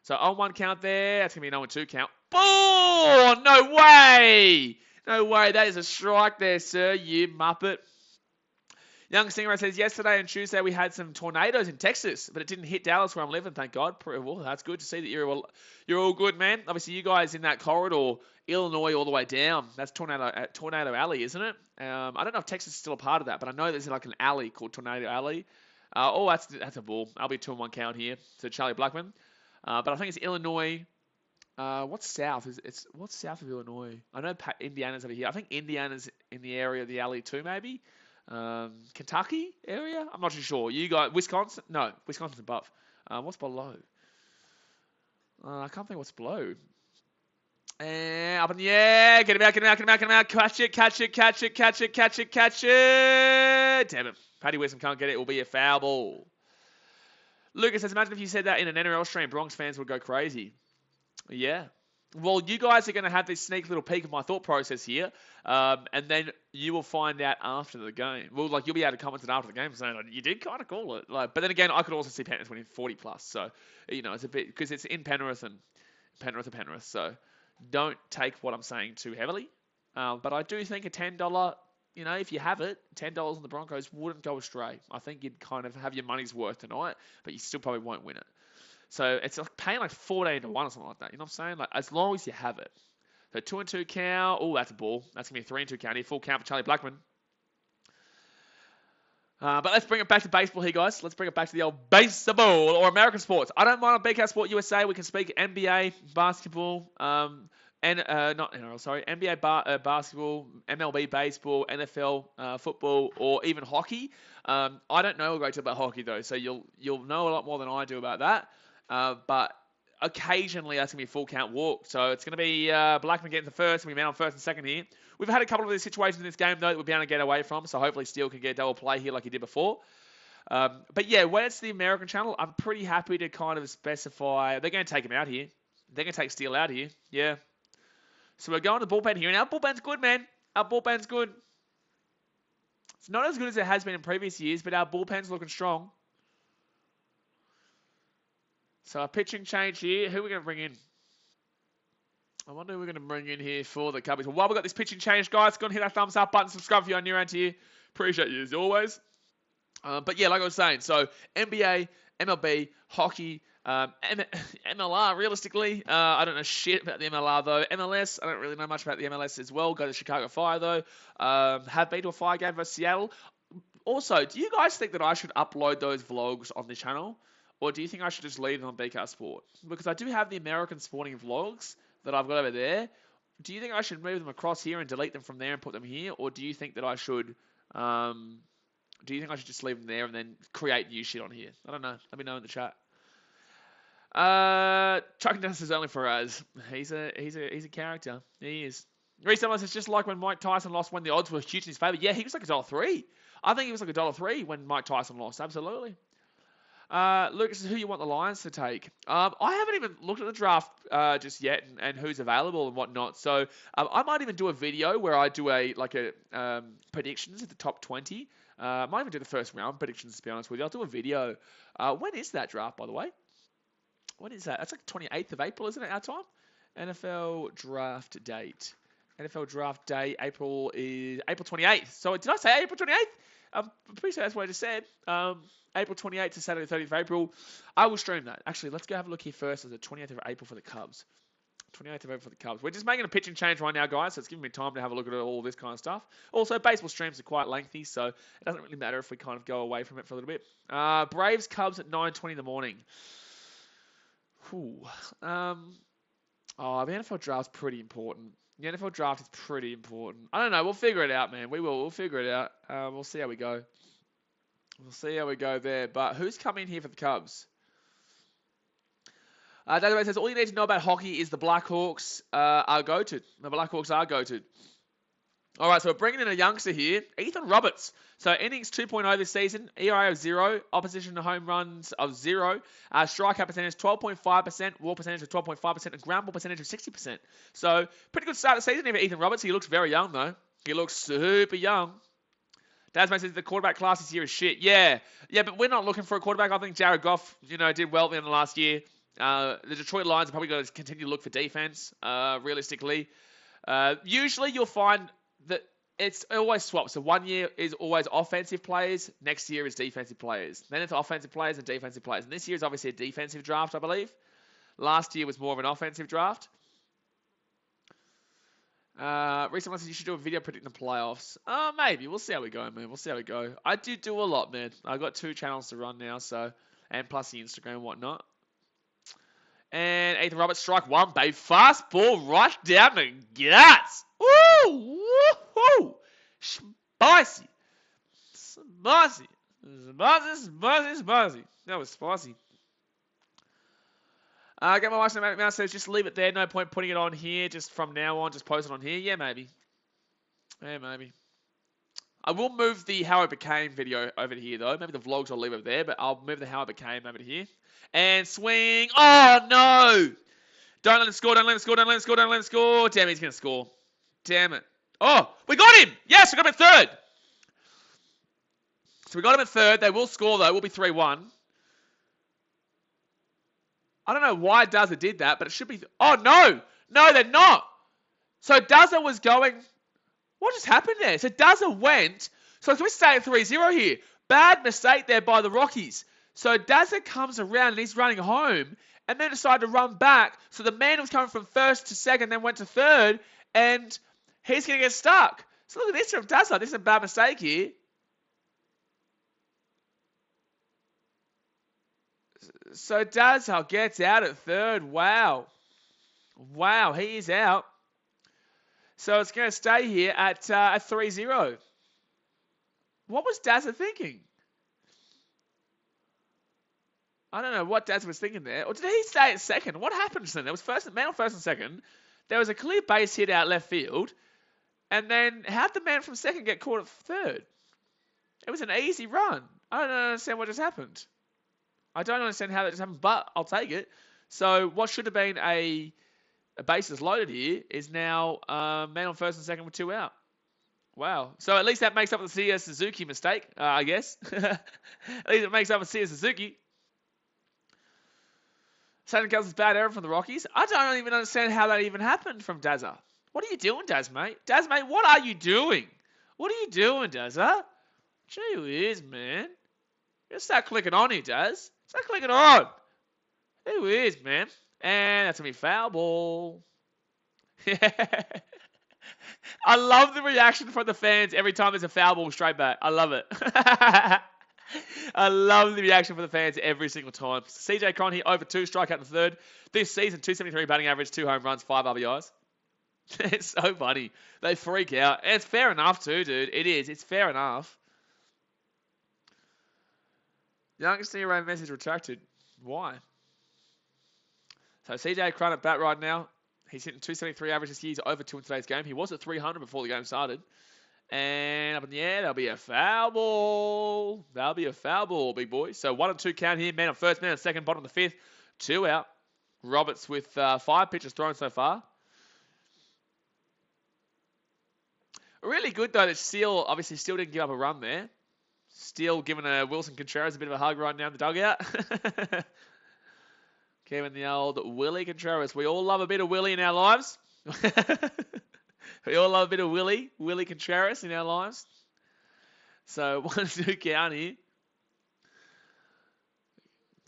So 0-1 count there. That's going to be an 0-2 count. Oh, no way. No way. That is a strike there, sir, you muppet. Young Stingray says, yesterday and Tuesday we had some tornadoes in Texas, but it didn't hit Dallas where I'm living, thank God. Well, that's good to see that you're all good, man. Obviously, you guys in that corridor, Illinois all the way down, that's Tornado Alley, isn't it? I don't know if Texas is still a part of that, but I know there's like an alley called Tornado Alley. That's a ball. I'll be 2-1 count here to Charlie Blackman. But I think it's Illinois. What's south? What's south of Illinois? I know Indiana's over here. I think Indiana's in the area of the alley too, maybe. Kentucky area? I'm not too sure. You got Wisconsin? No, Wisconsin's above. What's below? I can't think what's below. And up in the air. Get him out. Catch it. Damn it. Paddy Wisdom can't get it. It will be a foul ball. Lucas says, imagine if you said that in an NRL stream, Bronx fans would go crazy. Yeah. Well, you guys are going to have this sneak little peek of my thought process here, and then you will find out after the game. Well, like, you'll be able to comment it after the game saying, you did kind of call it. Like, but then again, I could also see Panthers winning 40+. So, you know, it's a bit, because it's in Penrith. So, don't take what I'm saying too heavily. But I do think a $10, you know, if you have it, $10 on the Broncos wouldn't go astray. I think you'd kind of have your money's worth tonight, but you still probably won't win it. So it's like paying like 14 to 1 or something like that. You know what I'm saying? Like, as long as you have it. So 2-2 count. Oh, that's a ball. That's going to be a 3-2 count here. Full count for Charlie Blackman. But let's bring it back to baseball here, guys. Let's bring it back to the old baseball or American sports. I don't mind on BK Sport USA. We can speak NBA, basketball, not NRL, sorry. NBA basketball, MLB baseball, NFL football, or even hockey. I don't know a great deal about hockey, though, so you'll know a lot more than I do about that. But occasionally that's going to be a full count walk. So it's going to be Blackman getting the first, and we man on first and second here. We've had a couple of these situations in this game, though, that we'll be able to get away from. So hopefully Steele can get a double play here like he did before. But yeah, when it's the American channel, I'm pretty happy to kind of specify. They're going to take him out here. They're going to take Steele out here. Yeah. So we're going to the bullpen here. And our bullpen's good, man. Our bullpen's good. It's not as good as it has been in previous years, but our bullpen's looking strong. So a pitching change here. Who are we going to bring in? I wonder who we're going to bring in here for the Cubbies. Well, while we've got this pitching change, guys, go and hit that thumbs up button. Subscribe if you're new around here. Appreciate you as always. But yeah, like I was saying, so NBA, MLB, hockey, MLR, realistically. I don't know shit about the MLR, though. MLS, I don't really know much about the MLS as well. Go to Chicago Fire, though. Have been to a Fire game versus Seattle. Also, do you guys think that I should upload those vlogs on the channel? Or do you think I should just leave them on BK Sport? Because I do have the American sporting vlogs that I've got over there. Do you think I should move them across here and delete them from there and put them here? Or do you think that I should... just leave them there and then create new shit on here? I don't know. Let me know in the chat. Chucking Dennis is only for us. He's a character. He is. Reese Ellis is just like when Mike Tyson lost when the odds were huge in his favour. Yeah, he was like $1.03. I think he was like $1.03 when Mike Tyson lost. Absolutely. Lucas, who you want the Lions to take? I haven't even looked at the draft just yet and who's available and whatnot. So I might even do a video where I do predictions of the top 20. I might even do the first round predictions, to be honest with you. I'll do a video. When is that draft, by the way? When is that? That's like 28th of April, isn't it, our time? NFL draft date. NFL draft day, April 28th. So did I say April 28th? I'm pretty sure that's what I just said. April 28th to Saturday 30th of April. I will stream that. Actually, let's go have a look here first. It's the 28th of April for the Cubs. 28th of April for the Cubs. We're just making a pitching change right now, guys, so it's giving me time to have a look at all this kind of stuff. Also, baseball streams are quite lengthy, so it doesn't really matter if we kind of go away from it for a little bit. Braves, Cubs at 9:20 in the morning. The NFL draft's pretty important. The NFL draft is pretty important. I don't know. We'll figure it out, man. We will. We'll figure it out. We'll see how we go. We'll see how we go there. But who's coming here for the Cubs? Database says, all you need to know about hockey is the Blackhawks are go-to. The Blackhawks are go-to. All right, so we're bringing in a youngster here, Ethan Roberts. So innings 2.0 this season, ERA of 0, opposition to home runs of 0, strikeout percentage 12.5%, WAR percentage of 12.5%, and ground ball percentage of 60%. So pretty good start of the season here for Ethan Roberts. He looks very young, though. He looks super young. Dasman says the quarterback class this year is shit. Yeah, but we're not looking for a quarterback. I think Jared Goff, did well in the last year. The Detroit Lions are probably going to continue to look for defense, realistically. Usually you'll find that it's always swaps. So 1 year is always offensive players. Next year is defensive players. Then it's offensive players and defensive players. And this year is obviously a defensive draft, I believe. Last year was more of an offensive draft. Recently said you should do a video predicting the playoffs. Maybe. We'll see how we go, man. We'll see how we go. I do a lot, man. I've got 2 channels to run now, and plus the Instagram and whatnot. And Ethan Roberts, strike 1, babe. Fastball right down the guts. Woo! Woo-hoo! Spicy. Spicy. That was spicy. Get my wife's mouse says, just leave it there. No point putting it on here. Just from now on, just post it on here. Yeah, maybe. I will move the How I Became video over to here, though. Maybe the vlogs I'll leave over there, but I'll move the How I Became over to here. And swing. Oh, no. Don't let him score. Don't let him score. Don't let him score. Don't let him score. Damn, he's going to score. Damn it. Oh, we got him. Yes, we got him at third. So we got him at third. They will score, though. We'll be 3-1. I don't know why Duzza did that, but it should be... Oh, no. No, they're not. So Duzza was going... What just happened there? So Duzza went... So can we stay at 3-0 here? Bad mistake there by the Rockies. So Dazza comes around and he's running home and then decided to run back. So the man was coming from first to second, then went to third, and he's going to get stuck. So look at this from Dazza. This is a bad mistake here. So Dazza gets out at third. Wow. Wow, he is out. So it's going to stay here at 3-0. What was Dazza thinking? I don't know what Dazza was thinking there. Or did he stay at second? What happened then? There was man on first and second. There was a clear base hit out left field. And then how'd the man from second get caught at third? It was an easy run. I don't understand what just happened. I don't understand how that just happened, but I'll take it. So what should have been a bases loaded here is now man on first and second with 2 out. Wow. So at least that makes up the Sia Suzuki mistake, I guess. At least it makes up for Sia Suzuki. Satan Kelsey's bad error from the Rockies. I don't even understand how that even happened from Dazza. What are you doing, Daz, mate? Daz, mate, what are you doing? What are you doing, Dazza? Gee whiz, man. Just start clicking on here, Daz. Start clicking on. Who is, man? And that's going to be foul ball. I love the reaction from the fans every time there's a foul ball straight back. I love it. I love the reaction from the fans every single time. CJ Cron here, over 2, strikeout in the third. This season, 273 batting average, 2 home runs, 5 RBIs. It's so funny. They freak out. And it's fair enough too, dude. It is. It's fair enough. Youngest hero message retracted. Why? So CJ Cron at bat right now. He's hitting 273 average this year. He's over 2 in today's game. He was at 300 before the game started. And up in the air, there'll be a foul ball. That'll be a foul ball, big boy. So 1 and 2 count here. Man on first, man on second, bottom of the fifth. 2 out. Roberts with 5 pitches thrown so far. Really good, though, that Steele obviously still didn't give up a run there. Steele giving Wilson Contreras a bit of a hug right now in the dugout. Giving the old Willie Contreras. We all love a bit of Willie in our lives. We all love a bit of Willie Contreras in our lives. So 1-2 count here.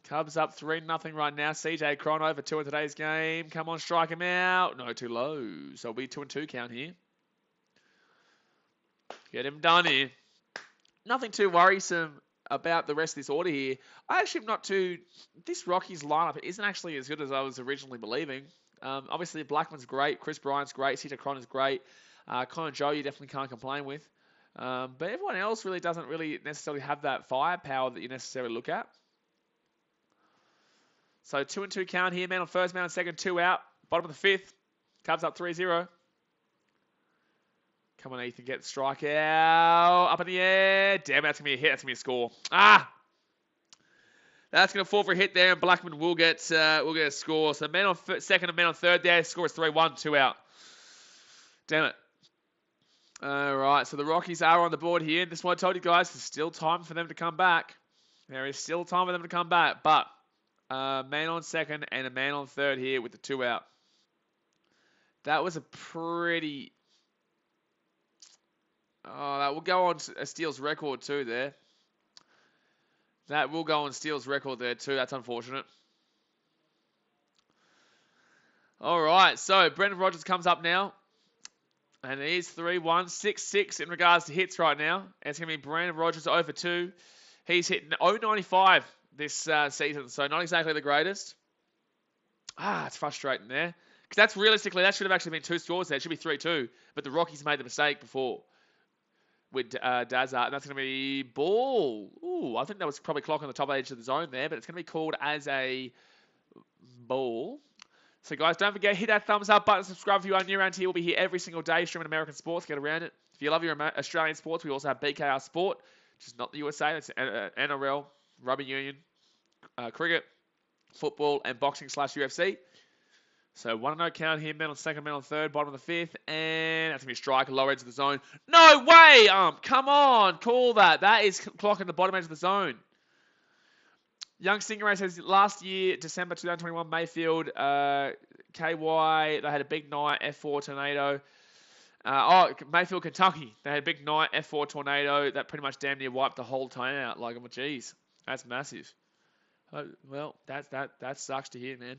Cubs up 3-0 right now. CJ Cron over 2 in today's game. Come on, strike him out. No, too low. So it'll be 2-2 count here. Get him done here. Nothing too worrisome about the rest of this order here. I actually am not too... This Rockies lineup isn't actually as good as I was originally believing. Obviously, Blackman's great. Chris Bryant's great. CJ Cron is great. Connor Joe, you definitely can't complain with. But everyone else really doesn't really necessarily have that firepower that you necessarily look at. So 2-2 count here. Man on first, man on second, 2 out. Bottom of the fifth. Cubs up 3-0. Come on, Ethan, get the strikeout. Up in the air. Damn, that's going to be a hit. That's going to be a score. That's going to fall for a hit there, and Blackman will get a score. So man on second and man on third there. Score is 3-1, 2 out. Damn it. All right, so the Rockies are on the board here. This is what I told you guys. There's still time for them to come back. There is still time for them to come back. But man on second and a man on third here with the 2 out. That was a pretty... Oh, that will go on Steele's record too there. That will go on Steele's record there too. That's unfortunate. All right, so Brendan Rodgers comes up now. And he's 3-1, 6-6 in regards to hits right now. And it's going to be Brendan Rodgers over 2. He's hitting 0.95 this season, so not exactly the greatest. It's frustrating there. Because that's realistically, that should have actually been 2 scores there. It should be 3-2. But the Rockies made the mistake before with Dazza, and that's going to be ball. Ooh, I think that was probably clock on the top edge of the zone there, but it's going to be called as a ball. So guys, don't forget, hit that thumbs up button, subscribe if you are new around here. We'll be here every single day streaming American sports. Get around it. If you love your Australian sports, we also have BKR Sport, which is not the USA. It's NRL, rugby union, cricket, football, and boxing / UFC. So 1-0 count here, man on second, man on third, bottom of the fifth, and that's going to be a strike, lower edge of the zone. No way! Come on, call that. That is clocking the bottom edge of the zone. Young Stingray says last year, December 2021, Mayfield, KY, they had a big night, F4 tornado. Mayfield, Kentucky, they had a big night, F4 tornado. That pretty much damn near wiped the whole town out. Like, oh, geez, that's massive. Well, that sucks to hear, man.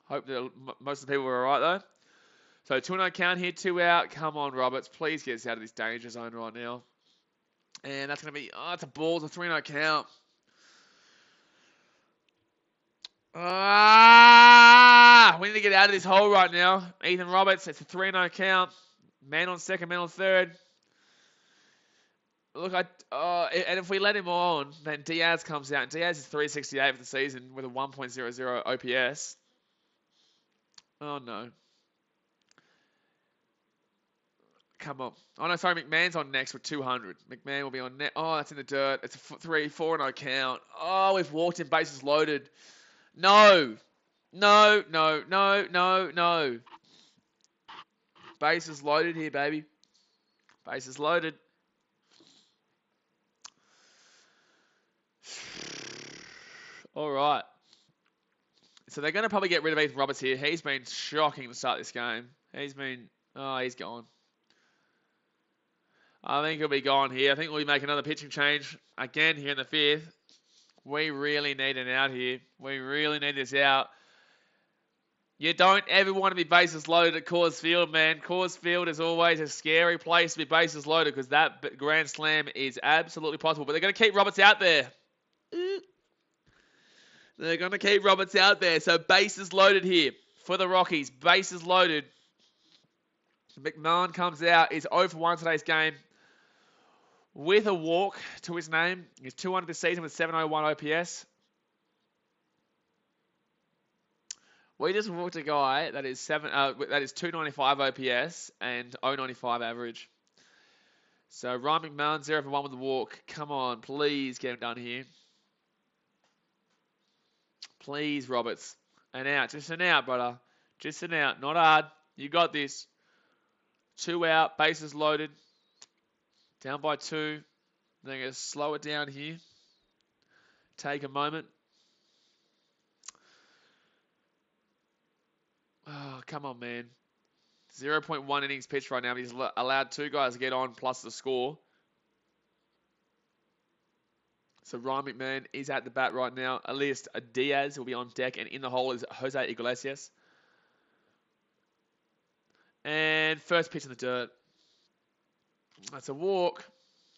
Hope that most of the people were all right, though. So 2-0 count here, 2 out. Come on, Roberts. Please get us out of this danger zone right now. And that's going to be... it's a ball. It's a 3-0 count. We need to get out of this hole right now. Ethan Roberts, it's a 3-0 count. Man on second, man on third. Look, and if we let him on, then Diaz comes out. And Diaz is 368 for the season with a 1.00 OPS. Oh, no. Come on. Oh, no, sorry. McMahon's on next with 200. McMahon will be on next. Oh, that's in the dirt. It's a 3-4-0 count. Oh, we've walked in bases loaded. No. No. Bases loaded here, baby. Bases loaded. All right. So they're going to probably get rid of Ethan Roberts here. He's been shocking to start this game. He's gone. I think he'll be gone here. I think we'll make another pitching change again here in the fifth. We really need an out here. We really need this out. You don't ever want to be bases loaded at Coors Field, man. Coors Field is always a scary place to be bases loaded because that grand slam is absolutely possible. But they're going to keep Roberts out there. They're going to keep Roberts out there. So bases loaded here for the Rockies. Bases loaded. McMahon comes out. He's 0 for 1 today's game with a walk to his name. He's 200 this season with 701 OPS. We just walked a guy that is 295 OPS and 095 average. So Ryan McMahon 0 for 1 with the walk. Come on, please get him done here. Please, Roberts. An out, just an out, brother. Just an out, not hard. You got this. 2 out, bases loaded. Down by 2. They're going to slow it down here. Take a moment. Oh, come on, man. 0.1 innings pitched right now. He's allowed 2 guys to get on plus the score. So Ryan McMahon is at the bat right now. Elias Diaz will be on deck. And in the hole is Jose Iglesias. And first pitch in the dirt. That's a walk.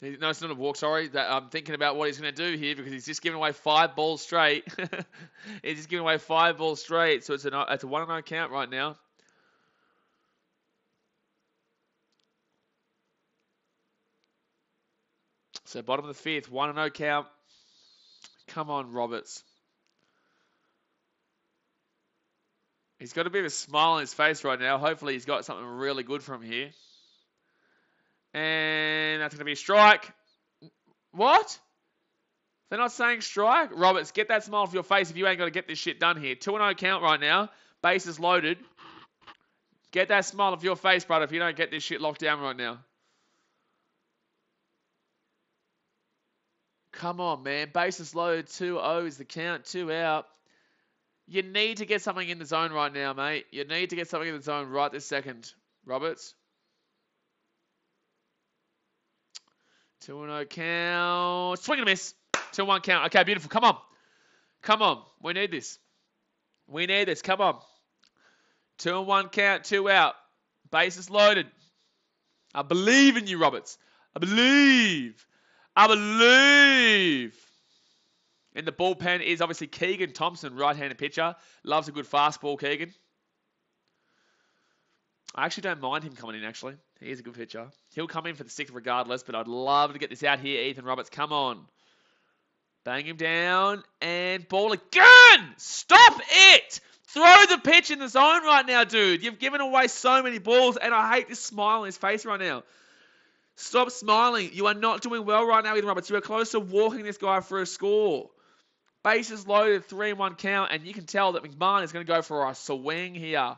No, it's not a walk, sorry. I'm thinking about what he's going to do here because he's just giving away 5 balls straight. He's just giving away 5 balls straight. So it's a 1-0 count right now. So bottom of the 5th, 1-0 count. Come on, Roberts. He's got a bit of a smile on his face right now. Hopefully he's got something really good from here. And that's going to be a strike. What? They're not saying strike? Roberts, get that smile off your face if you ain't got to get this shit done here. 2-0 count right now. Bases loaded. Get that smile off your face, brother, if you don't get this shit locked down right now. Come on, man. Bases loaded. 2-0 is the count. 2 out. You need to get something in the zone right now, mate. You need to get something in the zone right this second, Roberts. 2-0 count. Swing and a miss. 2-1 count. Okay, beautiful. Come on. Come on. We need this. We need this. Come on. 2-1 count. 2 out. Bases loaded. I believe in you, Roberts. I believe. I believe. In the bullpen is obviously Keegan Thompson, right-handed pitcher. Loves a good fastball, Keegan. I actually don't mind him coming in, actually. He is a good pitcher. He'll come in for the 6th regardless, but I'd love to get this out here, Ethan Roberts. Come on. Bang him down, and ball again! Stop it! Throw the pitch in the zone right now, dude. You've given away so many balls, and I hate this smile on his face right now. Stop smiling. You are not doing well right now, Ethan Roberts. You are close to walking this guy for a score. Bases loaded, 3-1 count, and you can tell that McMahon is going to go for a swing here.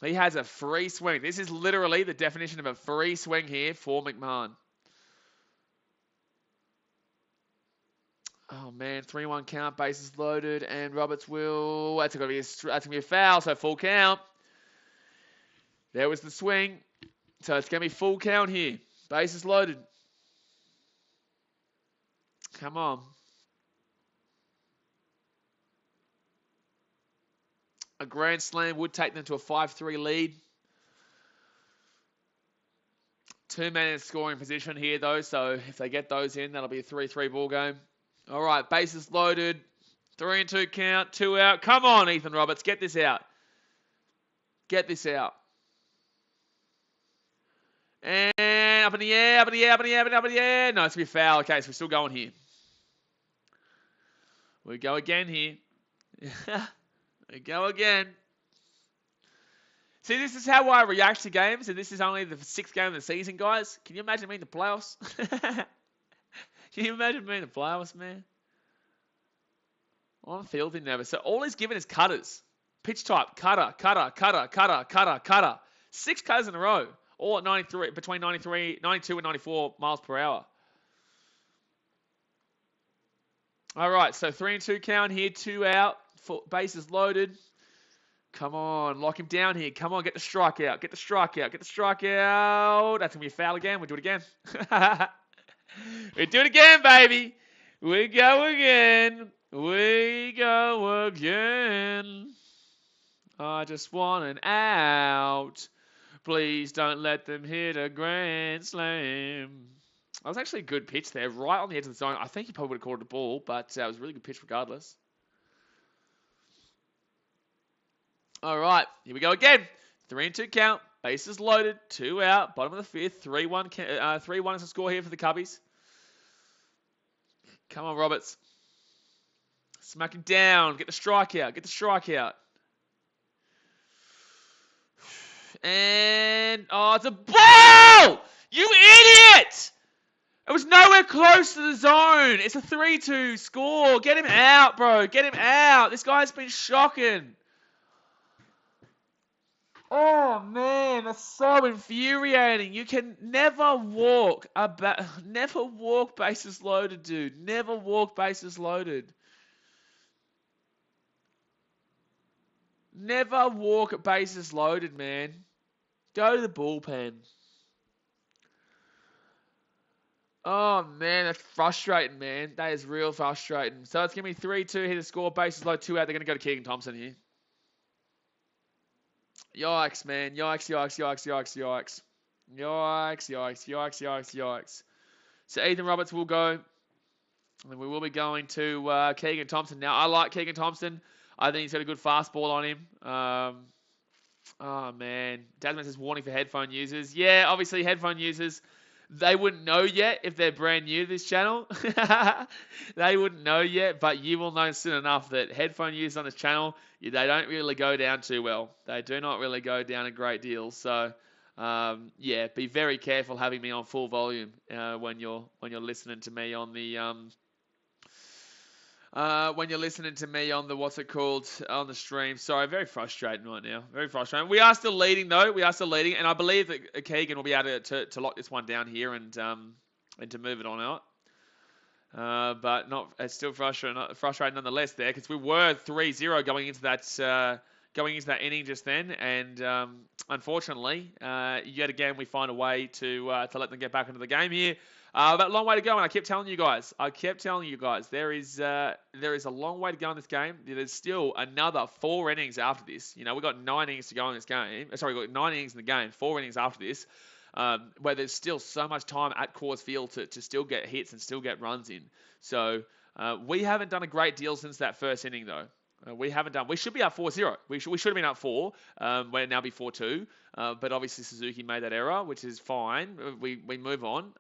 He has a free swing. This is literally the definition of a free swing here for McMahon. Oh, man. 3-1 count, bases loaded, and Roberts will... That's going to be a foul, so full count. There was the swing. So it's going to be full count here. Bases loaded. Come on. A grand slam would take them to a 5-3 lead. 2 men in scoring position here, though. So if they get those in, that'll be a 3-3 ball game. All right, bases loaded. 3-2 count. 2 out. Come on, Ethan Roberts. Get this out. Get this out. And up in the air, up in the air, up in the air, up in the air. No, it's going to be a foul. Okay, so we're still going here. We go again here. We go again. See, this is how I react to games, and this is only the 6th game of the season, guys. Can you imagine me in the playoffs? Can you imagine me in the playoffs, man? I'm filthy nervous. So all he's given is cutters. Pitch type, cutter, cutter, cutter, cutter, cutter, cutter. 6 cutters in a row. All at 92 and 94 miles per hour. All right, so 3-2 count here, 2 out. Bases loaded. Come on, lock him down here. Come on, get the strikeout. Get the strikeout. Get the strikeout. That's going to be a foul again. We do it again. We do it again, baby. We go again. We go again. just want an out. Please don't let them hit a grand slam. That was actually a good pitch there, right on the edge of the zone. I think he probably would have called it a ball, but it was a really good pitch regardless. All right, here we go again. 3-2 count, bases loaded, 2 out, bottom of the 5th, 3-1 is the score here for the Cubbies. Come on, Roberts. Smack him down, get the strikeout, And, oh, it's a ball! You idiot! It was nowhere close to the zone. It's a 3-2 score. Get him out, bro. Get him out. This guy's been shocking. Oh, man. That's so infuriating. You can never walk bases loaded, dude. Never walk bases loaded. Never walk bases loaded, man. Go to the bullpen. Oh, man, that's frustrating, man. That is real frustrating. So it's going to be 3-2 here to score. Bases low, 2 out. They're going to go to Keegan Thompson here. Yikes, man. Yikes. So Ethan Roberts will go. And we will be going to Keegan Thompson. Now, I like Keegan Thompson. I think he's got a good fastball on him. Oh, man. Dasman says warning for headphone users. Yeah, obviously headphone users, they wouldn't know yet if they're brand new to this channel. They wouldn't know yet, but you will know soon enough that headphone users on this channel, they don't really go down too well. They do not really go down a great deal. So, yeah, be very careful having me on full volume when you're listening to me on the what's it called, on the stream. Sorry, very frustrating right now. Very frustrating. We are still leading, though. And I believe that Keegan will be able to lock this one down here and to move it on out. But it's still frustrating nonetheless there, because we were 3-0 going into that inning just then, and unfortunately, yet again we find a way to let them get back into the game here. But long way to go, and I kept telling you guys, there is a long way to go in this game. There's still another 4 innings after this. We've got 9 innings to go in this game. Sorry, we've got 9 innings in the game, 4 innings after this, where there's still so much time at Coors Field to still get hits and still get runs in. So we haven't done a great deal since that first inning, though. We should be up 4-0. We should have been up 4. We're now be 4-2. But obviously Suzuki made that error, which is fine. We move on.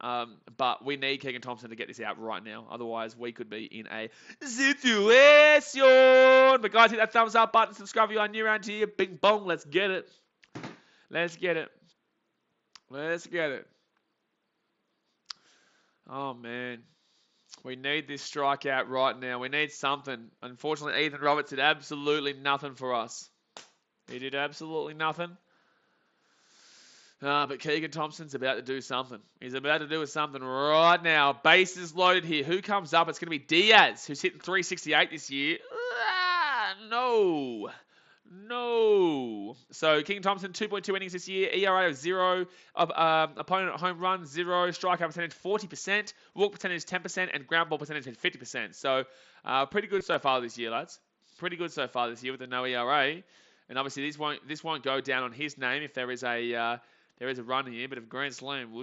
But we need Keegan Thompson to get this out right now. Otherwise, we could be in a situation. But guys, hit that thumbs up button. Subscribe if you are new around here. Bing bong. Let's get it. Oh, man. We need this strikeout right now. We need something. Unfortunately, Ethan Roberts did absolutely nothing for us. He did absolutely nothing. But Keegan Thompson's about to do something. He's about to do something right now. Bases loaded here. Who comes up? It's going to be Diaz, who's hitting 368 this year. No. So Keegan Thompson, 2.2 innings this year, ERA of 0, opponent home run 0, strikeout percentage 40%, walk percentage 10%, and ground ball percentage 50%. So pretty good so far this year, lads. Pretty good so far this year with the no ERA. And obviously this won't go down on his name if there is a run here, but if Grand Slam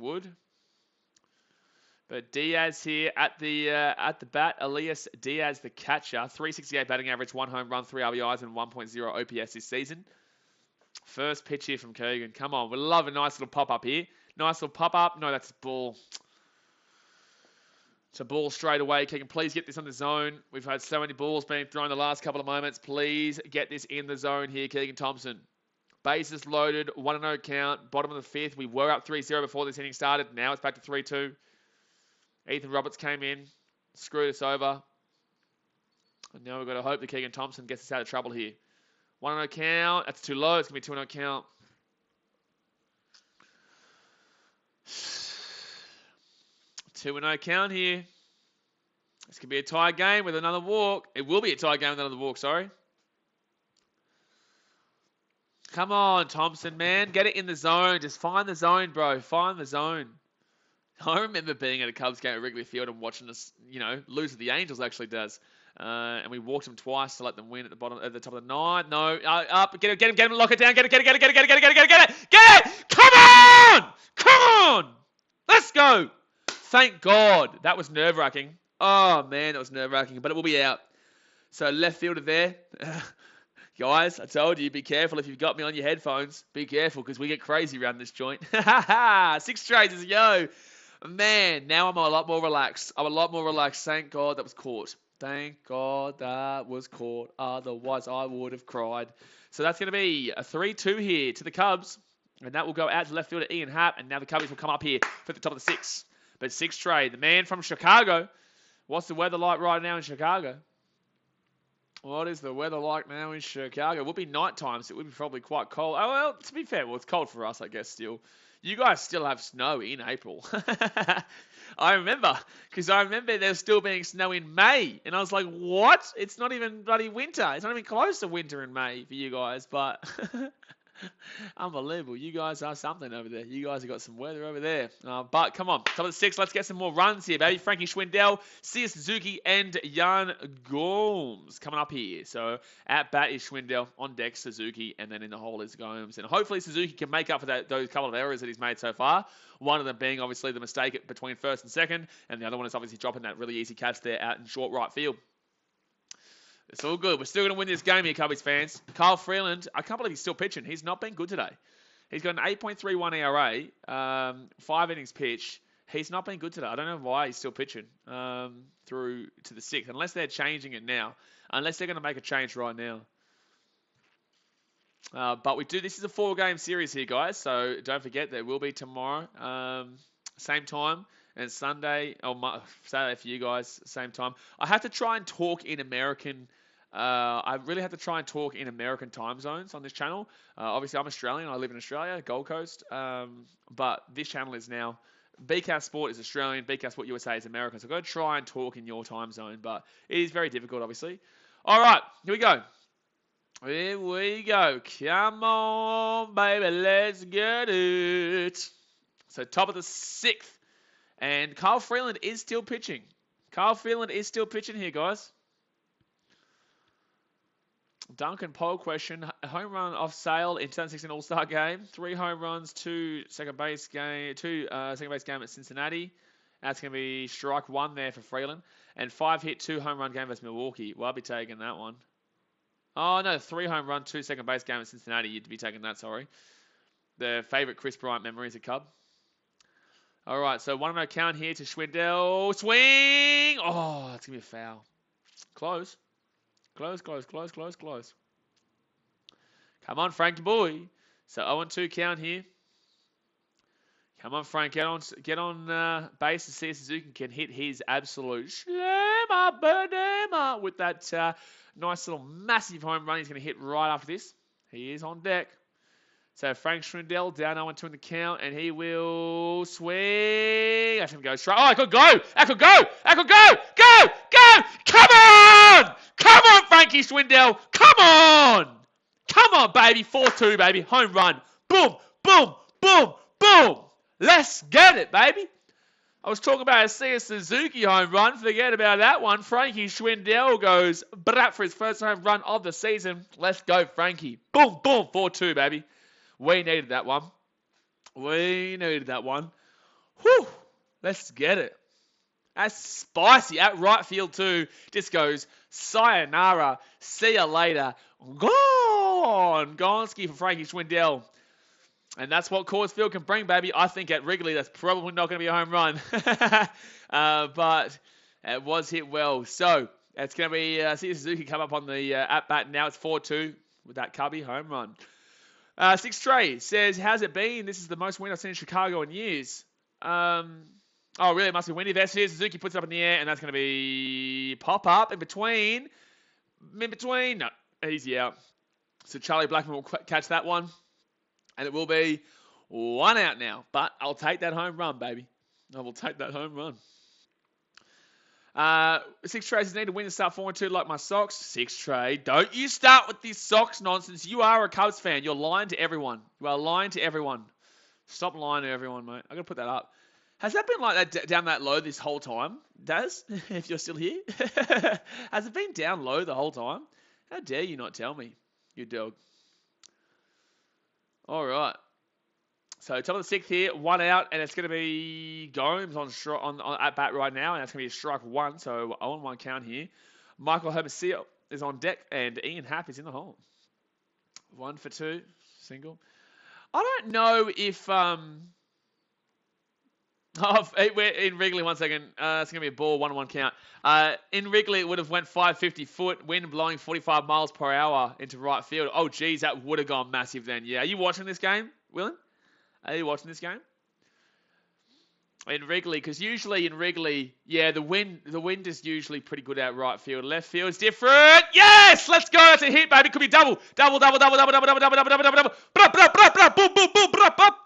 would. But Diaz here at the bat. Elias Diaz, the catcher. 368 batting average, 1 home run, 3 RBIs, and 1.0 OPS this season. First pitch here from Keegan. Come on, we love a nice little pop-up here. Nice little pop-up. No, that's a ball. It's a ball straight away. Keegan, please get this on the zone. We've had so many balls being thrown the last couple of moments. Please get this in the zone here, Keegan Thompson. Bases loaded, 1-0 count, bottom of the 5th. We were up 3-0 before this inning started. Now it's back to 3-2. Ethan Roberts came in, screwed us over. And now we've got to hope that Keegan Thompson gets us out of trouble here. 1-0 count. That's too low. It's going to be 2-0 count. Two and 0 count here. This could be a tie game with another walk. It will be a tie game with another walk, sorry. Come on, Thompson, man. Get it in the zone. Just find the zone, bro. Find the zone. I remember being at a Cubs game at Wrigley Field and watching us, lose to the Angels, actually, does. And we walked him twice to let them win at the top of the 9. No, up, get him, lock it down, get it. Come on! Come on! Let's go! Thank God. That was nerve-wracking. Oh, man, that was nerve-wracking, but it will be out. So left fielder there. Guys, I told you, be careful if you've got me on your headphones. Be careful, because we get crazy around this joint. 6 straight is yo. Man, now I'm a lot more relaxed. Thank God that was caught. Thank God that was caught. Otherwise, I would have cried. So that's going to be a 3-2 here to the Cubs. And that will go out to left fielder Ian Happ. And now the Cubbies will come up here for the top of the 6. But 6 trade. The man from Chicago. What's the weather like right now in Chicago? What is the weather like now in Chicago? It would be night time, so it would be probably quite cold. Oh, well, to be fair, it's cold for us, I guess, still. You guys still have snow in April. I remember there's still being snow in May. And I was like, what? It's not even bloody winter. It's not even close to winter in May for you guys, but... Unbelievable. You guys are something over there. You guys have got some weather over there. But come on. Top of the 6. Let's get some more runs here, baby. Frankie Schwindel, CS Suzuki, and Jan Gomes coming up here. So at bat is Schwindel, on deck Suzuki, and then in the hole is Gomes. And hopefully Suzuki can make up for those couple of errors that he's made so far. One of them being obviously the mistake between first and second, and the other one is obviously dropping that really easy catch there out in short right field. It's all good. We're still going to win this game here, Cubbies fans. Kyle Freeland, I can't believe he's still pitching. He's not been good today. He's got an 8.31 ERA, 5 innings pitched. He's not been good today. I don't know why he's still pitching through to the 6th, unless they're changing it now. Unless they're going to make a change right now. But this is a 4-game series here, guys. So don't forget, there will be tomorrow, same time. And Sunday, Saturday for you guys, same time. I have to try and talk in American. I really have to try and talk in American time zones on this channel. Obviously, I'm Australian. I live in Australia, Gold Coast. But this channel is now BKR Sport is Australian. BKR Sport USA is American. So I've got to try and talk in your time zone, but it is very difficult, obviously. All right, here we go. Here we go. Come on, baby, let's get it. So top of the 6th. And Kyle Freeland is still pitching. Kyle Freeland is still pitching here, guys. Duncan poll question. A home run off sale in 2016 All-Star game. 3 home runs, 2 second base game at Cincinnati. That's going to be strike 1 there for Freeland. And 5 hit, 2 home run game versus Milwaukee. Well, I'll be taking that one. Oh, no, 3 home run, 2 second base game at Cincinnati. You'd be taking that, sorry. The favorite Chris Bryant memory as a Cub. All right, so 1-0 count here to Schwindel. Swing! Oh, it's going to be a foul. Close. Come on, Frank boy. So 0-2 count here. Come on, Frank. Get on base to see if Suzuki can hit his absolute slammer with that nice little massive home run he's going to hit right after this. He is on deck. So Frank Schwindel down 0-2 in the count, and he will swing. That's going to go straight. Oh, it could go. That could go. Go. Come on, Frankie Schwindel. Come on, baby. 4-2, baby. Home run. Boom. Let's get it, baby. I was talking about a CS Suzuki home run. Forget about that one. Frankie Schwindel goes brat for his first home run of the season. Let's go, Frankie. Boom. 4-2, baby. We needed that one. Whew. Let's get it. That's spicy. At right field, too. Just goes, sayonara. See you later. Gone. Gonski for Frankie Schwindel. And that's what Coors Field can bring, baby. I think at Wrigley, that's probably not going to be a home run. But it was hit well. So, it's going to be Suzuki come up on the at-bat. Now it's 4-2 with that Cubby home run. 6 Trey says, how's it been? This is the most wind I've seen in Chicago in years. Oh, really? It must be windy there. So Suzuki puts it up in the air, and that's going to be pop up in between. No, easy out. So Charlie Blackman will catch that one. And it will be 1 out now. But I'll take that home run, baby. I will take that home run. 6 Trays need to win and start 4-2 like my Sox. 6 Trey, don't you start with this Sox nonsense. You are a Cubs fan. You're lying to everyone. You are lying to everyone. Stop lying to everyone, mate. I'm going to put that up. Has that been like that down that low this whole time, Daz? If you're still here, has it been down low the whole time? How dare you not tell me, you dog? All right. So top of the sixth here, 1 out, and it's going to be Gomes on at bat right now, and that's going to be a strike 1. So 0-1 count here. Michael Hermosillo is on deck, and Ian Happ is in the hole. 1 for 2, single. I don't know if we're in Wrigley, 1 second. It's going to be a ball, 1-1 count. In Wrigley, it would have went 550 foot, wind blowing 45 miles per hour into right field. Oh, geez, that would have gone massive then. Yeah, are you watching this game, Willen? Are you watching this game? In Wrigley, because usually in Wrigley, yeah, the wind is usually pretty good out right field. Left field is different. Yes, let's go. That's a hit, baby. Could be double. Boom, boom,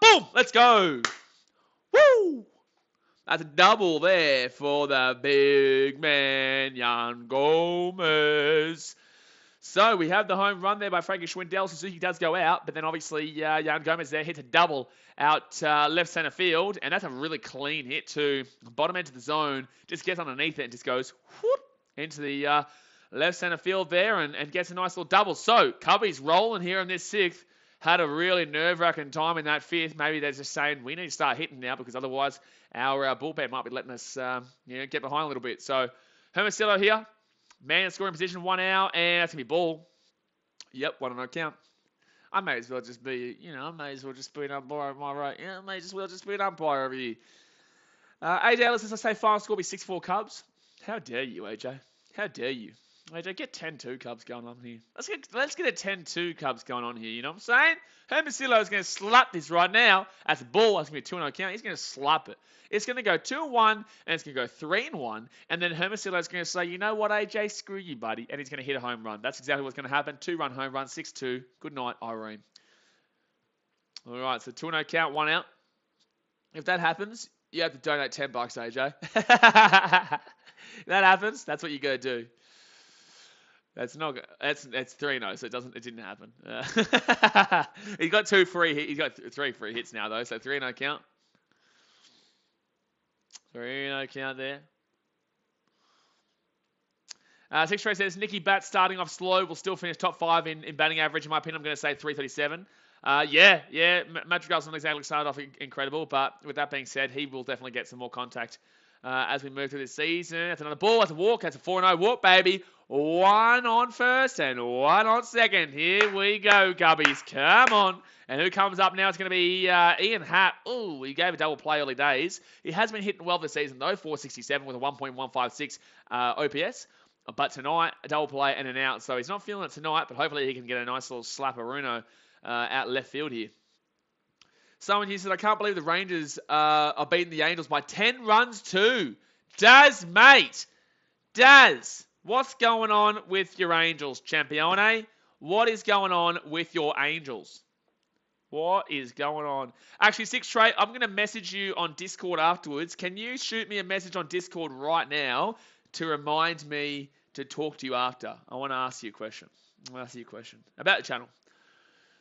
boom. Let's go. Woo! That's a double there for the big man, Yan Gomez. So we have the home run there by Frankie Schwindel. Suzuki does go out, but then obviously Yan Gomez there hits a double out left center field, and that's a really clean hit too. Bottom end of the zone, just gets underneath it and just goes whoop, into the left center field there and gets a nice little double. So Cubbies rolling here in this sixth. Had a really nerve-wracking time in that fifth. Maybe they're just saying we need to start hitting now because otherwise our bullpen might be letting us get behind a little bit. So Hermosillo here. Man in scoring position, 1 out, and that's going to be ball. Yep, 1-0 count. I may as well just be, an umpire, am I right? Yeah, I may as well just be an umpire over here. AJ Ellis, as I say, final score will be 6-4 Cubs. How dare you, AJ? How dare you? AJ, get 10-2 Cubs going on here. Let's get a 10-2 Cubs going on here, you know what I'm saying? Hermosillo is going to slap this right now. That's a ball. That's going to be a 2-0 count. He's going to slap it. It's going to go 2-1, and it's going to go 3-1, and then Hermosillo is going to say, you know what, AJ, screw you, buddy, and he's going to hit a home run. That's exactly what's going to happen. 2-run home run, 6-2. Good night, Irene. All right, so 2-0 count, 1 out. If that happens, you have to donate $10, AJ. If that happens, that's what you got to do. That's 3-0, so it didn't happen. He's got 2 free hits. He's got 3 free hits now though, so 3-0 count. 3-0 count there. Six Trey says Nicky Bat starting off slow will still finish top 5 in batting average. In my opinion, I'm going to say 337. Madrigal's not exactly started off incredible, but with that being said, he will definitely get some more contact as we move through this season. That's another ball. That's a walk. That's a 4-0 walk, baby. 1 on first and 1 on second. Here we go, Gubbies. Come on. And who comes up now? It's going to be Ian Happ. Ooh, he gave a double play early days. He has been hitting well this season, though. 467 with a 1.156 OPS. But tonight, a double play and an out. So he's not feeling it tonight, but hopefully he can get a nice little slapperuno out left field here. Someone here said, I can't believe the Rangers are beating the Angels by 10 runs too. Daz, mate. Daz, what's going on with your Angels, Champione? What is going on with your Angels? What is going on? Actually, Six Trey, I'm going to message you on Discord afterwards. Can you shoot me a message on Discord right now to remind me to talk to you after? I want to ask you a question. About the channel.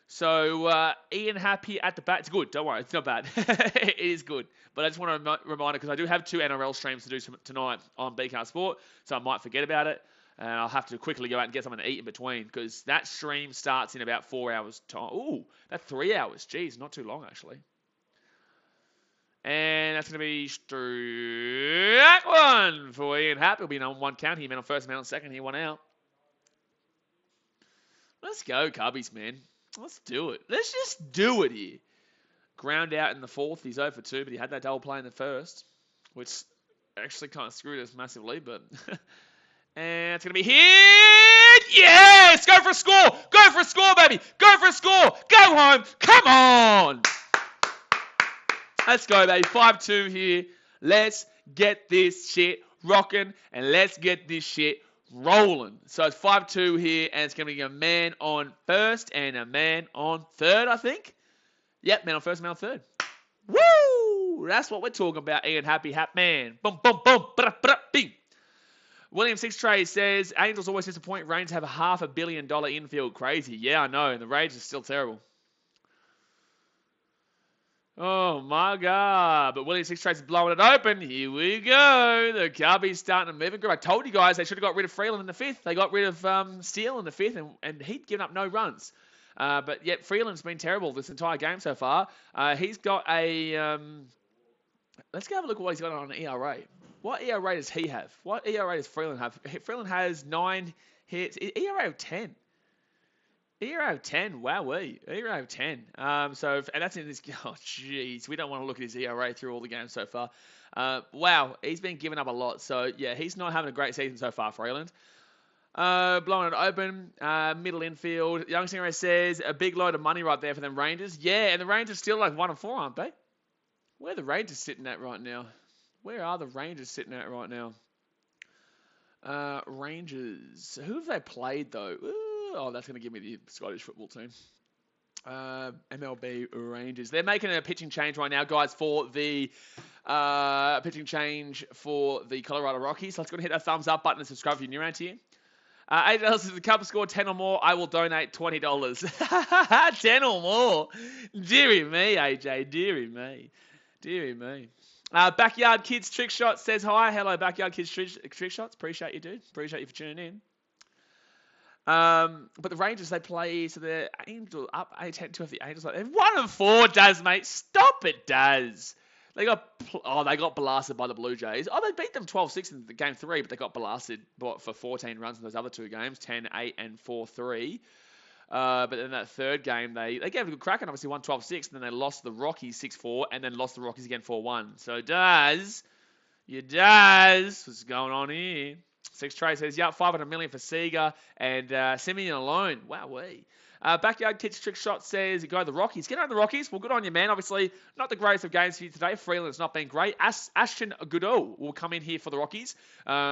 So, Ian Happy at the bat. It's good. Don't worry. It's not bad. It is good. But I just want to remind it because I do have 2 NRL streams to do tonight on BK Sport. So I might forget about it. And I'll have to quickly go out and get something to eat in between because that stream starts in about 4 hours' time. Ooh, that's 3 hours. Jeez, not too long, actually. And that's going to be strike 1 for Ian Happ. It'll be on 1 count. He man on first, man on second. He 1 out. Let's go, Cubbies, man. Let's do it. Let's just do it here. Ground out in the 4th. He's 0 for 2, but he had that double play in the 1st, which actually kind of screwed us massively, but... And it's going to be hit! Yes! Go for a score! Go for a score, baby! Go for a score! Go home! Come on! Let's go, baby. 5-2 here. Let's get this shit rocking, and let's get this shit rolling. So it's 5-2 here, and it's going to be a man on first and a man on third, I think. Yep, man on first, man on third. Woo! That's what we're talking about, Ian Happy, Hap Man. Boom, boom, boom, bing. William Six Trey says, Angels always disappoint. Rangers have a $500 million infield. Crazy. Yeah, I know. And the Rangers are still terrible. Oh my God. But Willie 6 Trace is blowing it open. Here we go. The Cubbies starting to move and grow. I told you guys they should have got rid of Freeland in the 5th. They got rid of Steele in the 5th, and he'd given up no runs. But yet Freeland's been terrible this entire game so far. He's got a... let's go have a look at what he's got on an ERA. What ERA does he have? What ERA does Freeland have? Freeland has 9 hits. ERA of 10. ERA of 10, wowee. ERA of 10. And that's in this. Oh, jeez, we don't want to look at his ERA through all the games so far. Wow, he's been giving up a lot. So yeah, he's not having a great season so far, Freeland. Blowing it open, middle infield. Young Singer says a big load of money right there for them Rangers. Yeah, and the Rangers still like 1-4, aren't they? Where are the Rangers sitting at right now? Where are the Rangers sitting at right now? Rangers. Who have they played though? Oh, that's going to give me the Scottish football team. MLB Rangers. They're making a pitching change right now, guys, for the pitching change for the Colorado Rockies. Let's go and hit that thumbs up button and subscribe if you're new around here. $8 if the Cubs score 10 or more. I will donate $20. 10 or more. Deary me, AJ. Deary me. Deary me. Backyard Kids Trick Shot says hi. Hello, Backyard Kids Trick Shots. Appreciate you, dude. Appreciate you for tuning in. But the Rangers, they play, so they're Angels up 8-10 of the Angels. They're 1-4, Daz, mate. Stop it, Daz. They got blasted by the Blue Jays. Oh, they beat them 12-6 in the game 3, but they got blasted for 14 runs in those other 2 games, 10-8 and 4-3. But then that third game, they gave it a good crack and obviously won 12-6, and then they lost the Rockies 6-4, and then lost the Rockies again 4-1. So Daz, what's going on here? 6 Trey says, yeah, $500 million for Seager and Simeon alone. Wowee. Backyard Kids Trick Shot says, go the Rockies. Get on the Rockies. Well, good on you, man. Obviously, not the greatest of games for you today. Freeland's not been great. Ashton Goodall will come in here for the Rockies.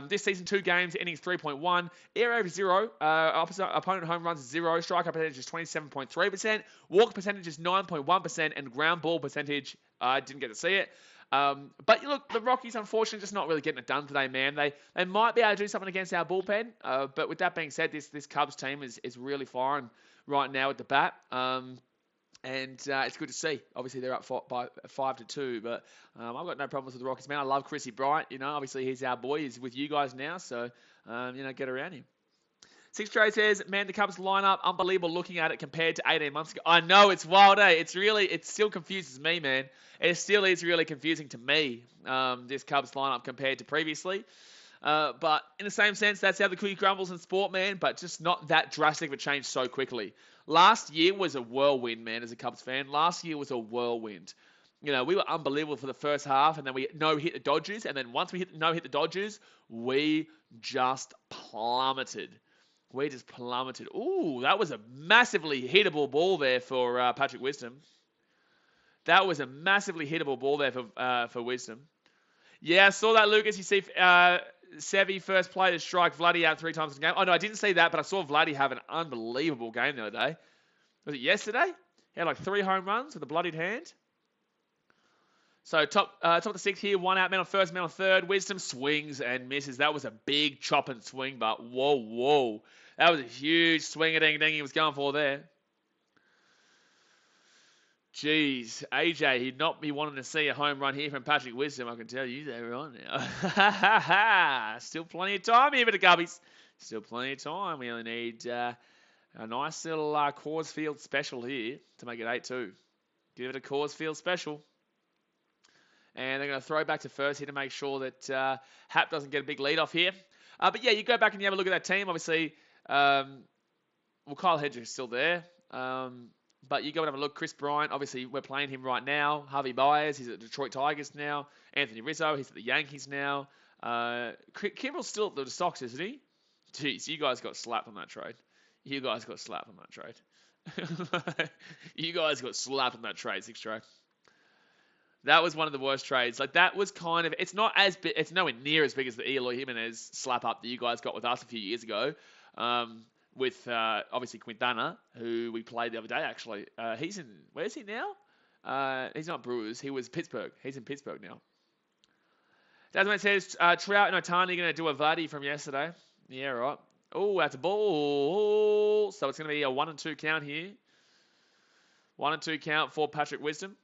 This season, 2 games, innings 3.1. ERA of 0. Opponent home runs 0. Strikeout percentage is 27.3%. Walk percentage is 9.1%. And ground ball percentage, I didn't get to see it. But look, the Rockies, unfortunately, just not really getting it done today, man. They might be able to do something against our bullpen. But with that being said, this Cubs team is really firing right now at the bat. And it's good to see. Obviously, they're up by 5-2. But I've got no problems with the Rockies, man. I love Chrissy Bryant. Obviously, he's our boy. He's with you guys now. So, get around him. 6 Trey says, man, the Cubs lineup, unbelievable looking at it compared to 18 months ago. I know, it's wild, eh? It still confuses me, man. It still is really confusing to me, this Cubs lineup compared to previously. But in the same sense, that's how the cookie crumbles in sport, man, but just not that drastic of a change so quickly. Last year was a whirlwind, man, as a Cubs fan. Last year was a whirlwind. We were unbelievable for the first half, and then we no-hit the Dodgers, and then once we no-hit the Dodgers, we just plummeted. Ooh, that was a massively hittable ball there for Patrick Wisdom. That was a massively hittable ball there for Wisdom. Yeah, I saw that, Lucas. You see Sevi first play to strike Vladdy out 3 times in the game. Oh, no, I didn't see that, but I saw Vladdy have an unbelievable game the other day. Was it yesterday? He had like 3 home runs with a bloodied hand. So top of the 6th here, 1 out, man on first, man on third. Wisdom swings and misses. That was a big chop and swing, but whoa. That was a huge swing-a-ding-ding he was going for there. Jeez, AJ, he'd not be wanting to see a home run here from Patrick Wisdom, I can tell you that right now. Still plenty of time here for the Cubbies. Still plenty of time. We only need a nice little Coors Field special here to make it 8-2. Give it a Coors Field special. And they're going to throw back to first here to make sure that Hap doesn't get a big lead off here. But yeah, you go back and you have a look at that team. Obviously, Kyle Hedges is still there. But you go and have a look. Chris Bryant, obviously, we're playing him right now. Harvey Baez, he's at the Detroit Tigers now. Anthony Rizzo, he's at the Yankees now. Kimbrel's still at the Sox, isn't he? Jeez, you guys got slapped on that trade. You guys got slapped on that trade, 6 trade. That was one of the worst trades. Like, that was kind of... It's not as big... It's nowhere near as big as the Eloy Jimenez slap-up that you guys got with us a few years ago. With, obviously, Quintana, who we played the other day, actually. He's in... Where is he now? He's not Brewers. He was Pittsburgh. He's in Pittsburgh now. Desmond says, Trout and Otani going to do a Vladdy from yesterday. Yeah, right. Oh, that's a ball. So it's going to be a 1-2 count here. 1-2 count for Patrick Wisdom.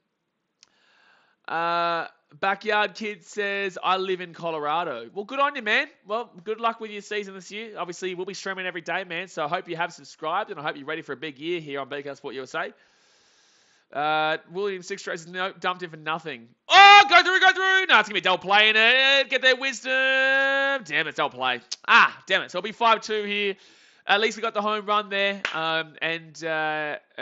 Backyard Kid says, I live in Colorado. Well, good on you, man. Well, good luck with your season this year. Obviously, we'll be streaming every day, man. So I hope you have subscribed, and I hope you're ready for a big year here on BK Sport USA. William Six Traces, no, dumped in for nothing. Oh, go through. No, it's going to be double play in it. Get their wisdom. Damn it, double play. Damn it. So it'll be 5-2 here. At least we got the home run there, and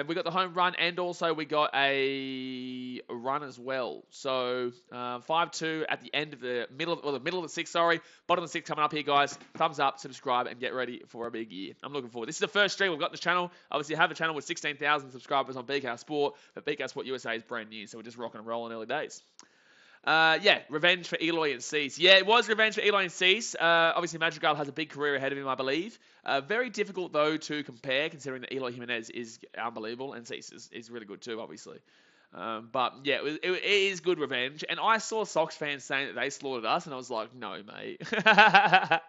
we got the home run, and also we got a run as well. So 5-2 at the end of the middle of the sixth. Sorry, bottom of the sixth coming up here, guys. Thumbs up, subscribe, and get ready for a big year. I'm looking forward. This is the first stream we've got on this channel. Obviously, I have a channel with 16,000 subscribers on BK Sport, but BK Sport USA is brand new, so we're just rocking and rolling early days. Revenge for Eloy and Cease. Yeah, it was revenge for Eloy and Cease. Obviously, Madrigal has a big career ahead of him, I believe. Very difficult, though, to compare, considering that Eloy Jimenez is unbelievable, and Cease is really good, too, obviously. But, yeah, it is good revenge. And I saw Sox fans saying that they slaughtered us, and I was like, no, mate. I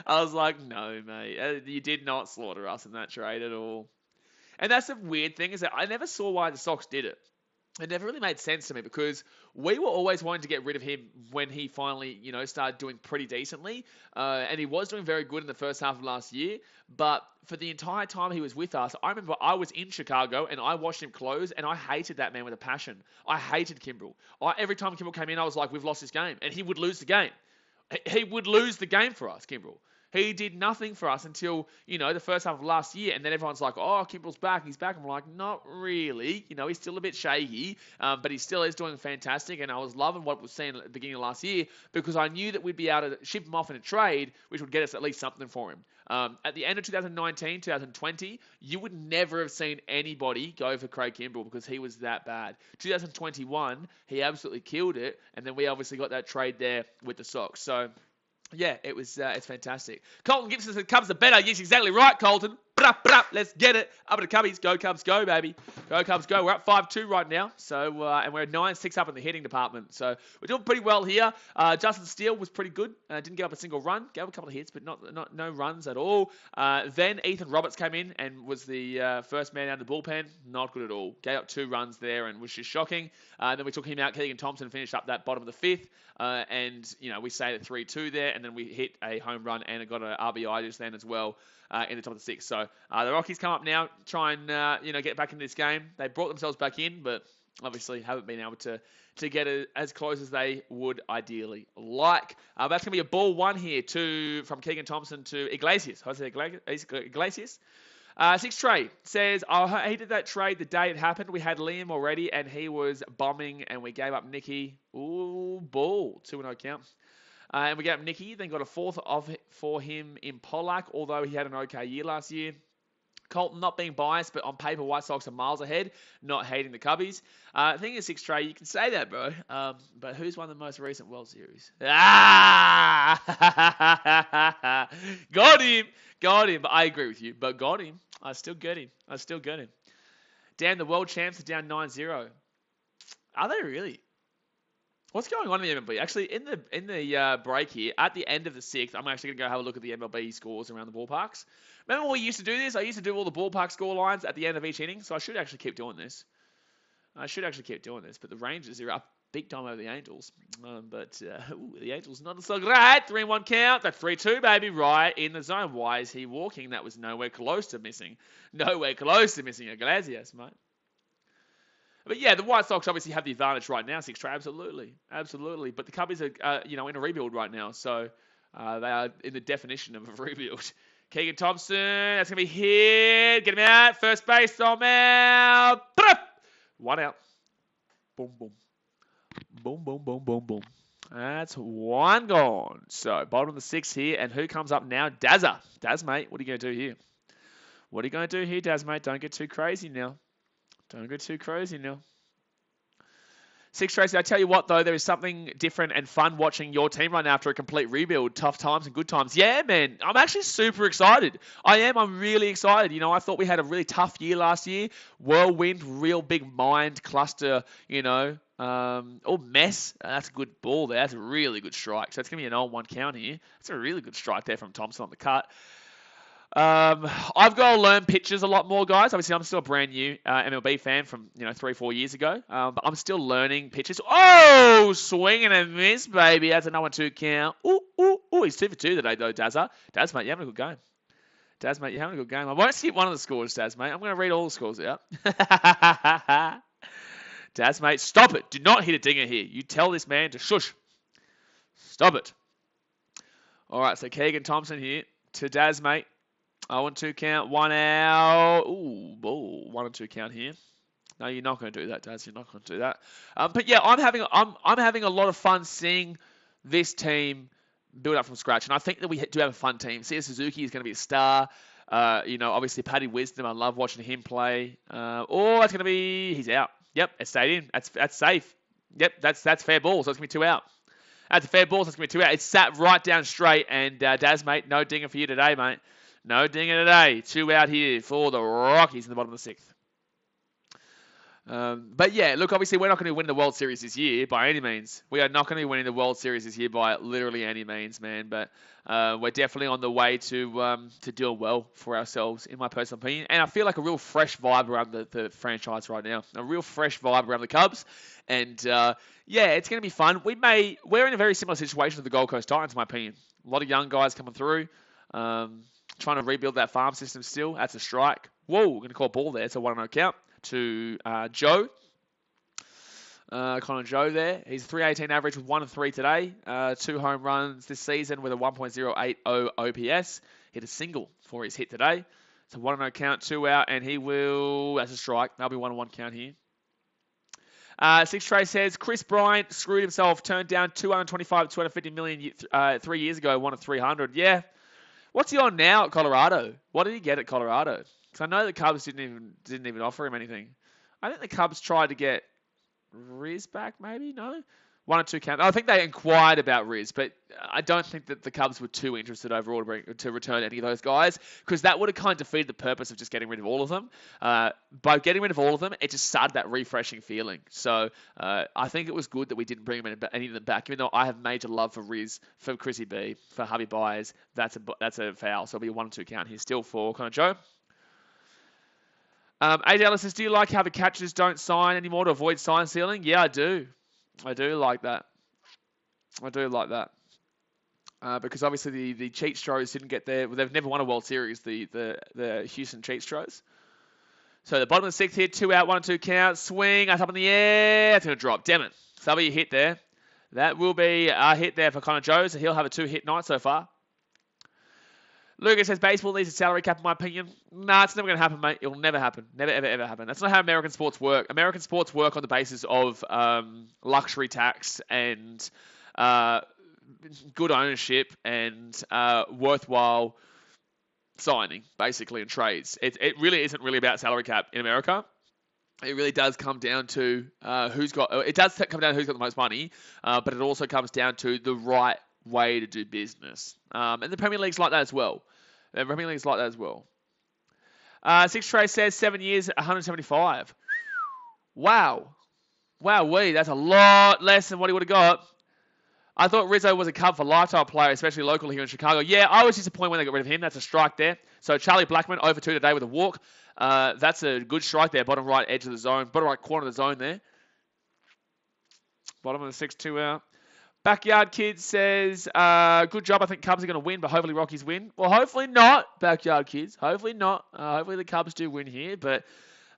was like, no, mate. You did not slaughter us in that trade at all. And that's the weird thing, is that I never saw why the Sox did it. It never really made sense to me because we were always wanting to get rid of him when he finally, started doing pretty decently. And he was doing very good in the first half of last year. But for the entire time he was with us, I remember I was in Chicago and I watched him close and I hated that man with a passion. I hated Kimbrel. Every time Kimbrel came in, I was like, we've lost this game. And he would lose the game. He would lose the game for us, Kimbrel. He did nothing for us until, the first half of last year. And then everyone's like, oh, Kimbrel's back. He's back. I'm like, not really. He's still a bit shaky, but he still is doing fantastic. And I was loving what we were seeing at the beginning of last year because I knew that we'd be able to ship him off in a trade, which would get us at least something for him. At the end of 2019, 2020, you would never have seen anybody go for Craig Kimbrel because he was that bad. 2021, he absolutely killed it. And then we obviously got that trade there with the Sox. So, yeah, it's fantastic. Colton Gibson said, Cubs are better. Yes, exactly right, Colton. Let's get it. Up to the Cubbies. Go, Cubs, go, baby. Go, Cubs, go. We're up 5-2 right now. So, and we're 9-6 up in the hitting department. So, we're doing pretty well here. Justin Steele was pretty good. Didn't give up a single run. Gave up a couple of hits, but no runs at all. Then Ethan Roberts came in and was the first man out of the bullpen. Not good at all. Gave up 2 runs there and was just shocking. Then we took him out. Keegan Thompson finished up that bottom of the 5th. And, we stayed at 3-2 there. And then we hit a home run and it got an RBI just then as well. In the top of the 6th. So the Rockies come up now, try and get back into this game. They brought themselves back in, but obviously haven't been able to get it as close as they would ideally like. That's going to be a ball 1 here from Keegan Thompson to Iglesias. Jose Iglesias. 6 trade says, I hated that trade the day it happened. We had Liam already, and he was bombing, and we gave up Nicky. Ooh, ball. 2-0 count. And we gave up Nicky, then got a 4th for him in Pollack, although he had an okay year last year. Colton, not being biased, but on paper, White Sox are miles ahead, not hating the Cubbies. I think it's 6 trade. You can say that, bro. But who's won the most recent World Series? Got him. But I agree with you. But got him. I still get him. Damn, the world champs are down 9-0. Are they really? What's going on in the MLB? Actually, in the break here, at the end of the 6th, I'm actually going to go have a look at the MLB scores around the ballparks. Remember when we used to do this? I used to do all the ballpark score lines at the end of each inning, so I should actually keep doing this. But the Rangers are up big time over the Angels. The Angels not so great. 3-1 count. That's 3-2, baby, right in the zone. Why is he walking? That was nowhere close to missing. Iglesias, mate. But yeah, the White Sox obviously have the advantage right now. 6 trade, absolutely. But the Cubbies are, in a rebuild right now, so they are in the definition of a rebuild. Keegan Thompson, that's gonna be hit. Get him out. First base, I'm out. 1 out. Boom, boom. That's 1 gone. So bottom of the 6th here, and who comes up now? Dazza. Daz, mate, what are you gonna do here? Daz, mate? Don't get too crazy now. 6 Tracy, I tell you what, though, there is something different and fun watching your team run after a complete rebuild. Tough times and good times. Yeah, man. I'm actually super excited. I am. I'm really excited. I thought we had a really tough year last year. Whirlwind, real big mind cluster, mess. That's a good ball there. That's a really good strike. So it's going to be an 0-1 count here. That's a really good strike there from Thompson on the cut. I've got to learn pitches a lot more, guys. Obviously, I'm still a brand new MLB fan from 3-4 years ago, but I'm still learning pitches. Oh, swing and a miss, baby. That's a 0-1-2 count. Ooh, he's 2 for 2 today, though, Dazza. Daz, mate, you're having a good game. Daz, mate, you're having a good game. I won't skip one of the scores, Daz, mate. I'm going to read all the scores out. Daz, mate, stop it. Do not hit a dinger here. You tell this man to shush. Stop it. All right, so Keegan Thompson here to Daz, mate. 0-2 count, 1 out. Ooh, 1-2 count here. No, you're not going to do that, Daz. You're not going to do that. But yeah, I'm having a lot of fun seeing this team build up from scratch, and I think that we do have a fun team. Sia Suzuki is going to be a star. Obviously Paddy Wisdom. I love watching him play. That's going to be he's out. Yep, it stayed in. That's safe. Yep, that's fair ball. So it's going to be 2 out. That's a fair ball. So it's going to be 2 out. It's sat right down straight. And Daz, mate, no dinger for you today, mate. No dinger today. 2 out here for the Rockies in the bottom of the 6th. But yeah, look, obviously we're not going to win the World Series this year by any means. We are not going to be winning the World Series this year by literally any means, man. But we're definitely on the way to do well for ourselves, in my personal opinion. And I feel like a real fresh vibe around the franchise right now. A real fresh vibe around the Cubs. And yeah, it's going to be fun. We're in a very similar situation to the Gold Coast Titans, in my opinion. A lot of young guys coming through. Trying to rebuild that farm system still. That's a strike. Whoa, we're going to call a ball there. It's a 1-0 count to Joe. Connor Joe there. He's 318 average with 1-3 today. 2 home runs this season with a 1.080 OPS. Hit a single for his hit today. It's a 1-0 count, 2 out, and he will... That's a strike. That'll be 1-1 count here. Six Trey says, Chris Bryant screwed himself. Turned down 225 to 250 million 3 years ago. Won at 300. Yeah. What's he on now at Colorado? What did he get at Colorado? Because I know the Cubs didn't even offer him anything. I think the Cubs tried to get Riz back, maybe? No? 1-2 count. I think they inquired about Riz, but I don't think that the Cubs were too interested overall to return any of those guys, because that would have kind of defeated the purpose of just getting rid of all of them. By getting rid of all of them, it just started that refreshing feeling. So I think it was good that we didn't bring any of them back, even though I have major love for Riz, for Chrissy B, for Javi Baez. That's a foul, so it'll be a 1-2 count here still for Connor Joe. A. Dallas says, do you like how the catchers don't sign anymore to avoid sign stealing? Yeah, I do. I do like that. Because obviously the Cheat Stros didn't get there. They've never won a World Series, the Houston Cheat Stros. So the bottom of the 6th here, 2 out, 1-2 count. Swing, that's up in the air. It's going to drop. Damn it. So that'll be a hit there. That will be a hit there for Connor Joe. So he'll have a 2-hit night so far. Lucas says, baseball needs a salary cap, in my opinion. Nah, it's never going to happen, mate. It will never happen. Never, ever, ever happen. That's not how American sports work. American sports work on the basis of luxury tax and good ownership and worthwhile signing, basically, and trades. It really isn't really about salary cap in America. It really does come down to who's got the most money, but it also comes down to the right way to do business. And the Premier League's like that as well. Six Trey says 7 years, 175. Wow. Wow-wee, that's a lot less than what he would have got. I thought Rizzo was a Cub for lifetime player, especially local here in Chicago. Yeah, I was disappointed when they got rid of him. That's a strike there. So Charlie Blackmon over 2 today with a walk. That's a good strike there, bottom right edge of the zone, bottom right corner of the zone there. Bottom of the 6, 2 out. Backyard Kid says, good job. I think Cubs are going to win, but hopefully Rockies win. Well, hopefully not, Backyard Kids. Hopefully not. Hopefully the Cubs do win here, but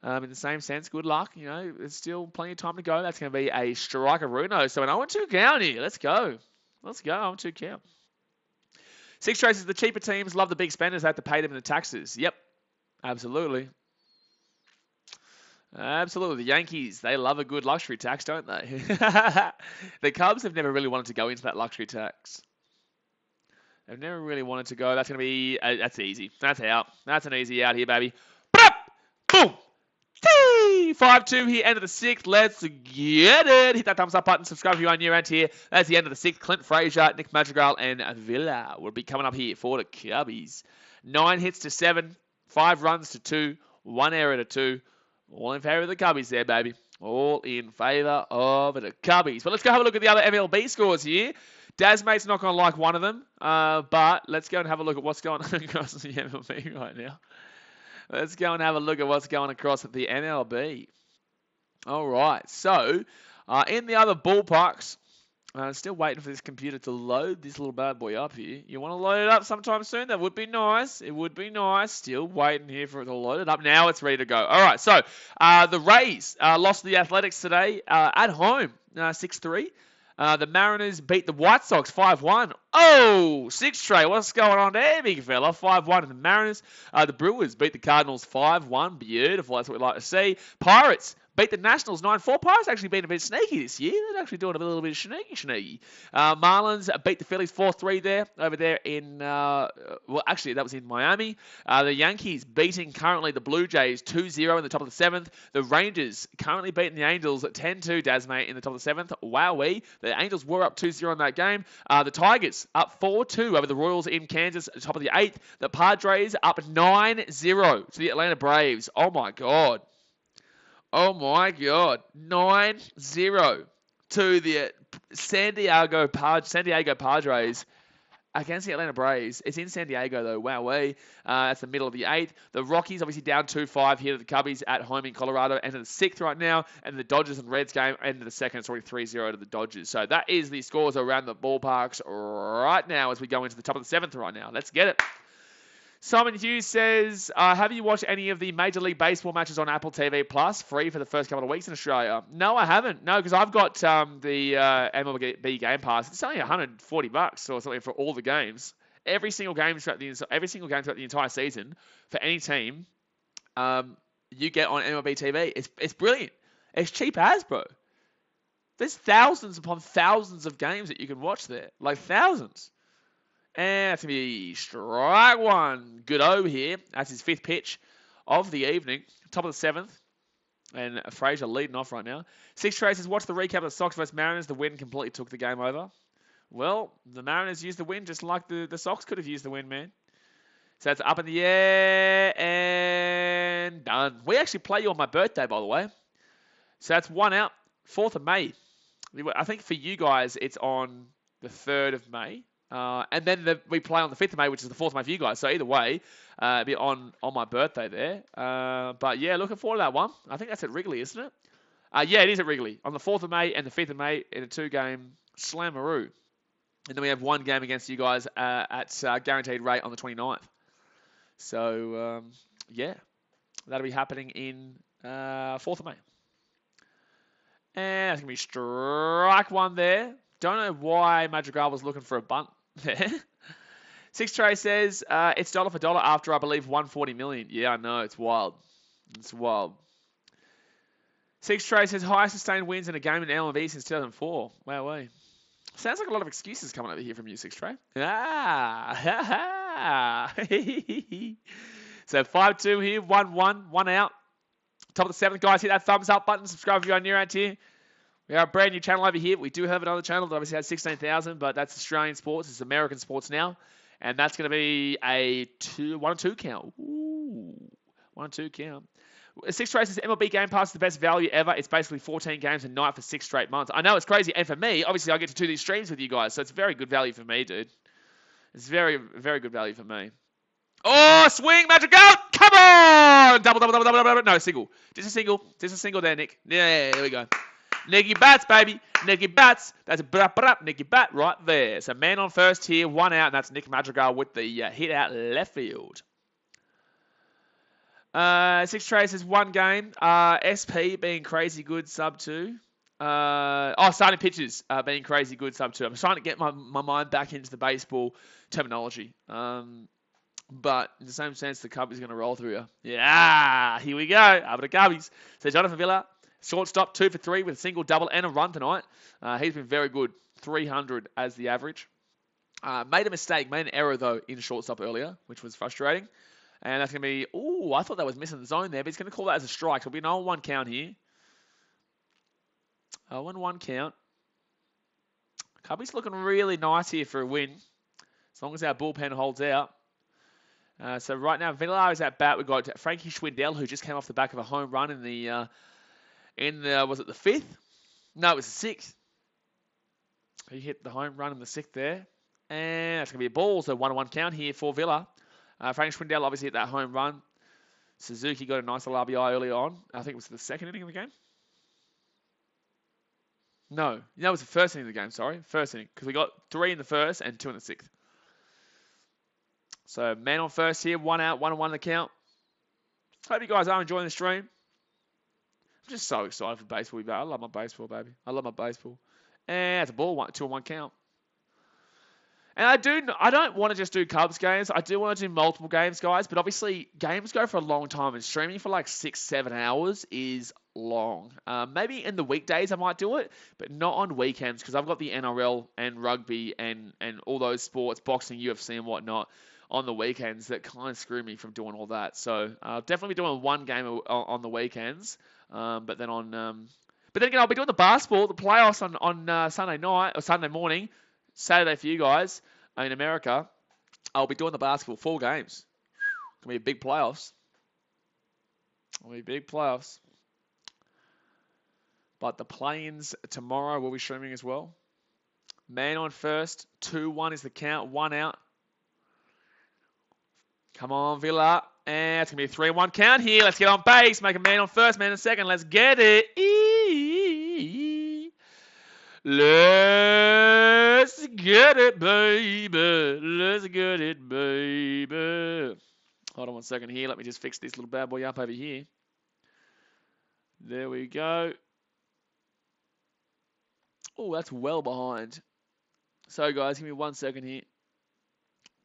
in the same sense, good luck. You know, there's still plenty of time to go. That's going to be a striker-runo. So an 0-2 count here. Let's go. 0-2 count. Six Traces, the cheaper teams love the big spenders. They have to pay them in the taxes. Yep, absolutely. Absolutely. The Yankees, they love a good luxury tax, don't they? The Cubs have never really wanted to go into that luxury tax. They've never really wanted to go. That's going to be... that's easy. That's out. That's an easy out here, baby. Boom! 5-2 here, end of the 6th. Let's get it. Hit that thumbs up button. Subscribe if you are new around here. That's the end of the 6th. Clint Frazier, Nick Madrigal, and Villa will be coming up here for the Cubbies. 9 hits to 7. 5 runs to 2. 1 error to 2. All in favour of the Cubbies there, baby. All in favour of the Cubbies. But let's go have a look at the other MLB scores here. Dasmate's not going to like one of them, but let's go and have a look at what's going on across the MLB right now. Let's go and have a look at what's going across at the MLB. All right, so in the other ballparks, still waiting for this computer to load this little bad boy up here. You want to load it up sometime soon? That would be nice. It would be nice. Still waiting here for it to load it up. Now it's ready to go. All right, so the Rays lost to the Athletics today at home, 6-3. The Mariners beat the White Sox 5-1. Oh, 6 straight. What's going on there, big fella? 5-1 in the Mariners. The Brewers beat the Cardinals 5-1. Beautiful. That's what we like to see. Pirates beat the Nationals 9-4. Pirates actually been a bit sneaky this year. They're actually doing a little bit sneaky. Marlins beat the Phillies 4-3 there, over there in, well, actually, that was in Miami. The Yankees beating currently the Blue Jays 2-0 in the top of the 7th. The Rangers currently beating the Angels 10-2, Dasmate, in the top of the 7th. Wowee. The Angels were up 2-0 in that game. The Tigers up 4-2 over the Royals in Kansas at the top of the 8th. The Padres up 9-0 to the Atlanta Braves. Oh, my God. Oh, my God. 9-0 to the San Diego Padres against the Atlanta Braves. It's in San Diego, though. Wowee. That's the middle of the 8th. The Rockies obviously down 2-5 here to the Cubbies at home in Colorado. Into the 6th right now. And the Dodgers and Reds game into the 2nd. It's already 3-0 to the Dodgers. So that is the scores around the ballparks right now as we go into the top of the 7th right now. Let's get it. Simon Hughes says, have you watched any of the Major League Baseball matches on Apple TV Plus, free for the first couple of weeks in Australia? No, I haven't. No, because I've got the MLB Game Pass. It's only $140 or something for all the games. Every single game throughout the entire season for any team, you get on MLB TV. It's brilliant. It's cheap as, bro. There's thousands upon thousands of games that you can watch there. Like thousands. And that's going to be strike one. Good over here. That's his 5th pitch of the evening. Top of the 7th. And Frazier leading off right now. 6 Traces, watch the recap of the Sox versus Mariners. The win completely took the game over. Well, the Mariners used the win just like the Sox could have used the win, man. So that's up in the air and done. We actually play you on my birthday, by the way. So that's 1 out. 4th of May. I think for you guys, it's on the 3rd of May. And then we play on the 5th of May, which is the 4th of May for you guys. So either way, it'll be on my birthday there. But yeah, looking forward to that one. I think that's at Wrigley, isn't it? Yeah, it is at Wrigley. On the 4th of May and the 5th of May in a 2-game slammaroo. And then we have 1 game against you guys at guaranteed rate on the 29th. So, yeah, that'll be happening in 4th of May. And that's going to be strike one there. Don't know why Madrigal was looking for a bunt there. 6 Trey says, it's dollar for dollar after, I believe, 140 million. Yeah, I know. It's wild. It's wild. 6 Trey says, highest sustained wins in a game in MLB since 2004. Wow. Sounds like a lot of excuses coming over here from you, 6 Trey. So 5-2 here, 1-1, 1 out. Top of the 7th, guys. Hit that thumbs up button. Subscribe if you're new around here. We are a brand new channel over here. We do have another channel that obviously has 16,000, but that's Australian sports. It's American sports now. And that's going to be a 1-2 count. Ooh, 1-2 count. 6 Trey says MLB Game Pass is the best value ever. It's basically 14 games a night for 6 straight months. I know it's crazy. And for me, obviously, I get to do these streams with you guys. So it's very good value for me, dude. It's very, very good value for me. Oh, swing, magic out. Come on. Double. No, single. Just a single there, Nick. Yeah, there we go. Nicky Bats, baby. Nicky Bats. That's a Nicky Bat right there. So man on first here, 1 out, and that's Nick Madrigal with the hit out left field. 6 Traces, 1 game. SP being crazy good, sub 2. Starting pitches being crazy good, sub 2. I'm trying to get my mind back into the baseball terminology. But in the same sense, the Cubbies are going to roll through you. Yeah, here we go. Over to Cubbies. So Jonathan Villa. Shortstop, 2 for 3 with a single, double, and a run tonight. He's been very good. 300 as the average. Made an error, though, in shortstop earlier, which was frustrating. And that's going to be, I thought that was missing the zone there, but he's going to call that as a strike. So it'll be an 0-1 count here. 0-1 count. Cubby's looking really nice here for a win, as long as our bullpen holds out. So right now, Villar is at bat. We've got Frankie Schwindel, who just came off the back of a home run in the... was it the 5th? No, it was the 6th. He hit the home run in the 6th there. And that's going to be a ball. So 1-1 count here for Villa. Frank Schwindel obviously hit that home run. Suzuki got a nice little RBI early on. I think it was the 2nd inning of the game. No, it was the 1st inning of the game, sorry. 1st inning. Because we got 3 in the 1st and 2 in the 6th. So man on first here. 1 out, 1-1 the count. Hope you guys are enjoying the stream. I'm just so excited for baseball. I love my baseball, baby. I love my baseball. And that's a ball. 2-1 count. And I don't want to just do Cubs games. I do want to do multiple games, guys. But obviously, games go for a long time. And streaming for like 6-7 hours is long. Maybe in the weekdays I might do it. But not on weekends. Because I've got the NRL and rugby and all those sports, boxing, UFC and whatnot, on the weekends that kind of screw me from doing all that. So I'll definitely be doing one game on the weekends. But then again, I'll be doing the basketball, the playoffs on Sunday night or Sunday morning. Saturday for you guys in America. I'll be doing the basketball 4 games. Gonna be big playoffs. But the play-ins tomorrow will be streaming as well. Man on first. 2-1 is the count. 1 out. Come on, Villa. And it's going to be a 3-1 count here. Let's get on base. Make a man on first, man on second. Let's get it. Let's get it, baby. Let's get it, baby. Hold on 1 second here. Let me just fix this little bad boy up over here. There we go. Oh, that's well behind. So, guys, give me 1 second here.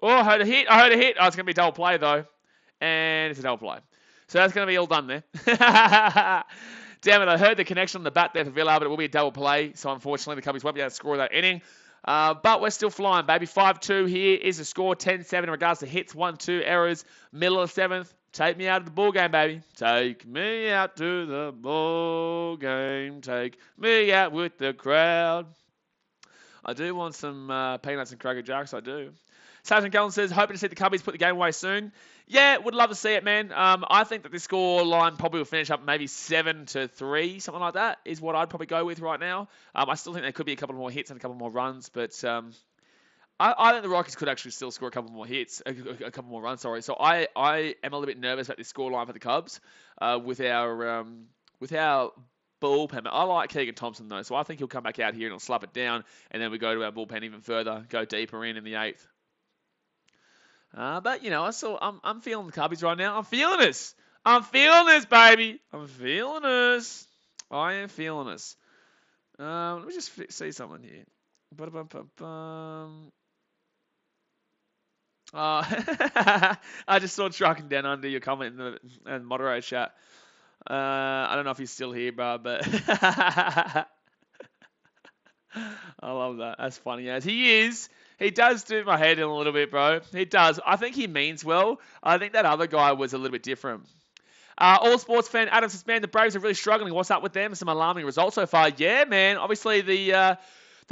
Oh, I heard a hit. Oh, it's going to be a double play, though. And it's a double play. So that's going to be all done there. Damn it, I heard the connection on the bat there for Villa, but it will be a double play. So unfortunately, the Cubbies won't be able to score that inning. But we're still flying, baby. 5-2 here is the score. 10-7 in regards to hits, 1-2 errors. Middle of the 7th. Take me out of the ball game, baby. Take me out to the ball game. Take me out with the crowd. I do want some peanuts and Cracker Jacks. I do. Sergeant Gallen says, hoping to see the Cubbies put the game away soon. Yeah, would love to see it, man. I think that this score line probably will finish up maybe 7-3, something like that, is what I'd probably go with right now. I still think there could be a couple more hits and a couple more runs, but I think the Rockies could actually still score a couple more hits, a couple more runs, sorry. So I am a little bit nervous about this score line for the Cubs with our bullpen. I like Keegan Thompson, though, so I think he'll come back out here and he'll slap it down, and then we go to our bullpen even further, go deeper in the 8th. But, you know, I'm feeling the Cubbies right now. I'm feeling this. I'm feeling this, baby. I'm feeling this. I am feeling this. Let me just see something here. I just saw Trucking Down Under your comment in the moderator chat. I don't know if he's still here, bro, but I love that. That's funny as he is. He does do my head in a little bit, bro. He does. I think he means well. I think that other guy was a little bit different. All sports fan Adam says, man, the Braves are really struggling. What's up with them? Some alarming results so far. Yeah, man. Obviously, the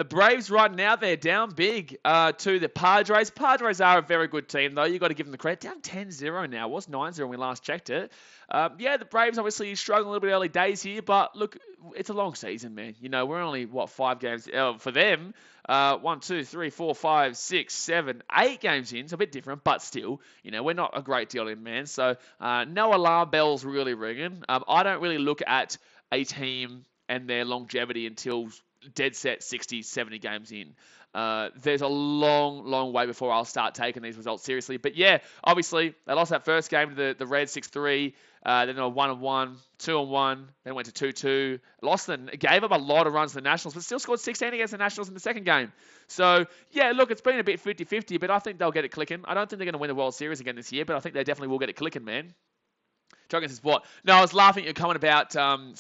Braves right now, they're down big to the Padres. Padres are a very good team, though. You've got to give them the credit. Down 10-0 now. It was 9-0 when we last checked it. Yeah, the Braves obviously struggling a little bit early days here, but look, it's a long season, man. You know, we're only, 5 games for them. 1, 2, 3, 4, 5, 6, 7, 8 games in. So a bit different, but still, you know, we're not a great deal in, man. So no alarm bells really ringing. I don't really look at a team and their longevity until dead set 60, 70 games in. There's a long, long way before I'll start taking these results seriously. But yeah, obviously, they lost that first game to the Reds 6-3. Then they were 1-1, 2-1, then went to 2-2. Gave up a lot of runs to the Nationals, but still scored 16 against the Nationals in the second game. So, yeah, look, it's been a bit 50-50, but I think they'll get it clicking. I don't think they're going to win the World Series again this year, but I think they definitely will get it clicking, man. Jogging says what? No, I was laughing at your comment about I'm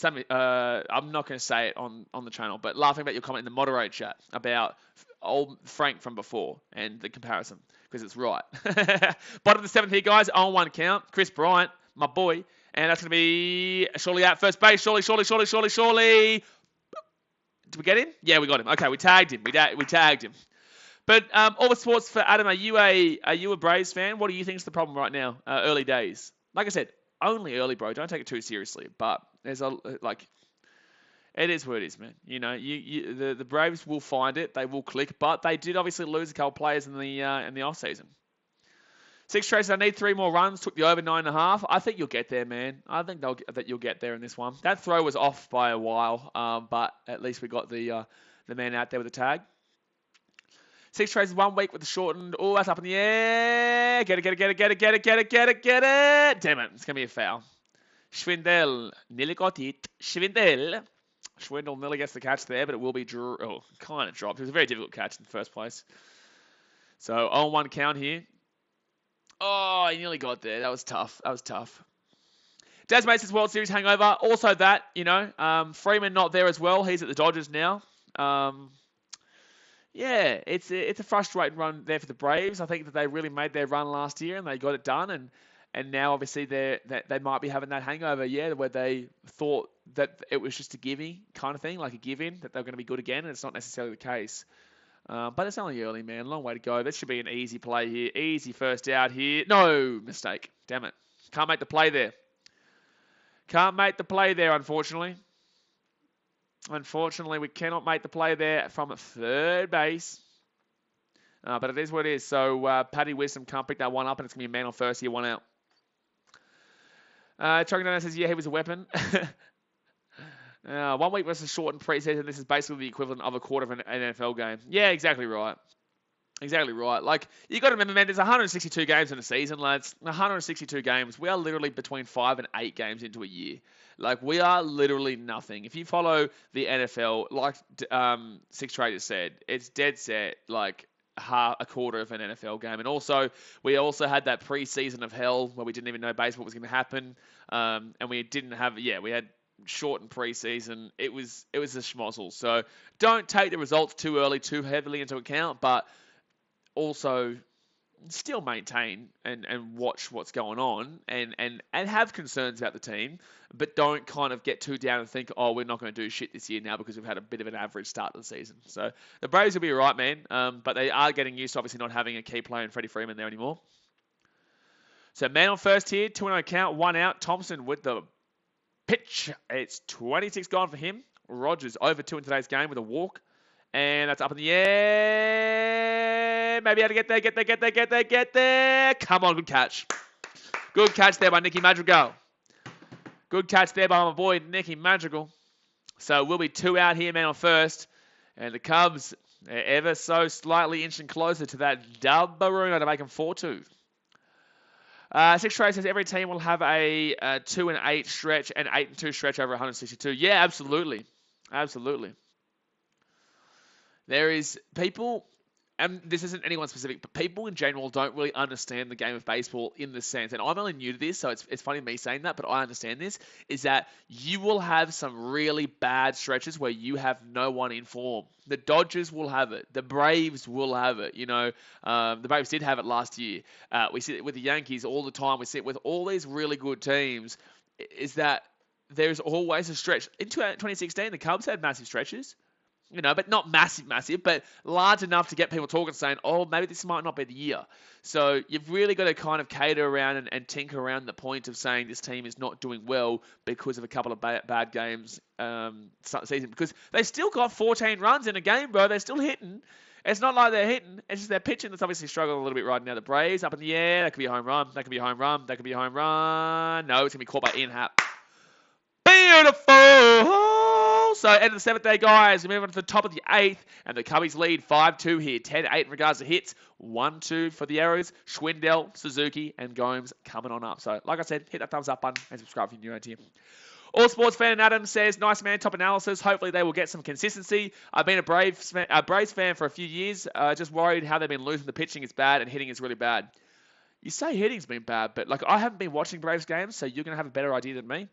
not going to say it on the channel, but laughing about your comment in the moderator chat about old Frank from before and the comparison, because it's right. Bottom of the 7th here, guys. 0-1 count. Chris Bryant, my boy. And that's going to be surely out first base. Surely. Did we get him? Yeah, we got him. Okay, we tagged him. We tagged him. But all the sports for Adam, are you a Braves fan? What do you think is the problem right now? Early days. Like I said, only early, bro. Don't take it too seriously. But there's It is what it is, man. You know, the Braves will find it. They will click, but they did obviously lose a couple players in the off season. 6 traces. I need 3 more runs. Took the over 9.5. I think you'll get there, man. I think that you'll get there in this one. That throw was off by a while, but at least we got the man out there with the tag. 6 traces, 1 week with the shortened. Oh, that's up in the air. Get it. Damn it. It's going to be a foul. Schwindel nearly got it. Schwindel nearly gets the catch there, but it will be kind of dropped. It was a very difficult catch in the first place. So 0-1 count here. Oh, he nearly got there. That was tough. Daz Mason's World Series hangover. Also that, Freeman not there as well. He's at the Dodgers now. Yeah, it's a frustrating run there for the Braves. I think that they really made their run last year and they got it done, and now obviously they might be having that hangover, where they thought that it was just a gimme kind of thing, like a give-in, that they're going to be good again, and it's not necessarily the case. But it's only early, man. Long way to go. This should be an easy play here. Easy first out here. No, mistake. Damn it. Can't make the play there. Unfortunately. Unfortunately, we cannot make the play there from third base. But it is what it is. So Paddy Wisdom can't pick that one up, and it's going to be a man on first here, 1 out. Trucking Down says, yeah, he was a weapon. 1 week versus shortened preseason. This is basically the equivalent of a quarter of an NFL game. Yeah, exactly right. Like, you got to remember, man, there's 162 games in a season, lads. 162 games. We are literally between 5 and 8 games into a year. Like, we are literally nothing. If you follow the NFL, like Six Traders said, it's dead set, like, a quarter of an NFL game. And also, we also had that preseason of hell where we didn't even know baseball was going to happen. And we didn't have, we had shortened preseason. It was a schmozzle. So don't take the results too early, too heavily into account, but also still maintain and watch what's going on and have concerns about the team, but don't kind of get too down and think, oh, we're not going to do shit this year now because we've had a bit of an average start to the season. So the Braves will be all right, man, but they are getting used to obviously not having a key player in Freddie Freeman there anymore. So man on first here, 2-0 count, 1 out. Thompson with the pitch. It's 26 gone for him. Rogers over 2 in today's game with a walk. And that's up in the air. Maybe how to get there. Come on, good catch. Good catch there by Nicky Madrigal. Good catch there by my boy, Nicky Madrigal. So we'll be 2 out here, man, on first. And the Cubs are ever so slightly inching closer to that dub-barooner to make them 4-2. Six Trade says every team will have a 2-8 stretch and 8-2 stretch over 162. Yeah, absolutely. There is people, and this isn't anyone specific, but people in general don't really understand the game of baseball in the sense, and I'm only new to this, so it's funny me saying that, but I understand this, is that you will have some really bad stretches where you have no one in form. The Dodgers will have it. The Braves will have it. The Braves did have it last year. We see it with the Yankees all the time. We see it with all these really good teams, is that there's always a stretch. In 2016, the Cubs had massive stretches. But not massive, but large enough to get people talking, saying, oh, maybe this might not be the year. So you've really got to kind of cater around and tinker around the point of saying this team is not doing well because of a couple of bad games start the season. Because they still got 14 runs in a game, bro. They're still hitting. It's not like they're hitting. It's just their pitching that's obviously struggling a little bit right now. The Braves up in the air. That could be a home run. No, it's going to be caught by Ian Happ. Beautiful! So, end of the 7th day, guys. We move on to the top of the 8th, and the Cubbies lead 5-2 here. 10-8 in regards to hits. 1-2 for the Arrows. Schwindel, Suzuki, and Gomes coming on up. So, like I said, hit that thumbs up button and subscribe if you're new around here. All Sports Fan Adam says, nice man, top analysis. Hopefully they will get some consistency. I've been a Braves fan for a few years. Just worried how they've been losing. The pitching is bad and hitting is really bad. You say hitting's been bad, but I haven't been watching Braves games, so you're going to have a better idea than me.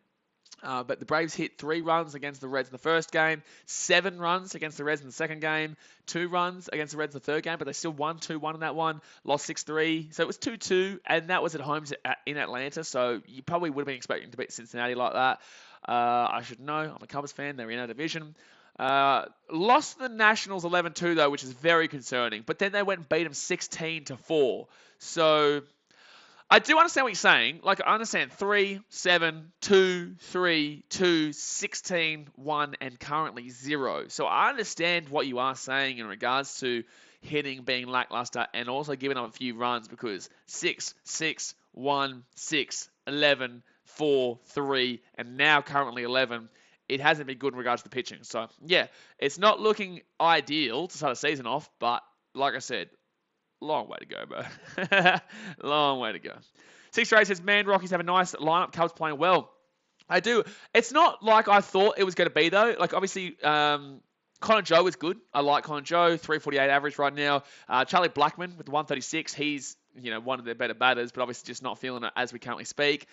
But the Braves hit 3 runs against the Reds in the first game, 7 runs against the Reds in the second game, 2 runs against the Reds in the third game, but they still won 2-1 in that one, lost 6-3. So it was 2-2, and that was at home in Atlanta, so you probably would have been expecting to beat Cincinnati like that. I should know. I'm a Cubs fan. They're in our division. Lost to the Nationals 11-2, though, which is very concerning. But then they went and beat them 16-4. So I do understand what you're saying. Like, I understand 3, 7, 2, 3, 2, 16, 1, and currently 0. So I understand what you are saying in regards to hitting being lackluster and also giving up a few runs because 6, 6, 1, 6, 11, 4, 3, and now currently 11. It hasn't been good in regards to the pitching. So, yeah, it's not looking ideal to start a season off, but like I said, long way to go, bro. Long way to go. 6 Ray says, man, Rockies have a nice lineup. Cubs playing well. I do. It's not like I thought it was going to be, though. Like, obviously, Connor Joe is good. I like Connor Joe, 348 average right now. Charlie Blackmon with the 136. He's, one of their better batters, but obviously just not feeling it as we currently speak.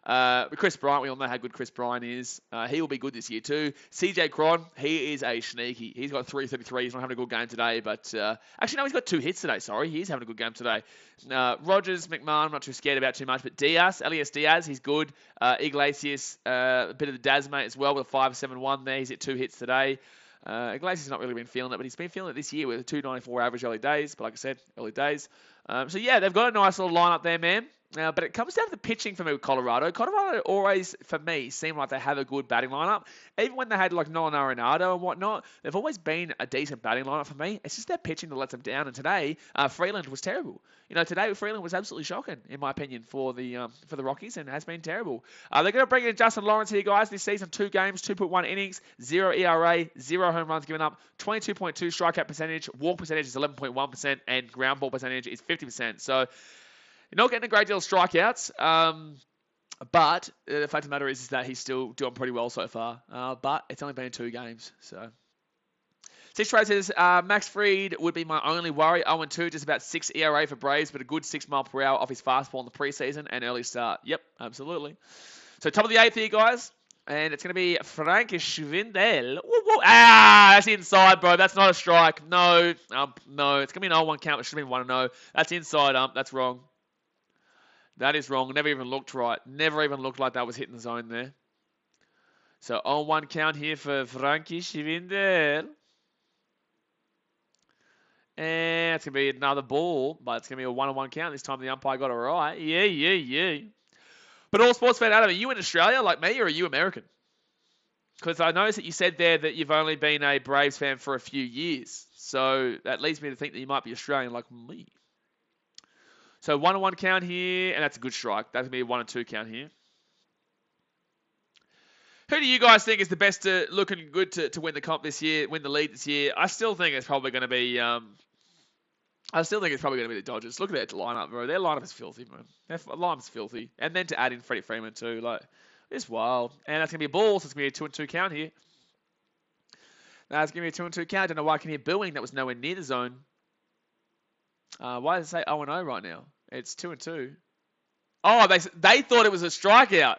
Chris Bryant, we all know how good Chris Bryant is. He will be good this year too. CJ Cron, he is a sneaky. He's got 333. He's not having a good game today, but actually, no, he's got 2 hits today. Sorry, he's having a good game today. Rogers, McMahon, I'm not too scared about too much, but Elias Diaz, he's good. Iglesias, a bit of the Daz mate as well with a 5.71 there. He's hit 2 hits today. Iglesias has not really been feeling it, but he's been feeling it this year with a 294 average early days. But like I said, early days. So yeah, they've got a nice little lineup there, man. But it comes down to the pitching for me with Colorado. Colorado always, for me, seem like they have a good batting lineup. Even when they had like Nolan Arenado and whatnot, they've always been a decent batting lineup for me. It's just their pitching that lets them down. And today, Freeland was terrible. Today Freeland was absolutely shocking, in my opinion, for the Rockies, and has been terrible. They're going to bring in Justin Lawrence here, guys, this season. 2 games, 2.1 innings, 0 ERA, 0 home runs given up, 22.2 strikeout percentage, walk percentage is 11.1%, and ground ball percentage is 50%. So, you're not getting a great deal of strikeouts, but the fact of the matter is that he's still doing pretty well so far. But it's only been 2 games, so. 6 Trade says, Max Fried would be my only worry. 0-2, just about 6 ERA for Braves, but a good 6 mile per hour off his fastball in the preseason and early start. Yep, absolutely. So top of the 8th here, guys. And it's going to be Frank Schwindel. That's inside, bro. That's not a strike. No, no. It's going to be an 0-1 count. It should have been 1-0. That's inside. That's wrong. That is wrong. Never even looked right. Never even looked like that was hitting the zone there. So 0-1 count here for Frankie Schwindel. And it's going to be another ball, but it's going to be a 1-1 count. This time the umpire got it right. Yeah. But all sports fan Adam, are you in Australia like me, or are you American? Because I noticed that you said there that you've only been a Braves fan for a few years. So that leads me to think that you might be Australian like me. So 1-1 count here, and that's a good strike. That's going to be a 1-2 count here. Who do you guys think is the best looking good to win the comp this year, win the lead this year? I still think it's probably going to be the Dodgers. Look at their lineup, bro. Their lineup is filthy, man. Their lineup is filthy. And then to add in Freddie Freeman too, like, it's wild. And that's going to be a ball, so it's going to be a 2-2 count here. That's going to be a 2-2 count. I don't know why I can hear booing. That was nowhere near the zone. Why does it say 0-0 right now? It's 2-2. Oh, they thought it was a strikeout.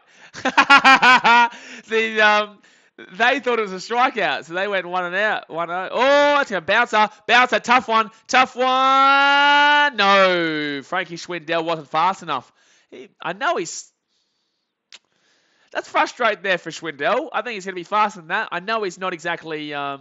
They thought it was a strikeout, so they went 1-out. 1-0. Oh, it's a bouncer. Tough one. No, Frankie Schwindel wasn't fast enough. That's frustrating there for Schwindel. I think he's going to be faster than that. I know he's not exactly, the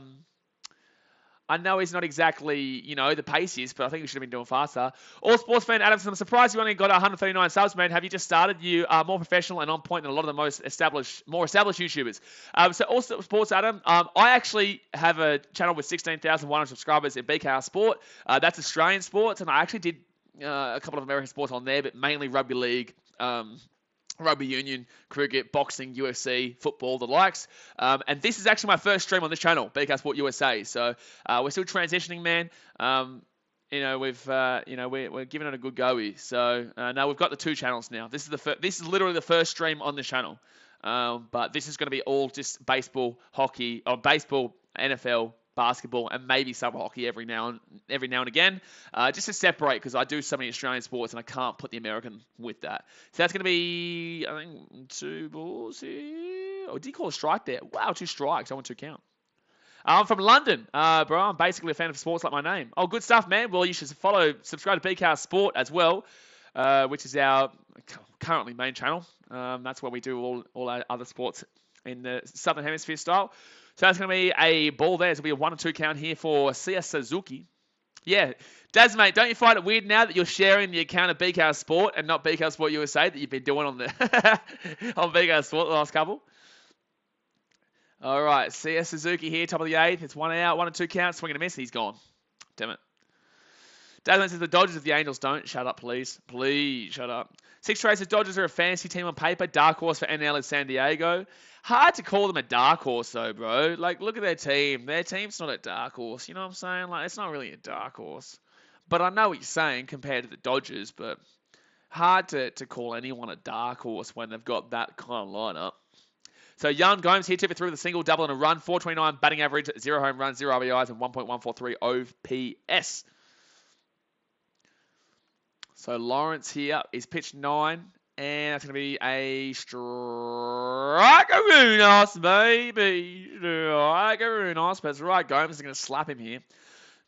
paciest, but I think we should have been doing faster. All sports fan Adamson, I'm surprised you only got 139 subs, man. Have you just started? You are more professional and on point than a lot of the more established YouTubers. So all sports Adam, I actually have a channel with 16,100 subscribers in BKRsport. That's Australian sports, and I actually did a couple of American sports on there, but mainly rugby league, rugby union, cricket, boxing, UFC, football, the likes. And this is actually my first stream on this channel, BK Sport USA. So we're still transitioning, man. We're giving it a good go here. So now we've got the 2 channels now. This is literally the first stream on this channel. But this is going to be all just baseball, hockey, or baseball, NFL, basketball, and maybe some hockey every now and again, just to separate, because I do so many Australian sports and I can't put the American with that. So that's going to be, I think, 2 balls here. Oh, did you call a strike there? Wow, 2 strikes. I want 2 count. I'm from London, bro. I'm basically a fan of sports like my name. Oh, good stuff, man. Well, you should subscribe to BK Sport as well, which is our currently main channel. That's where we do all our other sports in the Southern Hemisphere style. So that's going to be a ball there. It's going to be a 1-2 count here for Sia Suzuki. Yeah. Daz, mate, don't you find it weird now that you're sharing the account of BKR Sport and not BKR Sport USA that you've been doing on the on BKR Sport the last couple? All right, CS Suzuki here, top of the 8th. It's 1 out, 1 and 2 counts, swing and a miss. He's gone. Damn it. Dazman says the Dodgers if the Angels don't. Shut up, please. Please, shut up. Six Trey says Dodgers are a fantasy team on paper. Dark horse for NL is San Diego. Hard to call them a dark horse, though, bro. Like, look at their team. Their team's not a dark horse. You know what I'm saying? Like, it's not really a dark horse. But I know what you're saying compared to the Dodgers, but hard to call anyone a dark horse when they've got that kind of lineup. So Young Gomes here, 2 for 3 with a single, double and a run, 429 batting average, 0 home runs, 0 RBIs, and 1.143 OPS. So Lawrence here is pitch 9, and that's going to be a strike-a-roonos, baby. Strike-a-roonos. That's right, Gomes is going to slap him here.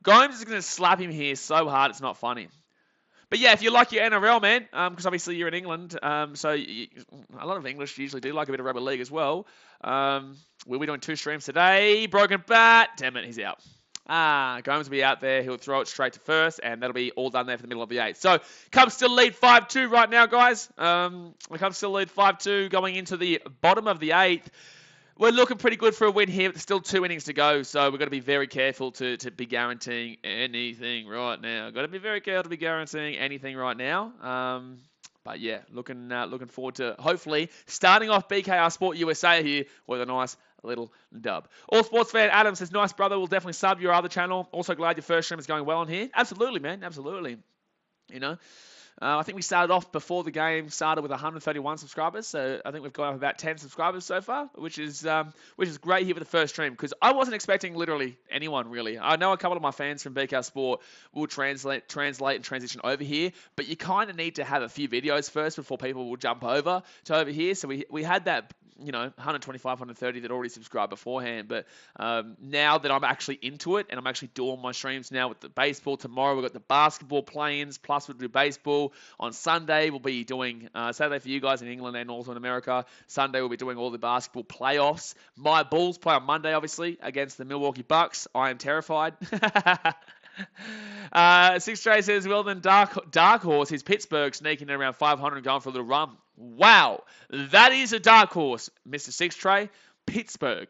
Gomes is going to slap him here so hard it's not funny. But yeah, if you like your NRL, man, because obviously you're in England, so a lot of English usually do like a bit of rugby league as well. We'll be doing 2 streams today. Broken bat. Damn it, he's out. Gomes will be out there. He'll throw it straight to first, and that'll be all done there for the middle of the 8th. So Cubs still lead 5-2 right now, guys. The Cubs still lead 5-2 going into the bottom of the 8th. We're looking pretty good for a win here, but there's still 2 innings to go, so we've got to be very careful to be guaranteeing anything right now. Got to be very careful to be guaranteeing anything right now. But yeah, looking forward to hopefully starting off BKR Sport USA here with a nice little dub. All Sports fan Adam says, nice brother, we'll definitely sub your other channel. Also glad your first stream is going well on here. Absolutely, man, absolutely. You know. I think we started off before the game started with 131 subscribers, so I think we've got up about 10 subscribers so far, which is great here for the first stream because I wasn't expecting literally anyone really. I know a couple of my fans from BK Sport will translate and transition over here, but you kind of need to have a few videos first before people will jump over to over here. So we had that 125, 130 that already subscribed beforehand. But now that I'm actually into it and I'm actually doing my streams now with the baseball, tomorrow we've got the basketball play-ins, plus we'll do baseball. On Sunday, we'll be doing, Saturday for you guys in England and also in America. Sunday, we'll be doing all the basketball playoffs. My Bulls play on Monday, obviously, against the Milwaukee Bucks. I am terrified. Six Trey says, well then, dark horse is Pittsburgh sneaking in around 500 and going for a little run. Wow, that is a dark horse, Mr. Six Trey. Pittsburgh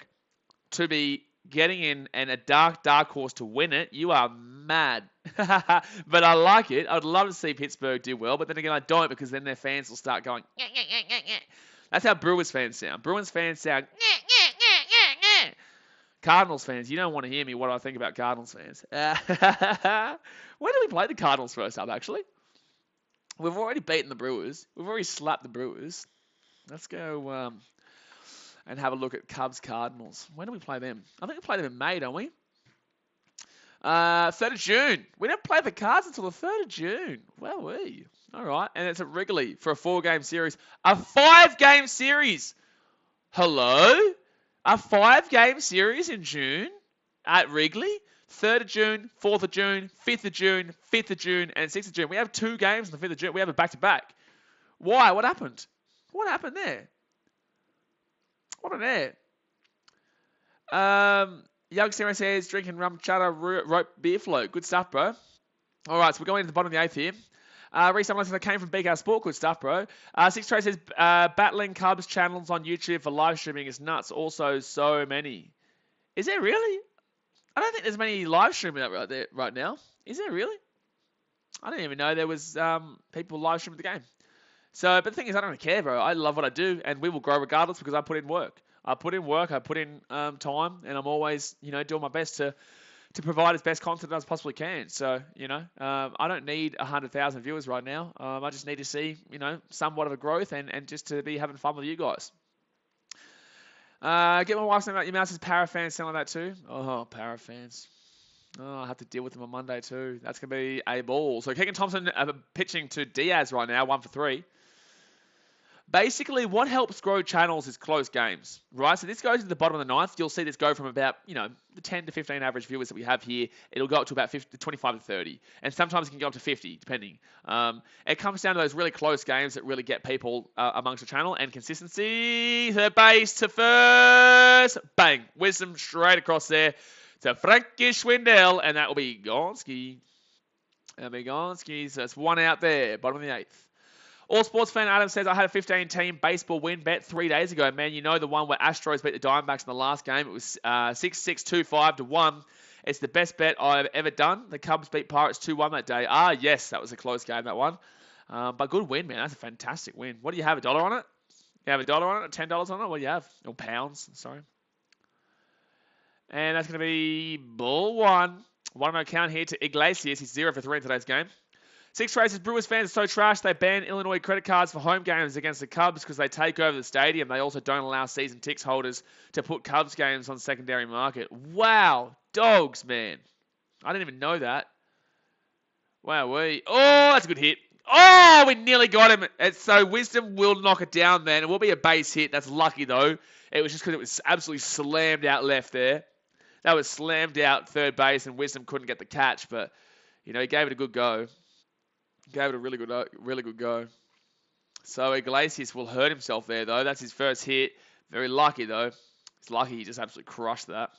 to be getting in and a dark horse to win it. You are mad. But I like it. I'd love to see Pittsburgh do well, but then again, I don't because then their fans will start going, yeah. That's how Brewers fans sound. Bruins fans sound, yeah. Cardinals fans, you don't want to hear me what I think about Cardinals fans. When do we play the Cardinals first up, actually? We've already beaten the Brewers. We've already slapped the Brewers. Let's go and have a look at Cubs Cardinals. When do we play them? I think we play them in May, don't we? 3rd of June. We don't play the Cards until the 3rd of June. Well, all right. And it's at Wrigley for a 4-game series. A 5-game series. Hello? A 5-game series in June at Wrigley? 3rd of June, 4th of June, 5th of June, 5th of June, and 6th of June. We have 2 games on the 5th of June. We have a back-to-back. Why? What happened? What happened there? What an air. Young Sarah says, drinking rum chata rope beer float. Good stuff, bro. All right, so we're going into the bottom of the 8th here. Reese Amlin says, I came from BK Sport. Good stuff, bro. Six Trey says, battling Cubs channels on YouTube for live streaming is nuts. Also, so many. Is there really? I don't think there's many live streaming up right now. Is there really? I didn't even know there was people live streaming the game. So, but the thing is, I don't care, bro. I love what I do, and we will grow regardless because I put in work. I put in time, and I'm always, doing my best to provide as best content as I possibly can. So, I don't need 100,000 viewers right now. I just need to see, somewhat of a growth and just to be having fun with you guys. Get my wife saying about your mouse is para fans sound like that too. Oh, para fans. Oh, I have to deal with them on Monday too. That's going to be a ball. So Keegan Thompson pitching to Diaz right now, 1 for 3. Basically, what helps grow channels is close games, right? So this goes to the bottom of the 9th. You'll see this go from about, the 10 to 15 average viewers that we have here. It'll go up to about 25 to 30. And sometimes it can go up to 50, depending. It comes down to those really close games that really get people amongst the channel. And consistency, third base to first. Bang. Wisdom straight across there to Frankie Schwindel. And that will be Gonski. And Begonski, so it's 1 out there, bottom of the 8th. All Sports Fan Adam says, I had a 15-team baseball win bet 3 days ago. Man, you know the one where Astros beat the Diamondbacks in the last game. It was 6-6-2-5-1. It's the best bet I've ever done. The Cubs beat Pirates 2-1 that day. Ah, yes, that was a close game, that one. But good win, man. That's a fantastic win. What do you have, $1 on it? You have $1 on it, $10 on it? What do you have? Or pounds, sorry. And that's going to be ball 1. 1-0 count here to Iglesias. He's 0 for 3 in today's game. 6 races. Brewers fans are so trash, they ban Illinois credit cards for home games against the Cubs because they take over the stadium. They also don't allow season ticket holders to put Cubs games on secondary market. Wow. Dogs, man. I didn't even know that. Wow. Oh, that's a good hit. Oh, we nearly got him. So Wisdom will knock it down, man. It will be a base hit. That's lucky, though. It was just because it was absolutely slammed out left there. That was slammed out third base, and Wisdom couldn't get the catch, but, you know, he gave it a good go. Gave it a really good go. So Iglesias will hurt himself there, though. That's his first hit. Very lucky, though. It's lucky he just absolutely crushed that.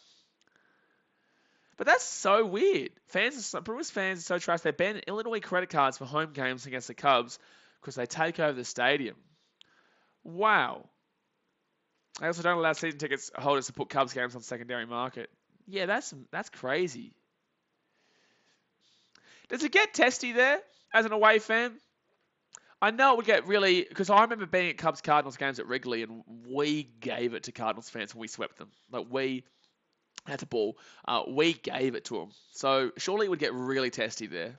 But that's so weird. Brewers fans are so trash. They ban Illinois credit cards for home games against the Cubs because they take over the stadium. Wow. They also don't allow season tickets holders to put Cubs games on secondary market. Yeah, that's crazy. Does it get testy there as an away fan? I know it would get really... Because I remember being at Cubs-Cardinals games at Wrigley, and we gave it to Cardinals fans when we swept them. Like, we... That's a ball. We gave it to them. So, surely it would get really testy there.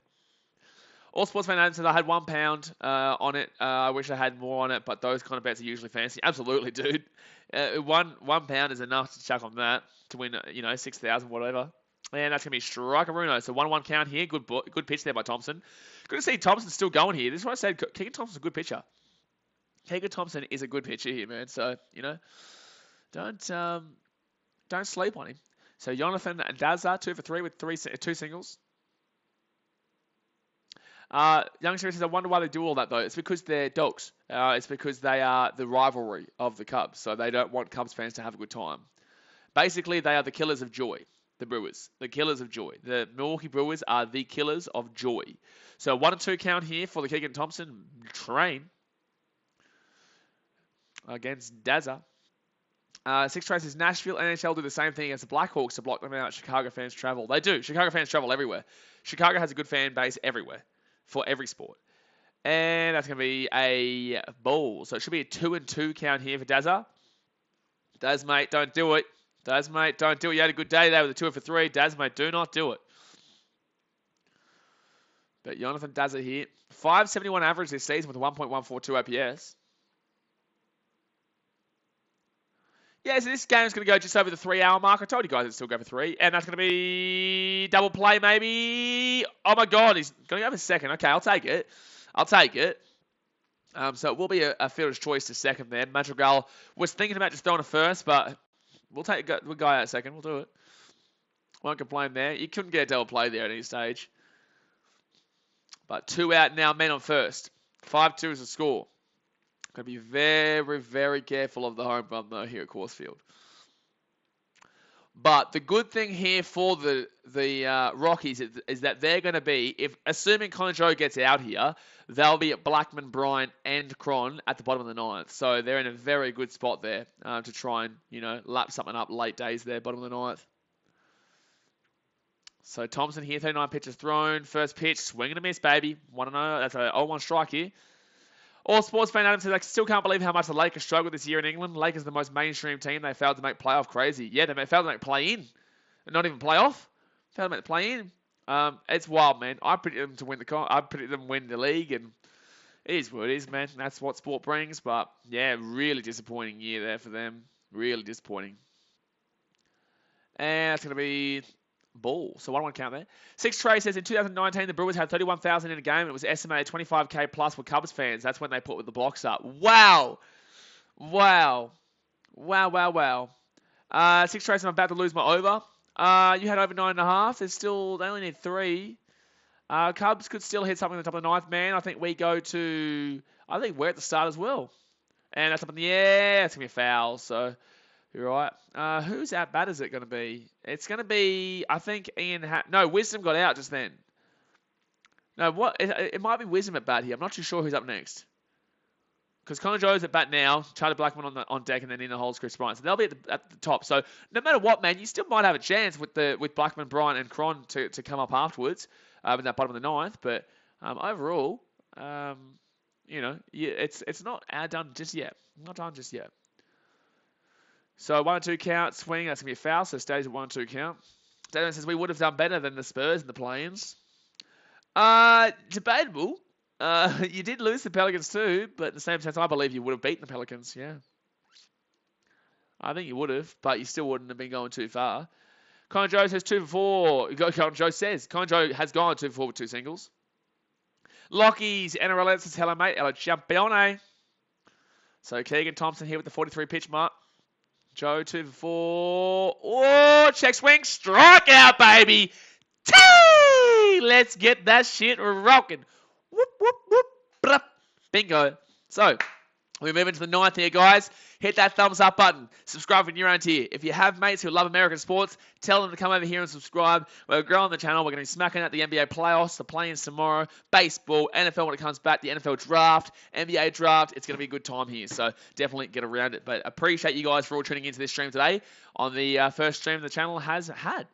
All Sports Fan Adam said I had £1 on it. I wish I had more on it, but those kind of bets are usually fancy. Absolutely, dude. £1 is enough to chuck on that to win, 6,000, whatever. And that's going to be Striker Bruno. So 1-1 count here. Good pitch there by Thompson. Good to see Thompson still going here. This is what I said. Keegan Thompson's a good pitcher. Keegan Thompson is a good pitcher here, man. So, don't sleep on him. So Jonathan Daza, 2 for 3 with 2 singles. Youngster says, I wonder why they do all that, though. It's because they're dogs. It's because they are the rivalry of the Cubs. So they don't want Cubs fans to have a good time. Basically, they are the killers of joy. The Brewers, the killers of joy. The Milwaukee Brewers are the killers of joy. So 1-2 count here for the Keegan Thompson train against Daza. 6 traces. Nashville NHL do the same thing as the Blackhawks to block them out. Chicago fans travel. They do. Chicago fans travel everywhere. Chicago has a good fan base everywhere for every sport. And that's going to be a ball. So it should be a 2-2 count here for Daza. Daz, mate, don't do it. Daz, mate, don't do it. You had a good day there with a 2 for 3. Daz, mate, do not do it. But Jonathan Daza here. 571 average this season with a 1.142 OPS. Yeah, so this game is going to go just over the 3-hour mark. I told you guys it'd still go for 3. And that's going to be double play, maybe. Oh, my God. He's going to go for second. Okay, I'll take it. So it will be a fielder's choice to second there. Madrigal was thinking about just throwing a first, but we'll go out second. We'll do it. Won't complain there. You couldn't get a double play there at any stage. But 2 out now, men on first. 5-2 is the score. Got to be very, very careful of the home run, though, here at Coors Field. But the good thing here for the Rockies is that they're going to be, assuming Colin Joe gets out here, they'll be at Blackman, Bryant, and Cron at the bottom of the 9th. So they're in a very good spot there to try and, lap something up late days there, bottom of the 9th. So Thompson here, 39 pitches thrown. First pitch, swing and a miss, baby. 1-0. That's an 0-1 strike here. All Sports Fan Adam says, I still can't believe how much the Lakers struggled this year in England. Lakers are the most mainstream team. They failed to make playoff. Crazy. Yeah, they failed to make play-in. Not even playoff. Failed to make the play-in. It's wild, man. I predicted them to win I predicted them to win the league, and it is what it is, man. That's what sport brings. But, yeah, really disappointing year there for them. Really disappointing. And that's going to be ball. So 1-1 count there. 6 Trey says in 2019 the Brewers had 31,000 in a game. It was estimated 25k plus for Cubs fans. That's when they put the blocks up. Wow. 6 Trey says I'm about to lose my over. You had over 9.5. They only need 3. Cubs could still hit something at the top of the 9th, man. I think we're at the start as well. And that's up in the air. It's going to be a foul. So you're right. Whose at bat is it going to be? It's going to be, I think, Wisdom got out just then. No, what? It might be Wisdom at bat here. I'm not too sure who's up next. Because Connor Joe's at bat now, Charlie Blackman on deck, and then in the holes Chris Bryant. So they'll be at the top. So no matter what, man, you still might have a chance with Blackman, Bryant, and Cron to come up afterwards in that bottom of the ninth. But overall, it's not done just yet. Not done just yet. So 1-2 count swing. That's gonna be a foul. So it stays at 1-2 count. Daniel says we would have done better than the Spurs in the play-ins. Debatable. You did lose the Pelicans too, but in the same sense, I believe you would have beaten the Pelicans. Yeah, I think you would have, but you still wouldn't have been going too far. Connor Joe says 2 for 4. Connor Joe says Connor Joe has gone 2 for 4 with 2 singles. Lockies, NRL says hello mate, hello champione. So Keegan Thompson here with the 43 pitch mark. Joe 2 for 4. Oh, check swing, strikeout, baby. Tee! Let's get that shit rocking. Whoop, whoop, whoop. Bruh. Bingo. So, we move into the ninth here, guys. Hit that thumbs up button. Subscribe when you're around here. If you have mates who love American sports, tell them to come over here and subscribe. We're growing the channel. We're going to be smacking at the NBA playoffs, the play-ins tomorrow, baseball, NFL when it comes back, the NFL draft, NBA draft. It's going to be a good time here, so definitely get around it. But appreciate you guys for all tuning into this stream today on the first stream the channel has had.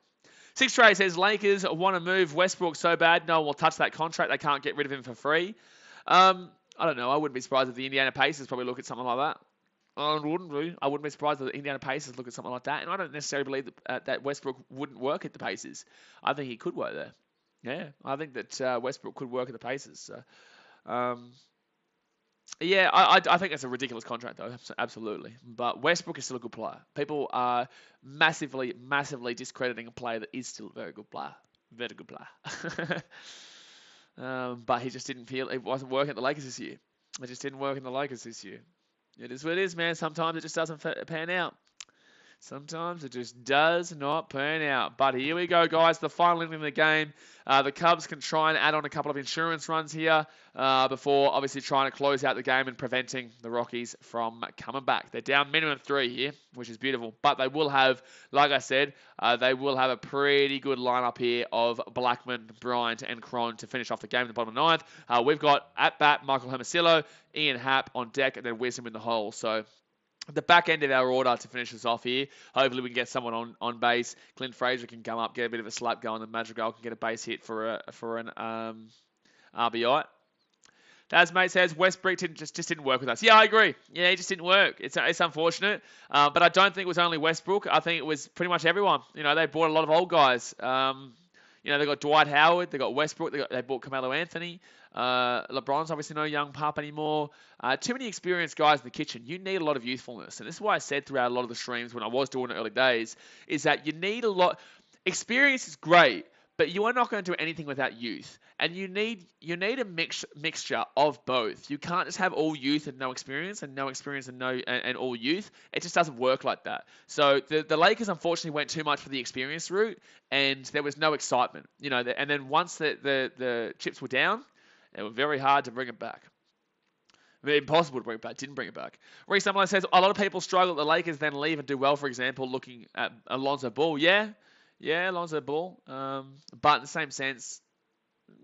Six Trey says Lakers want to move Westbrook so bad. No one will touch that contract. They can't get rid of him for free. I don't know. I wouldn't be surprised if the Indiana Pacers probably look at something like that. I wouldn't be surprised if the Indiana Pacers look at something like that. And I don't necessarily believe that Westbrook wouldn't work at the Pacers. I think he could work there. Yeah, I think that Westbrook could work at the Pacers. So, yeah, I think that's a ridiculous contract, though. Absolutely. But Westbrook is still a good player. People are massively, massively discrediting a player that is still a very good player. Very good player. But he just didn't feel it wasn't working at the Lakers this year. It just didn't work in the Lakers this year. It is what it is, man. Sometimes it just doesn't pan out. Sometimes it just does not pan out. But here we go, guys. The final inning of the game. The Cubs can try and add on a couple of insurance runs here before obviously trying to close out the game and preventing the Rockies from coming back. They're down minimum 3 here, which is beautiful. But they will have, like I said, they will have a pretty good lineup here of Blackman, Bryant, and Cron to finish off the game in the bottom of the ninth. We've got at bat Michael Hermosillo, Ian Happ on deck, and then Wisdom in the hole. So the back end of our order to finish us off here. Hopefully we can get someone on base. Clint Frazier can come up, get a bit of a slap going, and Madrigal can get a base hit for an RBI. Daz mate says Westbrook just didn't work with us. Yeah, I agree. Yeah, he just didn't work. It's unfortunate, but I don't think it was only Westbrook. I think it was pretty much everyone. You know, they bought a lot of old guys. You know, they got Dwight Howard, they got Westbrook, they bought Carmelo Anthony. LeBron's obviously no young pup anymore. Too many experienced guys in the kitchen. You need a lot of youthfulness. And this is why I said throughout a lot of the streams when I was doing it early days, is that you need a lot. Experience is great, but you are not going to do anything without youth. And you need a mixture of both. You can't just have all youth and no experience, and no experience and all youth. It just doesn't work like that. So the Lakers unfortunately went too much for the experience route, and there was no excitement. You know, and then once the chips were down, it was very hard to bring it back. Impossible to bring it back. Didn't bring it back. Reese Summerlin says a lot of people struggle at the Lakers, then leave and do well. For example, looking at Alonzo Ball. Yeah, Alonzo Ball. But in the same sense,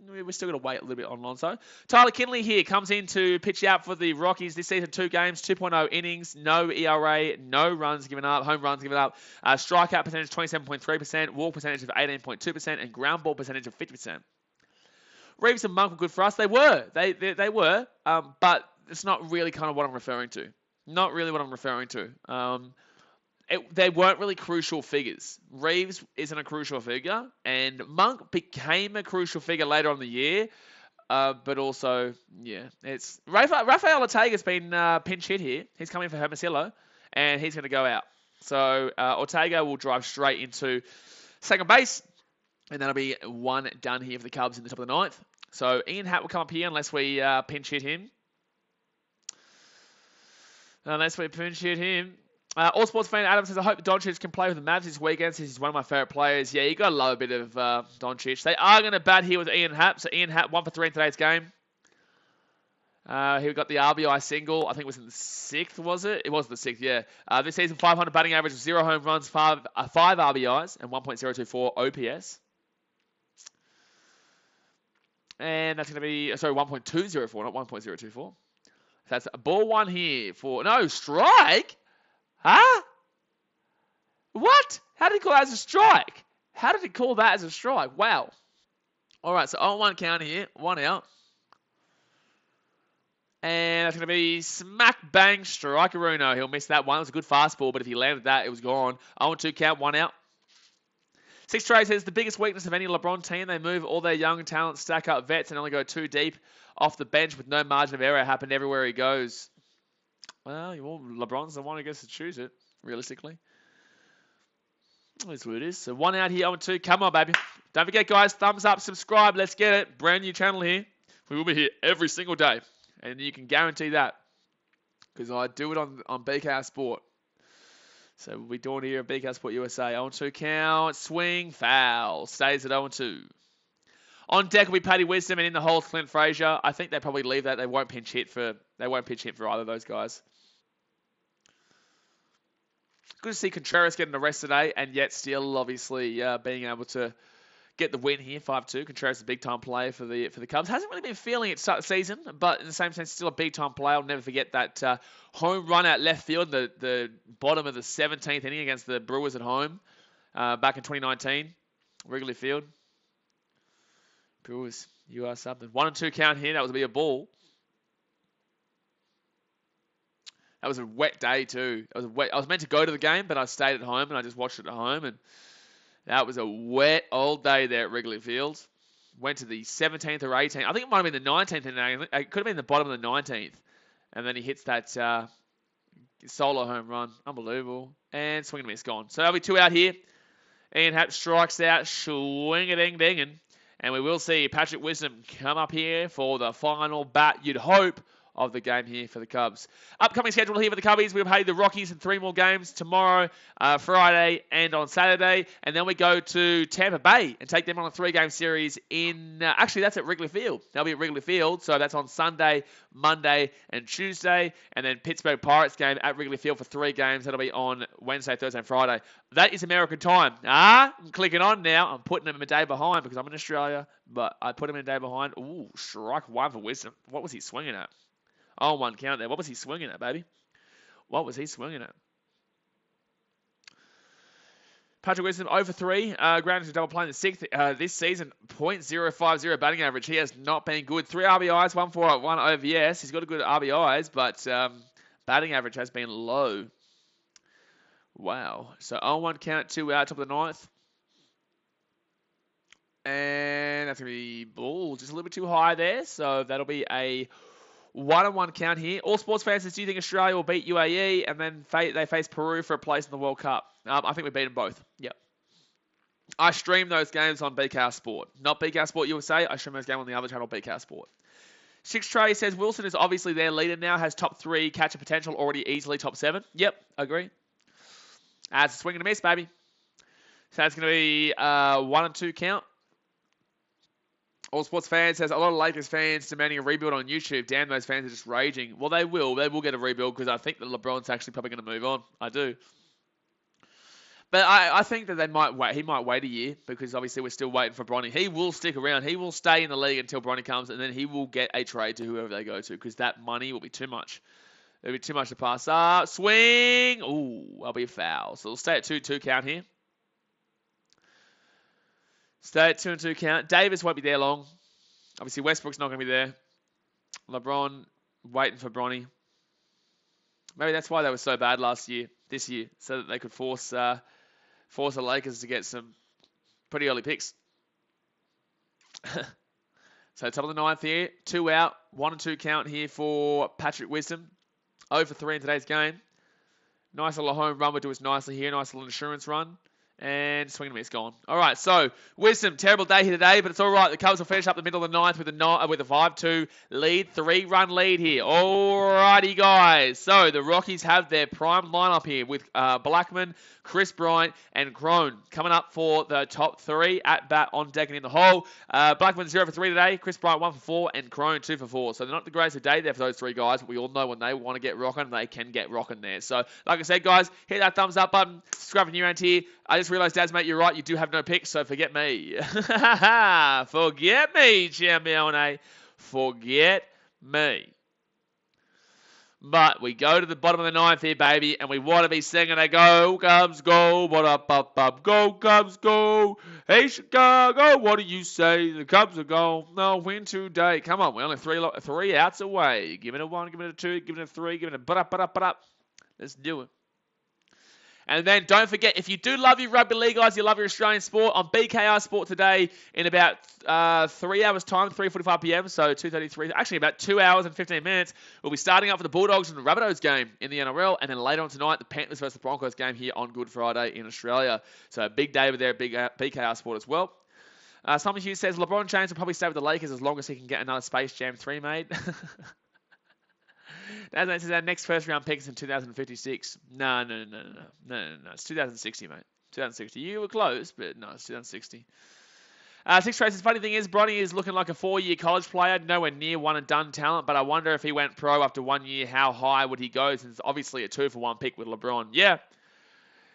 we're still going to wait a little bit on Alonzo. Tyler Kinley here comes in to pitch out for the Rockies this season. 2 games, 2.0 innings, no ERA, no runs given up, home runs given up. Strikeout percentage 27.3%, walk percentage of 18.2%, and ground ball percentage of 50%. Reeves and Monk were good for us. They were. They were. But it's not really kind of what I'm referring to. Not really what I'm referring to. They weren't really crucial figures. Reeves isn't a crucial figure, and Monk became a crucial figure later on in the year. But also, yeah, it's Rafael Ortega's been pinch hit here. He's coming for Hermosillo, and he's going to go out. So Ortega will drive straight into second base, and that'll be 1 done here for the Cubs in the top of the ninth. So Ian Happ will come up here unless we pinch hit him. All Sports fan Adam says, I hope Doncic can play with the Mavs this weekend since he's one of my favourite players. Yeah, you got to love a bit of Doncic. They are going to bat here with Ian Happ. So Ian Happ 1 for 3 in today's game. He got the RBI single. I think it was in the 6th, was it? It was the 6th, yeah. This season, 500 batting average, 0 home runs, 5 RBIs, and 1.024 OPS. And that's going to be, sorry, 1.204, not 1.024. So that's a ball one here for, no, strike? Huh? What? How did he call that as a strike? How did he call that as a strike? Wow. All right, so 0-1 count here, 1 out. And that's going to be smack bang strikeruno. He'll miss that one. It was a good fastball, but if he landed that, it was gone. 0-2 count, 1 out. Six Trey says the biggest weakness of any LeBron team, they move all their young talent, stack up vets, and only go too deep off the bench with no margin of error happen everywhere he goes. Well, LeBron's the one who gets to choose it, realistically. That's what it is. So 1 out here, 0-2. Come on, baby. Don't forget, guys, thumbs up, subscribe. Let's get it. Brand new channel here. We will be here every single day. And you can guarantee that. Because I do it on BKRsport. So we'll be doing here at BKRsport USA. 0-2 count. Swing. Foul. Stays at 0-2. On deck will be Paddy Wisdom, and in the hole Clint Frazier. I think they probably leave that. They won't pinch hit for either of those guys. Good to see Contreras getting the rest today, and yet still obviously being able to get the win here, 5-2. Contreras is a big-time player for the Cubs. Hasn't really been feeling it start the season, but in the same sense, still a big-time player. I'll never forget that home run out left field, the bottom of the 17th inning against the Brewers at home back in 2019, Wrigley Field. Brewers, you are something. 1-2 count here. That was a ball. That was a wet day too. I was meant to go to the game, but I stayed at home and I just watched it at home. And that was a wet old day there at Wrigley Field. Went to the 17th or 18th. I think it might have been the 19th. It could have been the bottom of the 19th. And then he hits that solo home run. Unbelievable. And swing and miss, gone. So that'll be 2 out here. Ian Happ strikes out. Swing-a-ding-dinging. And we will see Patrick Wisdom come up here for the final bat, you'd hope, of the game here for the Cubs. Upcoming schedule here for the Cubbies. We'll play the Rockies in 3 more games tomorrow, Friday, and on Saturday. And then we go to Tampa Bay and take them on a 3-game series in... actually, that's at Wrigley Field. They'll be at Wrigley Field. So that's on Sunday, Monday, and Tuesday. And then Pittsburgh Pirates game at Wrigley Field for 3 games. That'll be on Wednesday, Thursday, and Friday. That is American time. I'm clicking on now. I'm putting them a day behind because I'm in Australia. But I put them in a day behind. Ooh, strike 1 for Wisdom. What was he swinging at? 0-1 count there. What was he swinging at, baby? What was he swinging at? Patrick Wisdom 0 for 3. Grounded to double play in the 6th. This season, .050 batting average. He has not been good. 3 RBIs, 141 OVS. He's got a good RBIs, but batting average has been low. Wow. So 0-1 count, 2 out, top of the 9th. And that's going to be ball. Just a little bit too high there. So that'll be a 1-1 count here. All sports fans, do you think Australia will beat UAE and then they face Peru for a place in the World Cup? I think we beat them both. Yep. I stream those games on BKRsport. Not BKRsport USA. I stream those games on the other channel, BKRsport. Six Trey says Wilson is obviously their leader now. Has top 3 catcher potential, already easily top 7. Yep, agree. It's a swing and a miss, baby. So that's going to be 1-2 count. All Sports fans says a lot of Lakers fans demanding a rebuild on YouTube. Damn, those fans are just raging. Well, they will. They will get a rebuild because I think that LeBron's actually probably going to move on. I do. But I think that they might wait. He might wait a year because obviously we're still waiting for Bronny. He will stick around. He will stay in the league until Bronny comes, and then he will get a trade to whoever they go to because that money will be too much. It'll be too much to pass up. Swing. Ooh, that'll be a foul. So we'll stay at 2-2 count here. Stay at 2-2 count. Davis won't be there long. Obviously, Westbrook's not going to be there. LeBron waiting for Bronny. Maybe that's why they were so bad this year, so that they could force the Lakers to get some pretty early picks. So top of the 9th here, 2 out, 1-2 count here for Patrick Wisdom. 0 for 3 in today's game. Nice little home run, would do us nicely here. Nice little insurance run. And swing and miss, gone. All right, so Wisdom, terrible day here today, but it's all right. The Cubs will finish up the middle of the 9th with a 5-2 lead, 3-run lead here. All righty, guys. So the Rockies have their prime lineup here with Blackman, Chris Bryant, and Crone coming up for the top 3 at bat, on deck, and in the hole. Blackman 0 for 3 today, Chris Bryant 1 for 4, and Crone 2 for 4. So they're not the greatest of day there for those 3 guys, but we all know when they want to get rocking, they can get rocking there. So like I said, guys, hit that thumbs up button, subscribe if you're new around here. I just realised, Daz, mate, you're right. You do have no picks, so forget me. Forget me, Champione. Forget me. But we go to the bottom of the ninth here, baby, and we want to be singing a go, Cubs, go, what up, go, Cubs, go. Hey, Chicago, what do you say? The Cubs are gone. No, win today. Come on, we're only three outs away. Give it a 1, give it a 2, give it a 3, give it a but-up. Let's do it. And then don't forget, if you do love your rugby league, guys, you love your Australian sport, on BKR Sport today in about 3 hours' time, 3:45 p.m., so 2:33, actually about 2 hours and 15 minutes, we'll be starting up for the Bulldogs and the Rabbitohs game in the NRL, and then later on tonight, the Panthers versus the Broncos game here on Good Friday in Australia. So a big day over there at BKR Sport as well. Simon Hughes says, LeBron James will probably stay with the Lakers as long as he can get another Space Jam 3 made. As I said, our next first round pick is in 2056. No. It's 2060, mate. 2060. You were close, but no, it's 2060. Six Traces, funny thing is, Bronny is looking like a 4-year college player, nowhere near one and done talent, but I wonder if he went pro after 1 year, how high would he go, since it's obviously a 2-for-1 pick with LeBron.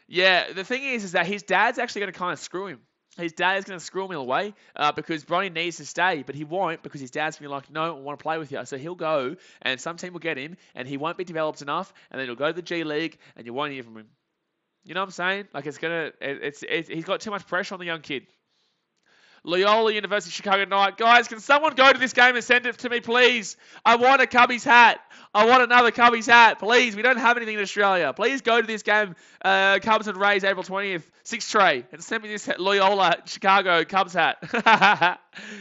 Yeah, the thing is that his dad's actually going to kind of screw him. His dad is going to screw him away because Bronny needs to stay, but he won't because his dad's going to be like, no, I want to play with you. So he'll go, and some team will get him, and he won't be developed enough, and then he'll go to the G League, and you won't hear from him. You know what I'm saying? Like, he's got too much pressure on the young kid. Loyola University Chicago Knight. Guys, can someone go to this game and send it to me, please? I want a Cubbies hat. I want another Cubbies hat. Please, we don't have anything in Australia. Please go to this game, Cubs and Rays, April 20th, 6 tray, and send me this Loyola Chicago Cubs hat.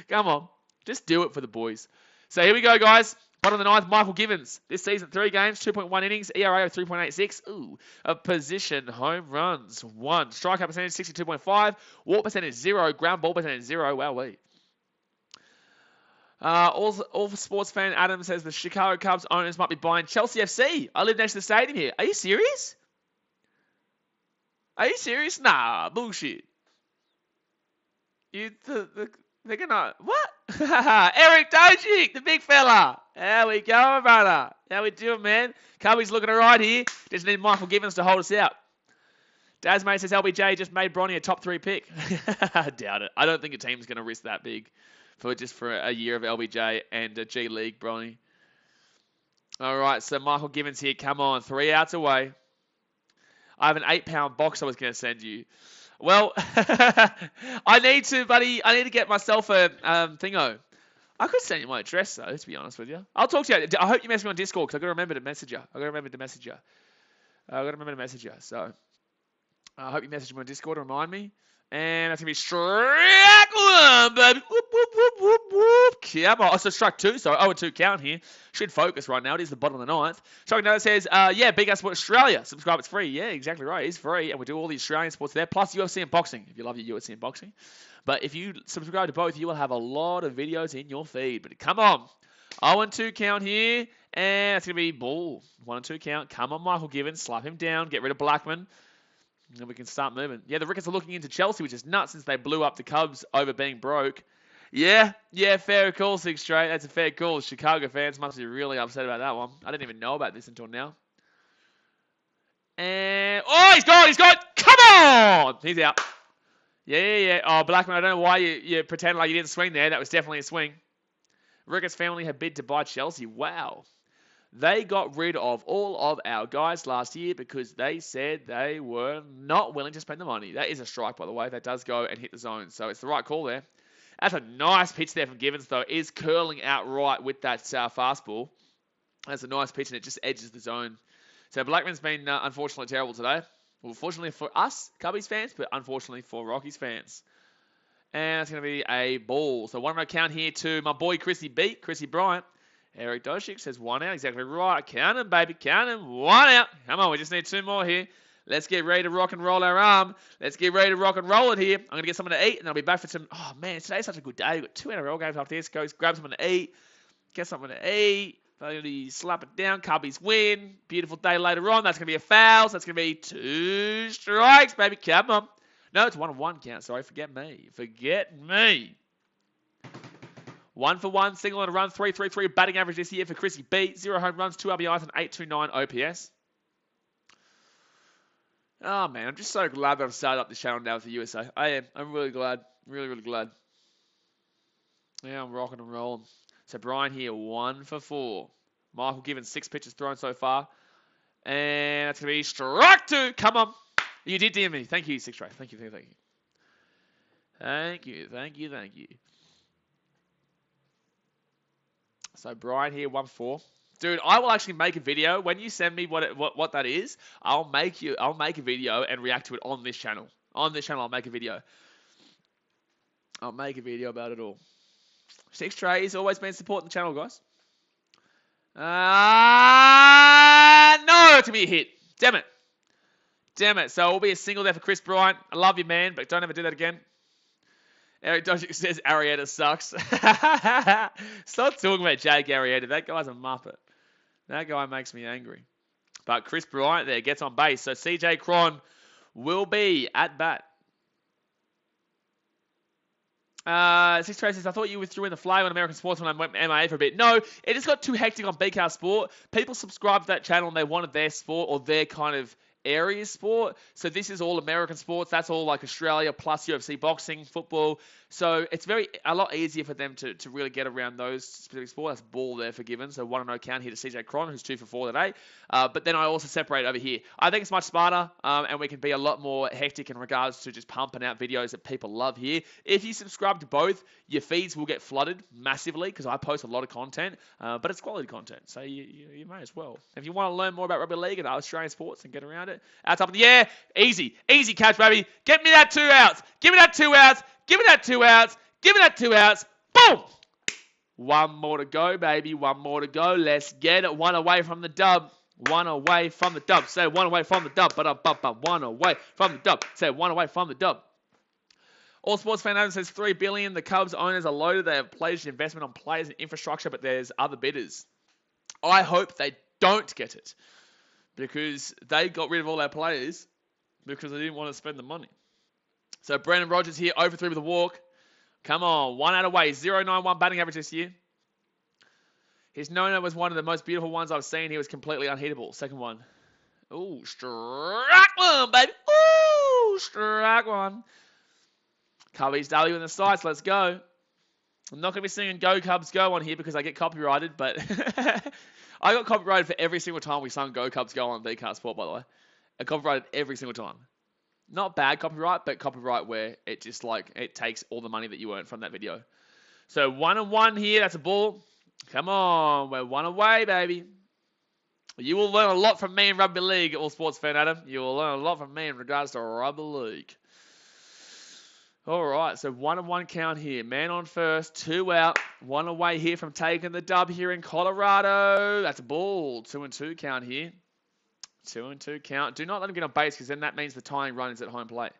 Come on. Just do it for the boys. So here we go, guys. Bottom of the ninth, Michael Givens. This season, 3 games, 2.1 innings, ERA of 3.86. Ooh, a position, home runs, 1. Strikeout percentage, 62.5. Walk percentage, 0. Ground ball percentage, 0. Wowee. All sports fan Adam says the Chicago Cubs owners might be buying Chelsea FC. I live next to the stadium here. Are you serious? Are you serious? Nah, bullshit. They're gonna, what? Eric Dojic, the big fella. How we going, brother? How we doing, man? Cubbies looking alright here. Just need Michael Givens to hold us out. Dazmate says LBJ just made Bronny a top 3 pick. I doubt it. I don't think a team's going to risk that big for a year of LBJ and a G League Bronny. Alright, so Michael Givens here. Come on, 3 outs away. I have an 8-pound box I was going to send you. Well, I need to, buddy. I need to get myself a thingo. I could send you my address, though, to be honest with you. I'll talk to you. I hope you message me on Discord, because I've got to remember to message you. So, I hope you message me on Discord to remind me. And that's going to be strike 1, baby. Whoop, whoop, whoop, whoop, whoop. Come on. Oh, so strike 2. So 0-2 count here. Should focus right now. It is the bottom of the ninth. Strike note says, yeah, Big Ass Sport Australia. Subscribe. It's free. Yeah, exactly right. It's free. And we do all the Australian sports there. Plus UFC and boxing, if you love your UFC and boxing. But if you subscribe to both, you will have a lot of videos in your feed. But come on. 0-2 count here. And that's going to be ball. 1-2 count. Come on, Michael Givens. Slap him down. Get rid of Blackman. And then we can start moving. Yeah, the Ricketts are looking into Chelsea, which is nuts since they blew up the Cubs over being broke. Yeah, fair call, 6 straight. That's a fair call. Chicago fans must be really upset about that one. I didn't even know about this until now. And, oh, he's gone. Come on! He's out. Yeah. Oh, Blackman, I don't know why you pretend like you didn't swing there. That was definitely a swing. Ricketts family have bid to buy Chelsea. Wow. They got rid of all of our guys last year because they said they were not willing to spend the money. That is a strike, by the way. That does go and hit the zone. So it's the right call there. That's a nice pitch there from Givens, though. It is curling out right with that fastball. That's a nice pitch, and it just edges the zone. So Blackman's been unfortunately terrible today. Well, fortunately for us, Cubbies fans, but unfortunately for Rockies fans. And it's going to be a ball. So 1-0 count here to my boy Chrissy Bryant. Eric Doshik says 1 out. Exactly right. Count him, baby. Count him. 1 out. Come on. We just need 2 more here. Let's get ready to rock and roll our arm. Let's get ready to rock and roll it here. I'm going to get something to eat, and I'll be back for some... Oh, man. Today's such a good day. We've got 2 NRL games after this. Go grab something to eat. Get something to eat. Finally slap it down. Cubbies win. Beautiful day later on. That's going to be a foul. So that's going to be 2 strikes, baby. Come on. No, it's 1-1 count. Sorry. Forget me. 1 for 1, single and a run, 3.33 batting average this year for Chrissy B. 0 home runs, 2 RBIs, and 8.29 OPS. Oh, man, I'm just so glad that I've started up this channel now with the USA. I am. I'm really glad. Really, really glad. Yeah, I'm rocking and rolling. So Brian here, 1 for 4. Michael given 6 pitches thrown so far. And that's going to be strike 2. Come on. You did DM me. Thank you, 6 Tray. Thank you, thank you, thank you. Thank you, thank you, thank you. So Brian here, 1 for 4. Dude, I will actually make a video when you send me what that is. I'll make a video and react to it on this channel. On this channel, I'll make a video. I'll make a video about it all. 6 Trey's always been supporting the channel, guys. No, to be a hit. Damn it. Damn it. So it'll be a single there for Chris Bryant. I love you, man, but don't ever do that again. Eric Dodgick says Arrieta sucks. Stop talking about Jake Arrieta. That guy's a muppet. That guy makes me angry. But Chris Bryant there gets on base. So CJ Cron will be at bat. 6 Traces, I thought you withdrew in the flag on American Sports when I went MIA for a bit. No, it just got too hectic on BKR Sport. People subscribed to that channel and they wanted their sport or their kind of area sport. So this is all American sports. That's all like Australia plus UFC, boxing, football. So it's a lot easier for them to really get around those specific sports. That's ball there forgiven. So 1-0 count here to CJ Cron, who's 2 for 4 today. But then I also separate over here. I think it's much smarter, and we can be a lot more hectic in regards to just pumping out videos that people love here. If you subscribe to both, your feeds will get flooded massively because I post a lot of content, but it's quality content. So you may as well. If you want to learn more about rugby league and Australian sports and get around it, out top of the air, easy catch, baby. Get me that 2 outs. Give me that 2 outs. Give me that 2 outs. Give me that 2 outs. Boom! 1 more to go, baby. 1 more to go. Let's get it. 1 away from the dub. 1 away from the dub. Say 1 away from the dub. But 1 away from the dub. Say 1 away from the dub. All Sports Fan Adam says $3 billion. The Cubs owners are loaded. They have pledged investment on players and infrastructure, but there's other bidders. I hope they don't get it because they got rid of all our players because they didn't want to spend the money. So Brandon Rogers here, 0 for 3 with a walk. Come on, 1 out of way. 0.91 batting average this year. His no-no was one of the most beautiful ones I've seen. He was completely unhittable. Second one. Ooh, strike 1, baby. Ooh, strike 1. Cubbies W in the sights. Let's go. I'm not going to be singing Go Cubs Go on here because I get copyrighted, but I got copyrighted for every single time we sung Go Cubs Go on BKR Sport, by the way. I copyrighted every single time. Not bad copyright, but copyright where it just it takes all the money that you earn from that video. So 1-1 here. That's a ball. Come on. We're 1 away, baby. You will learn a lot from me in rugby league, All Sports Fan Adam. You will learn a lot from me in regards to rugby league. All right. So 1-1 count here. Man on first. 2 out. 1 away here from taking the dub here in Colorado. That's a ball. 2-2 count here. 2-2 count. Do not let him get on base because then that means the tying run is at home plate.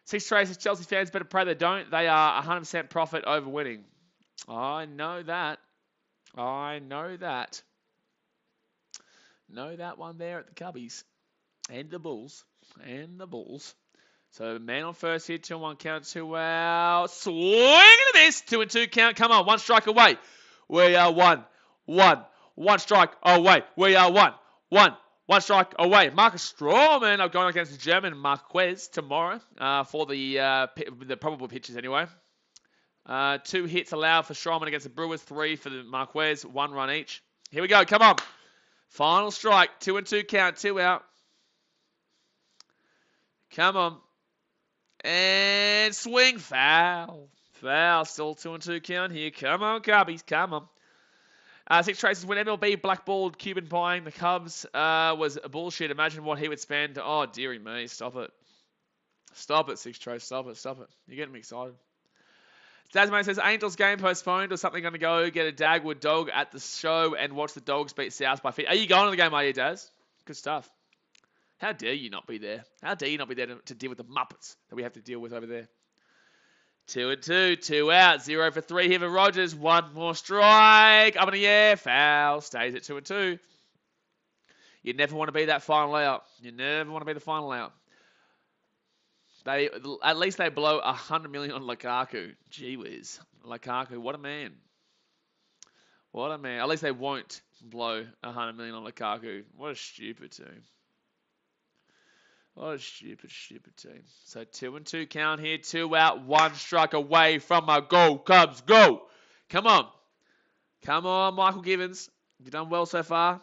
6 Traces, Chelsea fans better pray they don't. They are 100% profit over winning. I know that. I know that. Know that one there at the Cubbies. And the Bulls. And the Bulls. So man on first here. 2-1 count. 2 out. Swing and a miss. 2-2 count. Come on. 1 strike away. We are 1. 1 strike away. We are 1. 1 strike away. Marcus Stroman. I'm going against the German Marquez tomorrow for the probable pitches anyway. 2 hits allowed for Stroman against the Brewers. 3 for the Marquez. 1 run each. Here we go. Come on. Final strike. 2-2 count. 2 out. Come on. And swing. Foul. Foul. Still 2-2 count here. Come on, Cubbies. Come on. 6 Traces, when MLB blackballed Cuban buying the Cubs was bullshit. Imagine what he would spend. Oh, dearie me. Stop it. Stop it, 6 Traces. Stop it. Stop it. You're getting me excited. Dasman says, Angels game postponed or something going to go get a Dagwood dog at the show and watch the Dogs beat South by 50. Are you going to the game, are you, Daz? Good stuff. How dare you not be there? How dare you not be there to deal with the Muppets that we have to deal with over there? 2-2, 2 out, 0 for 3 here for Rogers. 1 more strike. Up in the air. Foul. Stays at 2-2. You never want to be that final out. You never want to be the final out. At least they blow $100 million on Lukaku. Gee whiz. Lukaku, what a man. What a man. At least they won't blow $100 million on Lukaku. What a stupid team. What a stupid team. So 2-2 count here. 2 out, 1 strike away from a goal. Cubs, go! Come on. Come on, Michael Givens. You've done well so far.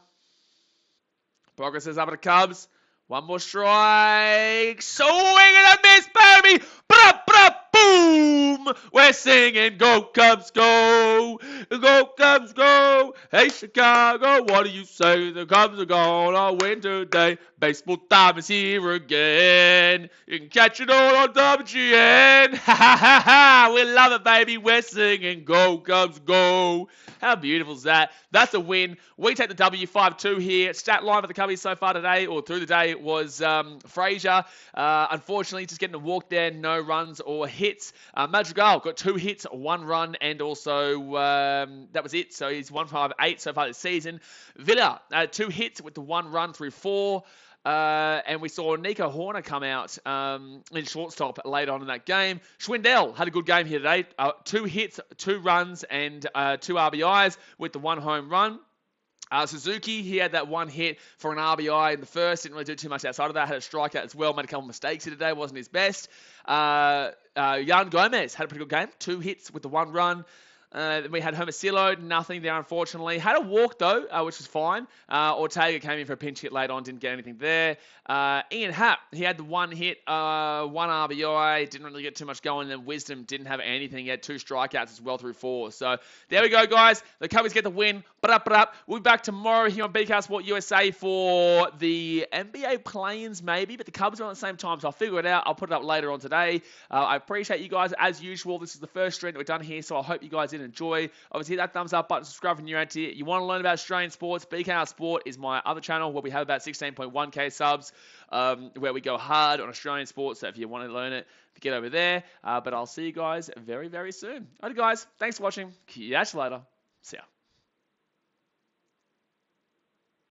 Progress is up at the Cubs. 1 more strike. Swing and a miss, baby! Bra, bra, boom! We're singing, go Cubs, go! Go Cubs, go! Hey, Chicago, what do you say? The Cubs are gonna win today. Baseball time is here again. You can catch it all on WGN. Ha ha ha ha! We love it, baby. We're singing, go Cubs, go! How beautiful is that? That's a win. We take the W 5-2 here. Stat line for the Cubbies so far today, or through the day, was Frazier. Unfortunately, just getting a walk there, no runs or hits. Madrigal got 2 hits, 1 run, and also that was it. So he's 1-5-8 so far this season. Villa, 2 hits with the 1 run through 4. And we saw Nico Horner come out in shortstop later on in that game. Schwindel had a good game here today. 2 hits, 2 runs, and 2 RBIs with the 1 home run. Suzuki, he had that 1 hit for an RBI in the first. Didn't really do too much outside of that. Had a strikeout as well. Made a couple of mistakes here today. Wasn't his best. Yan Gomez had a pretty good game. 2 hits with the 1 run. Then we had Hermosillo, nothing there, unfortunately. Had a walk, though, which was fine. Ortega came in for a pinch hit late on, didn't get anything there. Ian Happ, he had the 1 hit, 1 RBI, didn't really get too much going. And then Wisdom didn't have anything. He had 2 strikeouts as well through 4. So there we go, guys. The Cubbies get the win. We'll be back tomorrow here on BK Sport USA for the NBA play-ins, maybe. But the Cubs are on at the same time, so I'll figure it out. I'll put it up later on today. I appreciate you guys, as usual. This is the first stream that we've done here, so I hope you guys did enjoy. Obviously, hit that thumbs up button, subscribe if you're new here. You want to learn about Australian sports, BKR Sport is my other channel where we have about 16.1k subs, where we go hard on Australian sports. So if you want to learn it, get over there. But I'll see you guys very, very soon. Alright, guys, thanks for watching. Catch you later. See ya.